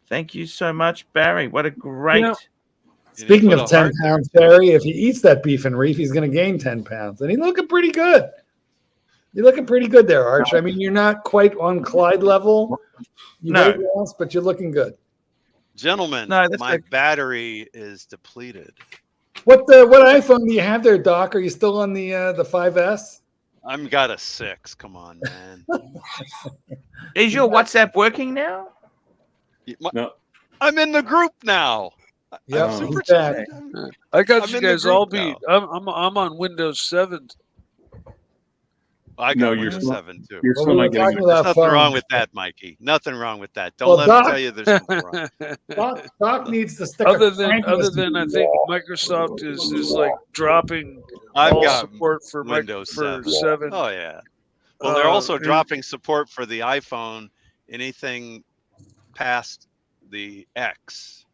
Thank you so much, Barry. What a great. Speaking of 10 pounds, Barry, if he eats that beef and reef, he's going to gain 10 pounds. And he's looking pretty good. You're looking pretty good there, Arch. I mean, you're not quite on Clyde level. You weight loss, but you're looking good. Gentlemen, my battery is depleted. What iPhone do you have there, Doc? Are you still on the 5S? I've got a 6. Come on, man. Is your WhatsApp working now? No. I'm in the group now. Yeah, I got you guys all beat. I'm on Windows 7. I got Windows 7 too. You're still not getting There's nothing wrong with that, Mikey. Nothing wrong with that. Don't let me tell you there's something wrong. Doc needs to stick. Other than I think Microsoft is like dropping all support for Windows 7. 7. Oh yeah. Well, they're also dropping support for the iPhone. Anything past the X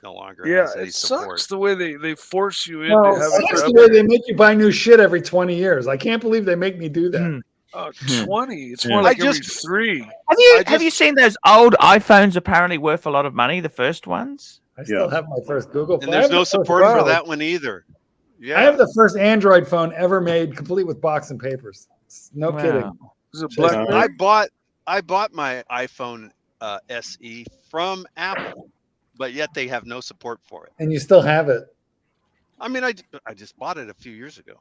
no longer has any support. Sucks the way they force you into No, having sucks the way they make you buy new shit every 20 years. I can't believe they make me do that. Oh, 20. It's more like every 3. Have you seen those old iPhones apparently worth a lot of money, the first ones? I still have my first Google phone. And there's no support for that one either. Yeah. I have the first Android phone ever made, complete with box and papers. No kidding. Is it BlackBerry? I bought my iPhone SE from Apple, but yet they have no support for it. And you still have it. I mean, I just bought it a few years ago.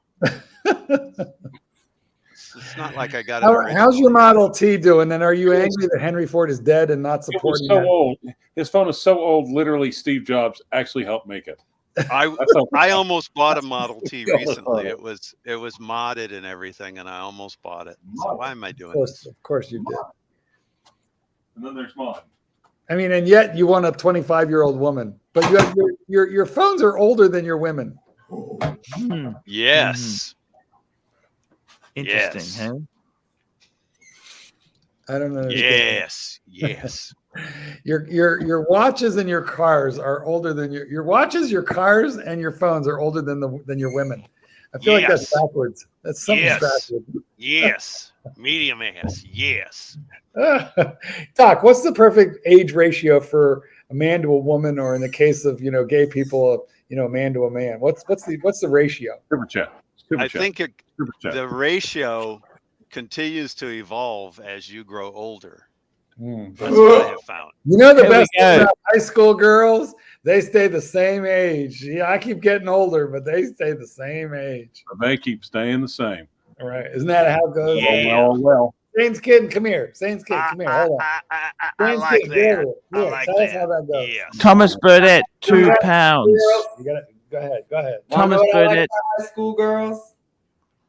It's not like I got it. How's your Model T doing? And are you angry that Henry Ford is dead and not supporting it? Old. His phone is so old, literally Steve Jobs actually helped make it. I almost bought a Model T recently. It was modded and everything, and I almost bought it. So why am I doing this? Of course you did. And then there's mod. I mean, and yet you want a 25-year-old woman, but you have your phones are older than your women. Yes. Interesting, huh? I don't know. Yes. Your watches and your cars are older than your watches, your cars, and your phones are older than your women. I feel like that's backwards. That's something backwards. Yes. Medium ass. Yes. Doc, what's the perfect age ratio for a man to a woman, or in the case of gay people, a man to a man? What's the ratio? Super chat. I think the ratio continues to evolve as you grow older. That's what I have found. The best thing about high school girls, they stay the same age. Yeah, I keep getting older, but they stay the same age. They keep staying the same. All right. Isn't that how it goes? Yeah. Well. Zane's kid, come here. Zane's kid, come here. Hold on. I like that. I like tell us how that goes. Yes. Thomas Burdett, £2. You got it. Go ahead. Thomas Burdett. High school girls.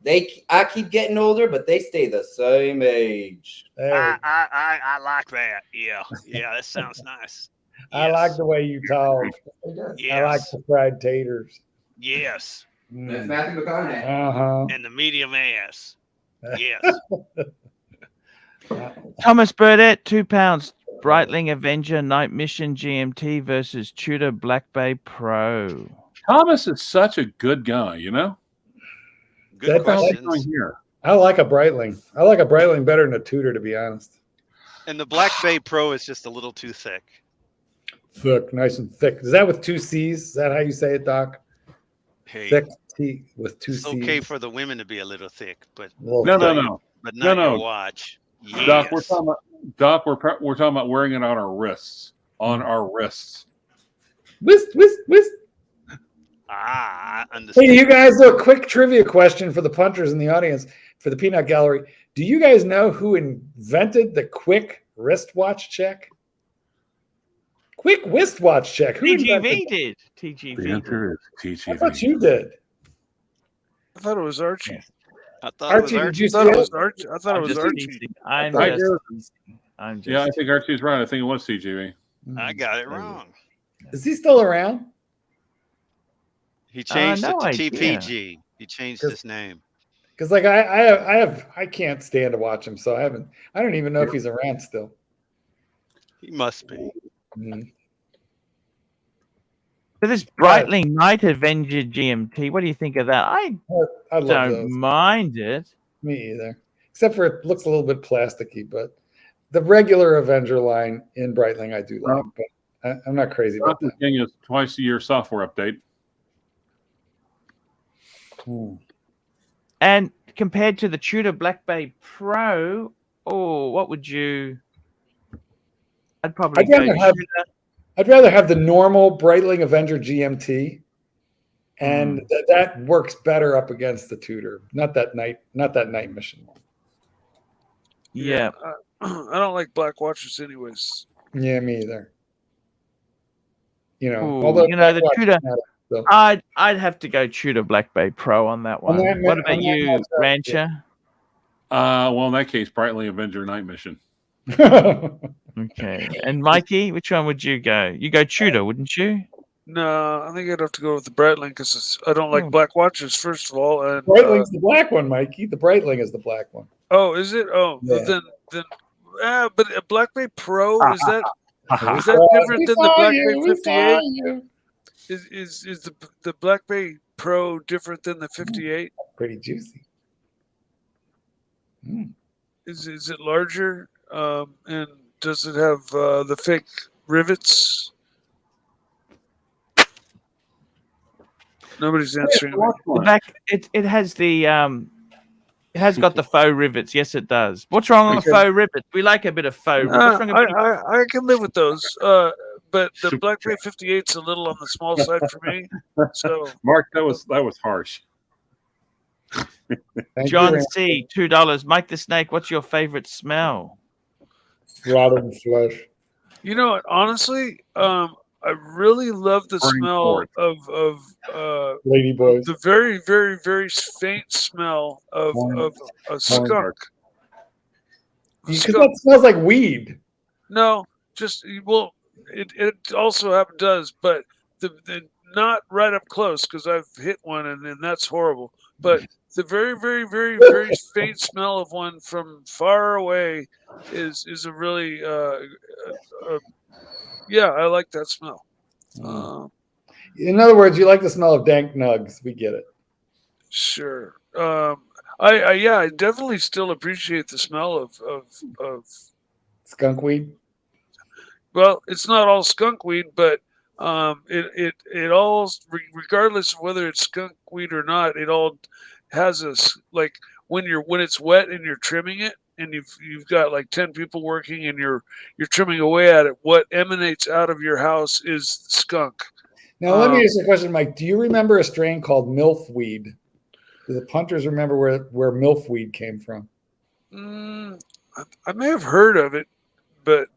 I keep getting older, but they stay the same age. I like that. Yeah, that sounds nice. I like the way you talk. Yes. I like the fried taters. Yes. That's Matthew McConaughey. Uh-huh. And the medium ass. Yes. Thomas Burdett, £2. Breitling Avenger Night Mission GMT versus Tudor Black Bay Pro. Thomas is such a good guy, Good questions. I like a Breitling. I like a Breitling better than a Tudor, to be honest. And the Black Bay Pro is just a little too thick. Thick, nice and thick. Is that with 2 C's? Is that how you say it, Doc? Hey, thick T with 2 C's. It's okay for the women to be a little thick, but no. But not your watch. Yes. Doc, we're talking about wearing it on our wrists. On our wrists. Whist. I understand. Hey, you guys, a quick trivia question for the punters in the audience, for the Peanut Gallery. Do you guys know who invented the quick wristwatch check? Quick wristwatch check. Who TGV did. TGV. The answer is TGV. I thought you did. I thought it was Archie. I thought it was Archie. Did you say it? I thought it was Archie. Yeah, I think Archie's right. I think it was TGV. I got it wrong. Is he still around? He changed it to TPG. He changed his name. Because I can't stand to watch him, so I don't even know if he's around still. He must be. So this Breitling Night Avenger GMT, what do you think of that? I don't mind it. Me either. except for it looks a little bit plasticky. But the regular Avenger line in Breitling I do like, but I'm not crazy about that. King is twice a year software update. And compared to the Tudor Black Bay Pro, what would you? I'd probably go Tudor. I'd rather have the normal Breitling Avenger GMT, and that works better up against the Tudor. Not that night mission one. Yeah. I don't like black watches anyways. Yeah, me either. Although the Tudor, I'd have to go Tudor Black Bay Pro on that one. What about you, Rancher? Well, in that case, Breitling Avenger Night Mission. Okay. And Mikey, which one would you go? You go Tudor, wouldn't you? No, I think I'd have to go with the Breitling because I don't like black watches, first of all. And Breitling's the black one, Mikey. The Breitling is the black one. Oh, is it? Oh, yeah. But a Black Bay Pro is that different than the Black Bay 58? Is the Black Bay Pro different than the 58? Pretty juicy. Is it larger? And does it have the fake rivets? Nobody's answering. It has the it has got the faux rivets. Yes, it does. What's wrong with faux rivets? We like a bit of faux rivets. I can live with those. But the Black Bay 58's a little on the small side for me. So Mark, that was harsh. John C, $2. Mike the Snake, what's your favorite smell? Rotten flesh. You know what? Honestly, I really love the smell of Ladyboys. The very, very, very faint smell of a skunk. Because that smells like weed. No, just it also does, but the not right up close because I've hit one and that's horrible. But the very, very, very, very faint smell of one from far away is a really yeah, I like that smell. In other words, you like the smell of dank nugs. We get it. Sure. I definitely still appreciate the smell of skunk weed. Well, it's not all skunk weed, but it all, regardless of whether it's skunk weed or not, it all has like when it's wet and you're trimming it, and you've got like 10 people working and you're trimming away at it, what emanates out of your house is skunk. Now let me ask you a question, Mike. Do you remember a strain called milfweed? Do the punters remember where milfweed came from? I may have heard of it, but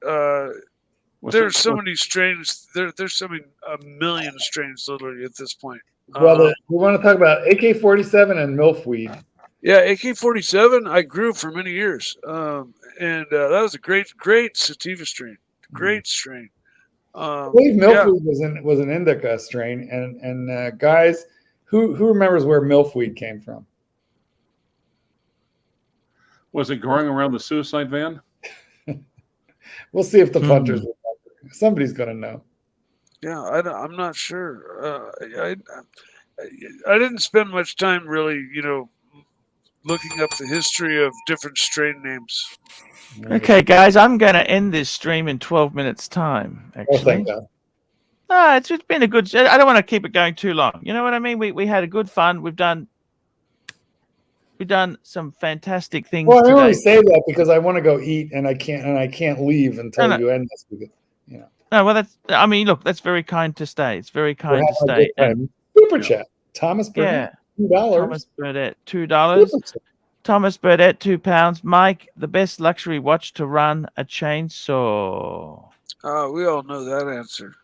there's so many strains. There's so many a million strains literally at this point. Well, we want to talk about AK-47 and milfweed. Yeah, AK-47 I grew for many years, and that was a great sativa strain. Great strain. I believe milfweed was an indica strain, and guys, who remembers where milfweed came from? Was it growing around the suicide van? We'll see if the punters remember. Somebody's going to know. Yeah, I'm not sure. I didn't spend much time really, looking up the history of different strain names. Okay, guys, I'm going to end this stream in 12 minutes' time, actually. Oh, thank God. It's been a good... I don't want to keep it going too long. You know what I mean? We had a good fun. We've done some fantastic things Well, I today. only say that because I want to go eat, and I can't leave until you end this. Because, No, well, look, that's very kind to stay. It's very kind to stay. Super chat. Thomas Burnett, $2. Thomas Burnett, $2. Thomas Burnett, £2. Mike, the best luxury watch to run a chainsaw. We all know that answer.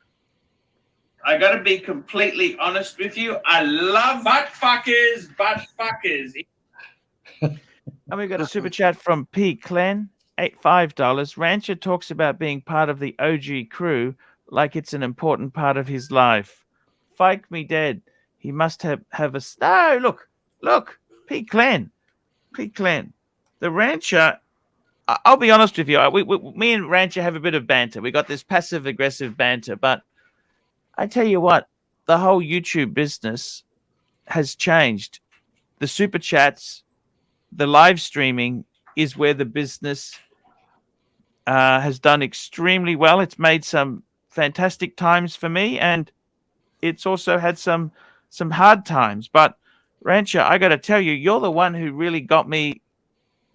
I got to be completely honest with you. I love butt fuckers. And we got a super chat from P. Clen, $5. Rancher talks about being part of the OG crew like it's an important part of his life. Fike me dead. He must have a... No, look. P. Clen. The Rancher... I'll be honest with you. Me and Rancher have a bit of banter. We got this passive-aggressive banter, but I tell you what, the whole YouTube business has changed. The super chats, the live streaming is where the business has done extremely well. It's made some fantastic times for me, and it's also had some hard times. But Rancher, I got to tell you, you're the one who really got me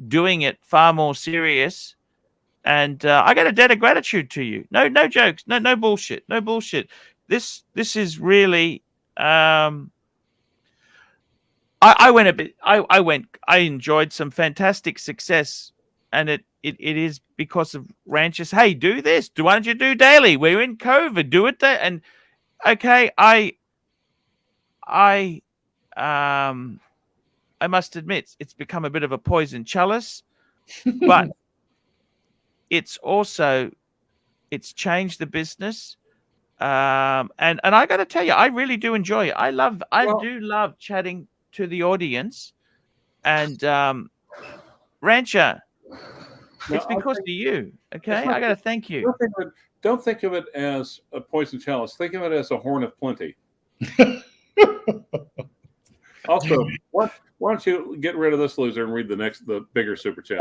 doing it far more serious. And I got a debt of gratitude to you. No jokes. No bullshit. No bullshit. This is really. I went a bit. I enjoyed some fantastic success, and it is because of Ranchers. Hey, do this. Why don't you do daily? We're in COVID. Do it there. And okay, I must admit it's become a bit of a poison chalice, but it's changed the business. And I got to tell you, I really do enjoy it. I do love chatting to the audience, and Rancher, it's because of you. Okay, I got to thank you. Don't think of it as a poison chalice. Think of it as a horn of plenty. Also, why don't you get rid of this loser and read the bigger super chat?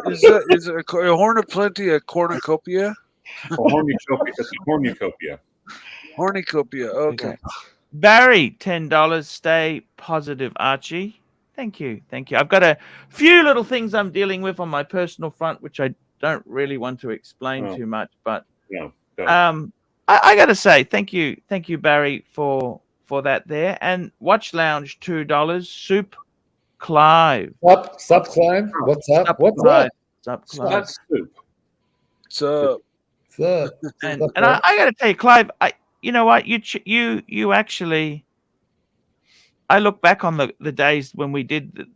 Is a horn of plenty a cornucopia? A hornucopia. It's a hornucopia. Hornucopia. Okay. Barry, $10. Stay positive, Archie. Thank you. I've got a few little things I'm dealing with on my personal front, which I don't really want to explain too much. But I got to say thank you, Barry, for that there. And Watch Lounge, $2. Soup Clive. Sup, Clive. What's up? What's up? Sup, Clive. Soup. So. And I got to tell you, Clive, you know what? You actually, I look back on the days when we did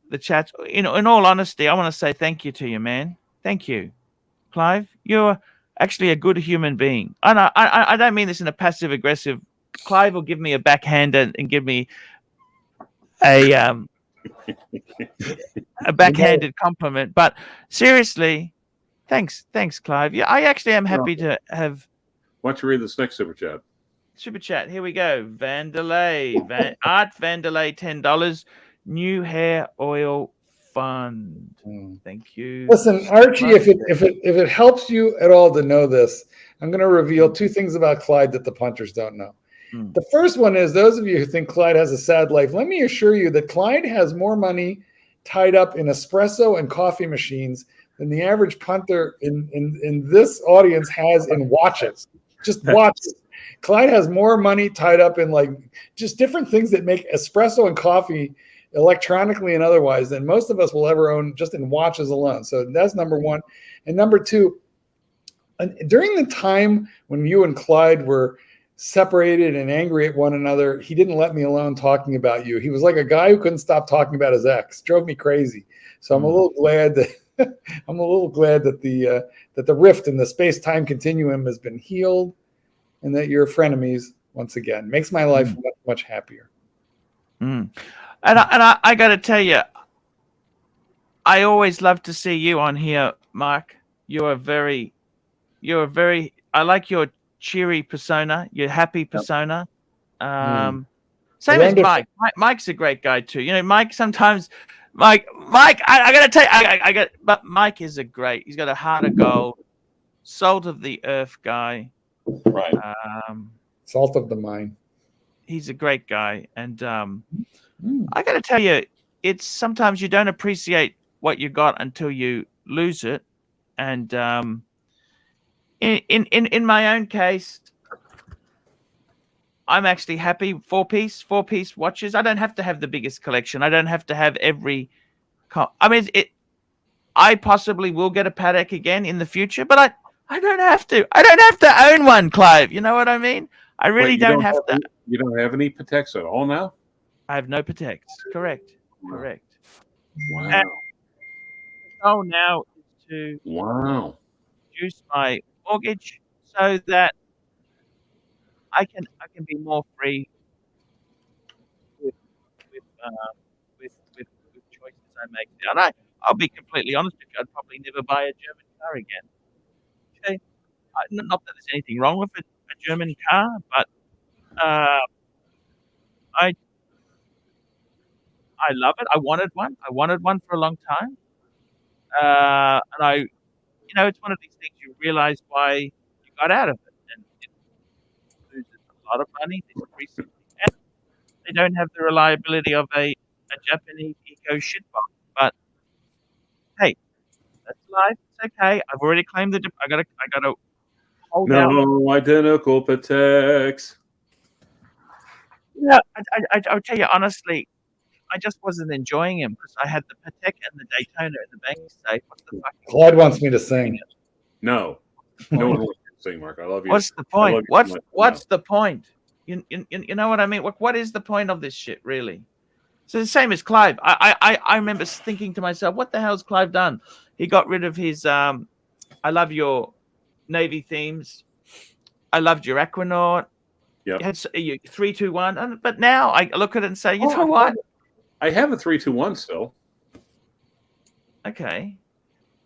the chats. In all honesty, I want to say thank you to you, man. Thank you, Clive. You're actually a good human being. And I don't mean this in a passive aggressive. Clive will give me a backhand and give me a backhanded compliment. But seriously, thanks, Clive. Yeah, I actually am happy to have. Why don't you read this next super chat? Super chat. Here we go. Vanderlei. Art Vanderlei, $10. New hair oil fund. Thank you. Listen, Archie, if it helps you at all to know this, I'm going to reveal two things about Clyde that the punters don't know. The first one is, those of you who think Clyde has a sad life, let me assure you that Clyde has more money tied up in espresso and coffee machines than the average punter in this audience has in watches. Just watches. Clyde has more money tied up in like just different things that make espresso and coffee electronically and otherwise than most of us will ever own just in watches alone. So that's number one. And number two, during the time when you and Clyde were separated and angry at one another, he didn't let me alone talking about you. He was like a guy who couldn't stop talking about his ex. Drove me crazy. So I'm a little glad that that the rift in the space-time continuum has been healed, and that you're frenemies once again. Makes my life much, much happier. And I got to tell you, I always love to see you on here, Mark. You're a very, I like your cheery persona, your happy persona. Same as Mike. Mike's a great guy too. You know, Mike sometimes, Mike, I got to tell you, but Mike is he's got a heart of gold, salt of the earth guy. Right. Salt of the mine. He's a great guy. And I got to tell you, it's sometimes you don't appreciate what you got until you lose it. And in my own case, I'm actually happy. Four piece watches. I don't have to have the biggest collection. I don't have to have every. I possibly will get a Patek again in the future, but I don't have to. I don't have to own one, Clive. You know what I mean? I really don't have to. You don't have any Pateks at all now? I have no Pateks. Correct. Wow. Correct. Wow. And the goal now is to reduce my mortgage so that I can be more free with choices I make. And I'll be completely honest with you. I'd probably never buy a German car again. Okay, not that there's anything wrong with a German car, but I love it. I wanted one for a long time. And I, it's one of these things you realize why you got out of it, and it loses a lot of money this recently, and they don't have the reliability of a Japanese eco shitbox. But hey, that's life. It's okay. I've already claimed the. I gotta hold out. No identical Pateks. Yeah, I'll tell you honestly, I just wasn't enjoying him because I had the Patek and the Daytona in the bank safe. What the fuck? Clyde wants me to sing. No, no one wants to sing, Mark. I love you. What's the point? What's the point? You know what I mean? What is the point of this shit, really? So the same as Clive. I remember thinking to myself, what the hell's Clive done? He got rid of his I love your Navy themes. I loved your Aquanaut. Yeah. You had 3, 2, 1, but now I look at it and say, you know what? I have a 3, 2, 1 still. Okay.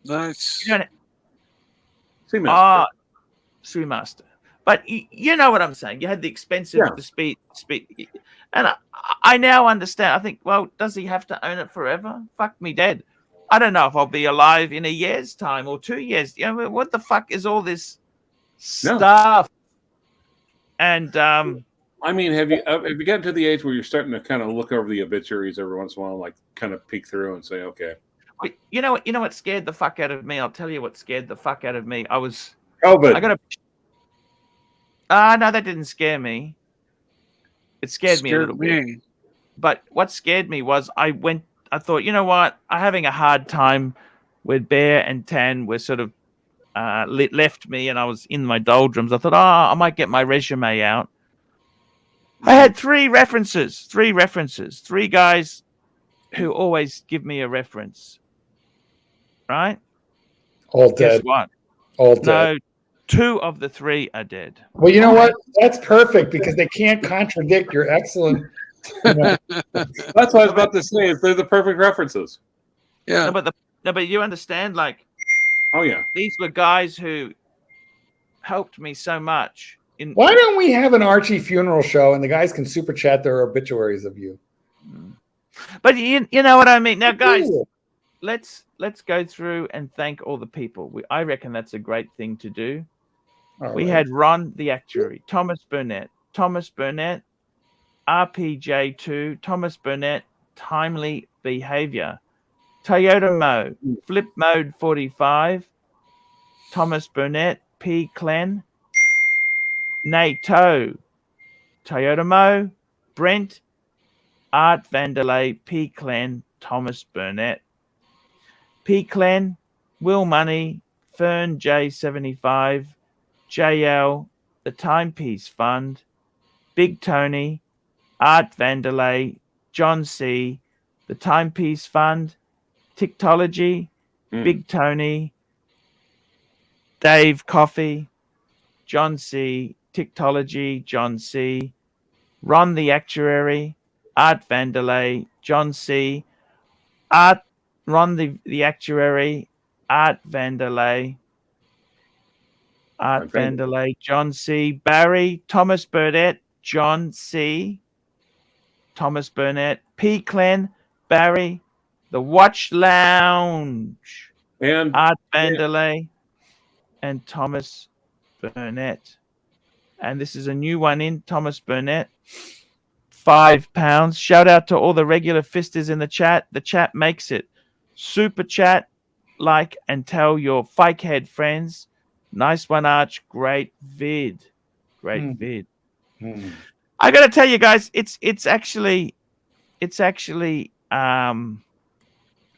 Nice. Seamaster. Seamaster. But you know what I'm saying. You had the expensive, the speed, and I now understand. I think, well, does he have to own it forever? Fuck me dead. I don't know if I'll be alive in a year's time or 2 years. What the fuck is all this stuff? And I mean, have you gotten to the age where you're starting to kind of look over the obituaries every once in a while, like kind of peek through and say, okay. You know what scared the fuck out of me? I'll tell you what scared the fuck out of me. COVID. No, that didn't scare me. It scared me a little bit. But what scared me was I thought, you know what? I'm having a hard time with Bear and Tan were sort of left me, and I was in my doldrums. I thought, I might get my resume out. I had three references, three guys who always give me a reference. Right? All dead. Guess what? All dead. No, 2 of the 3 are dead. Well, you know what? That's perfect because they can't contradict your excellent. That's what I was about to say. They're the perfect references. Yeah. No, but you understand, like, oh yeah, these were guys who helped me so much. Why don't we have an Archie funeral show and the guys can super chat their obituaries of you? But you know what I mean. Now, guys, let's go through and thank all the people. I reckon that's a great thing to do. We had Ron the actuary, Thomas Burnett, RPJ2, Thomas Burnett, Timely Behavior, Toyota Mo, Flip Mode 45, Thomas Burnett, P. Clen, NATO, Toyota Mo, Brent, Art Vanderlei, P. Clen, Thomas Burnett, P. Clen, Will Money, Fern J75, JL, the Timepiece Fund, Big Tony, Art Vanderlei, John C., the Timepiece Fund, Tiktology, Big Tony, Dave Coffey, John C., Tiktology, John C., Ron the Actuary, Art Vanderlei, John C., Ron the Actuary, Art Vanderlei, John C., Barry, Thomas Burnett, John C., Thomas Burnett, P. Clen, Barry, The Watch Lounge, and Art Vanderlei, and Thomas Burnett. And this is a new one in, Thomas Burnett, £5. Shout out to all the regular fisters in the chat. The chat makes it. Super chat, like, and tell your fikehead friends. Nice one, Arch. Great vid. Vid. I gotta tell you guys, it's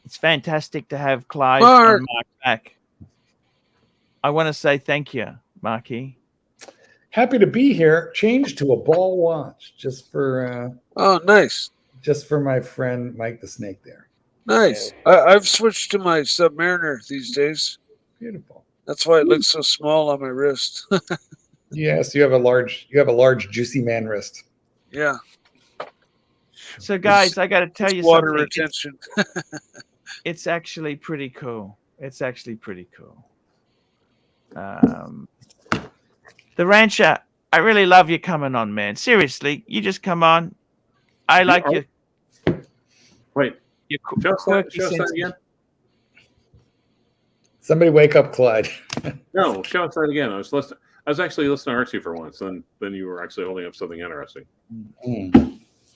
fantastic to have Clive and Mark back. I want to say thank you, Marky. Happy to be here. Changed to a ball watch just for oh, nice. Just for my friend Mike the Snake there. Nice. I've switched to my Submariner these days. Beautiful. That's why it looks so small on my wrist. Yes, you have a large juicy man wrist. Yeah. So guys, I got to tell you water something. retention. It's actually pretty cool. The Rancher, I really love you coming on, man. Seriously, you just come on. I like you. Wait. Your show us that again. Somebody wake up Clyde. No, show us that again. I was actually listening to Archie for once, and then you were actually holding up something interesting.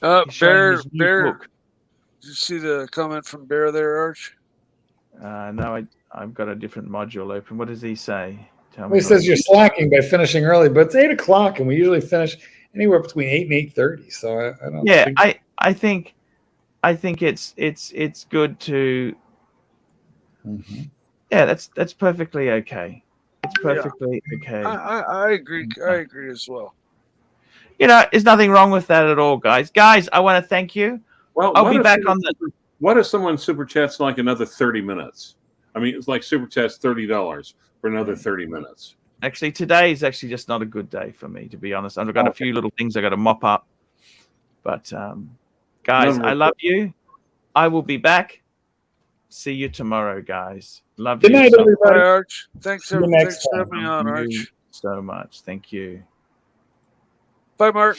Bear. Did you see the comment from Bear there, Arch? No, I've got a different module open. What does he say? Tell Well, he says you're slacking by finishing early, but it's 8 o'clock, and we usually finish anywhere between 8 and 8:30. So I don't. Yeah, think... I think it's good to. Yeah, that's perfectly okay. It's perfectly okay. I agree. I agree as well. You know, there's nothing wrong with that at all, guys. Guys, I want to thank you. Well, I'll be back on the. What if someone super chats like another 30 minutes? I mean, it's like super chats $30 for another 30 minutes. Actually, today is actually just not a good day for me, to be honest. I've got a few little things I got to mop up. But guys, I love you. I will be back. See you tomorrow, guys. Love you. Good night, everybody. Bye, Arch. Thanks for having me on, Thank Arch. you so much. Thank you. Bye, Mark.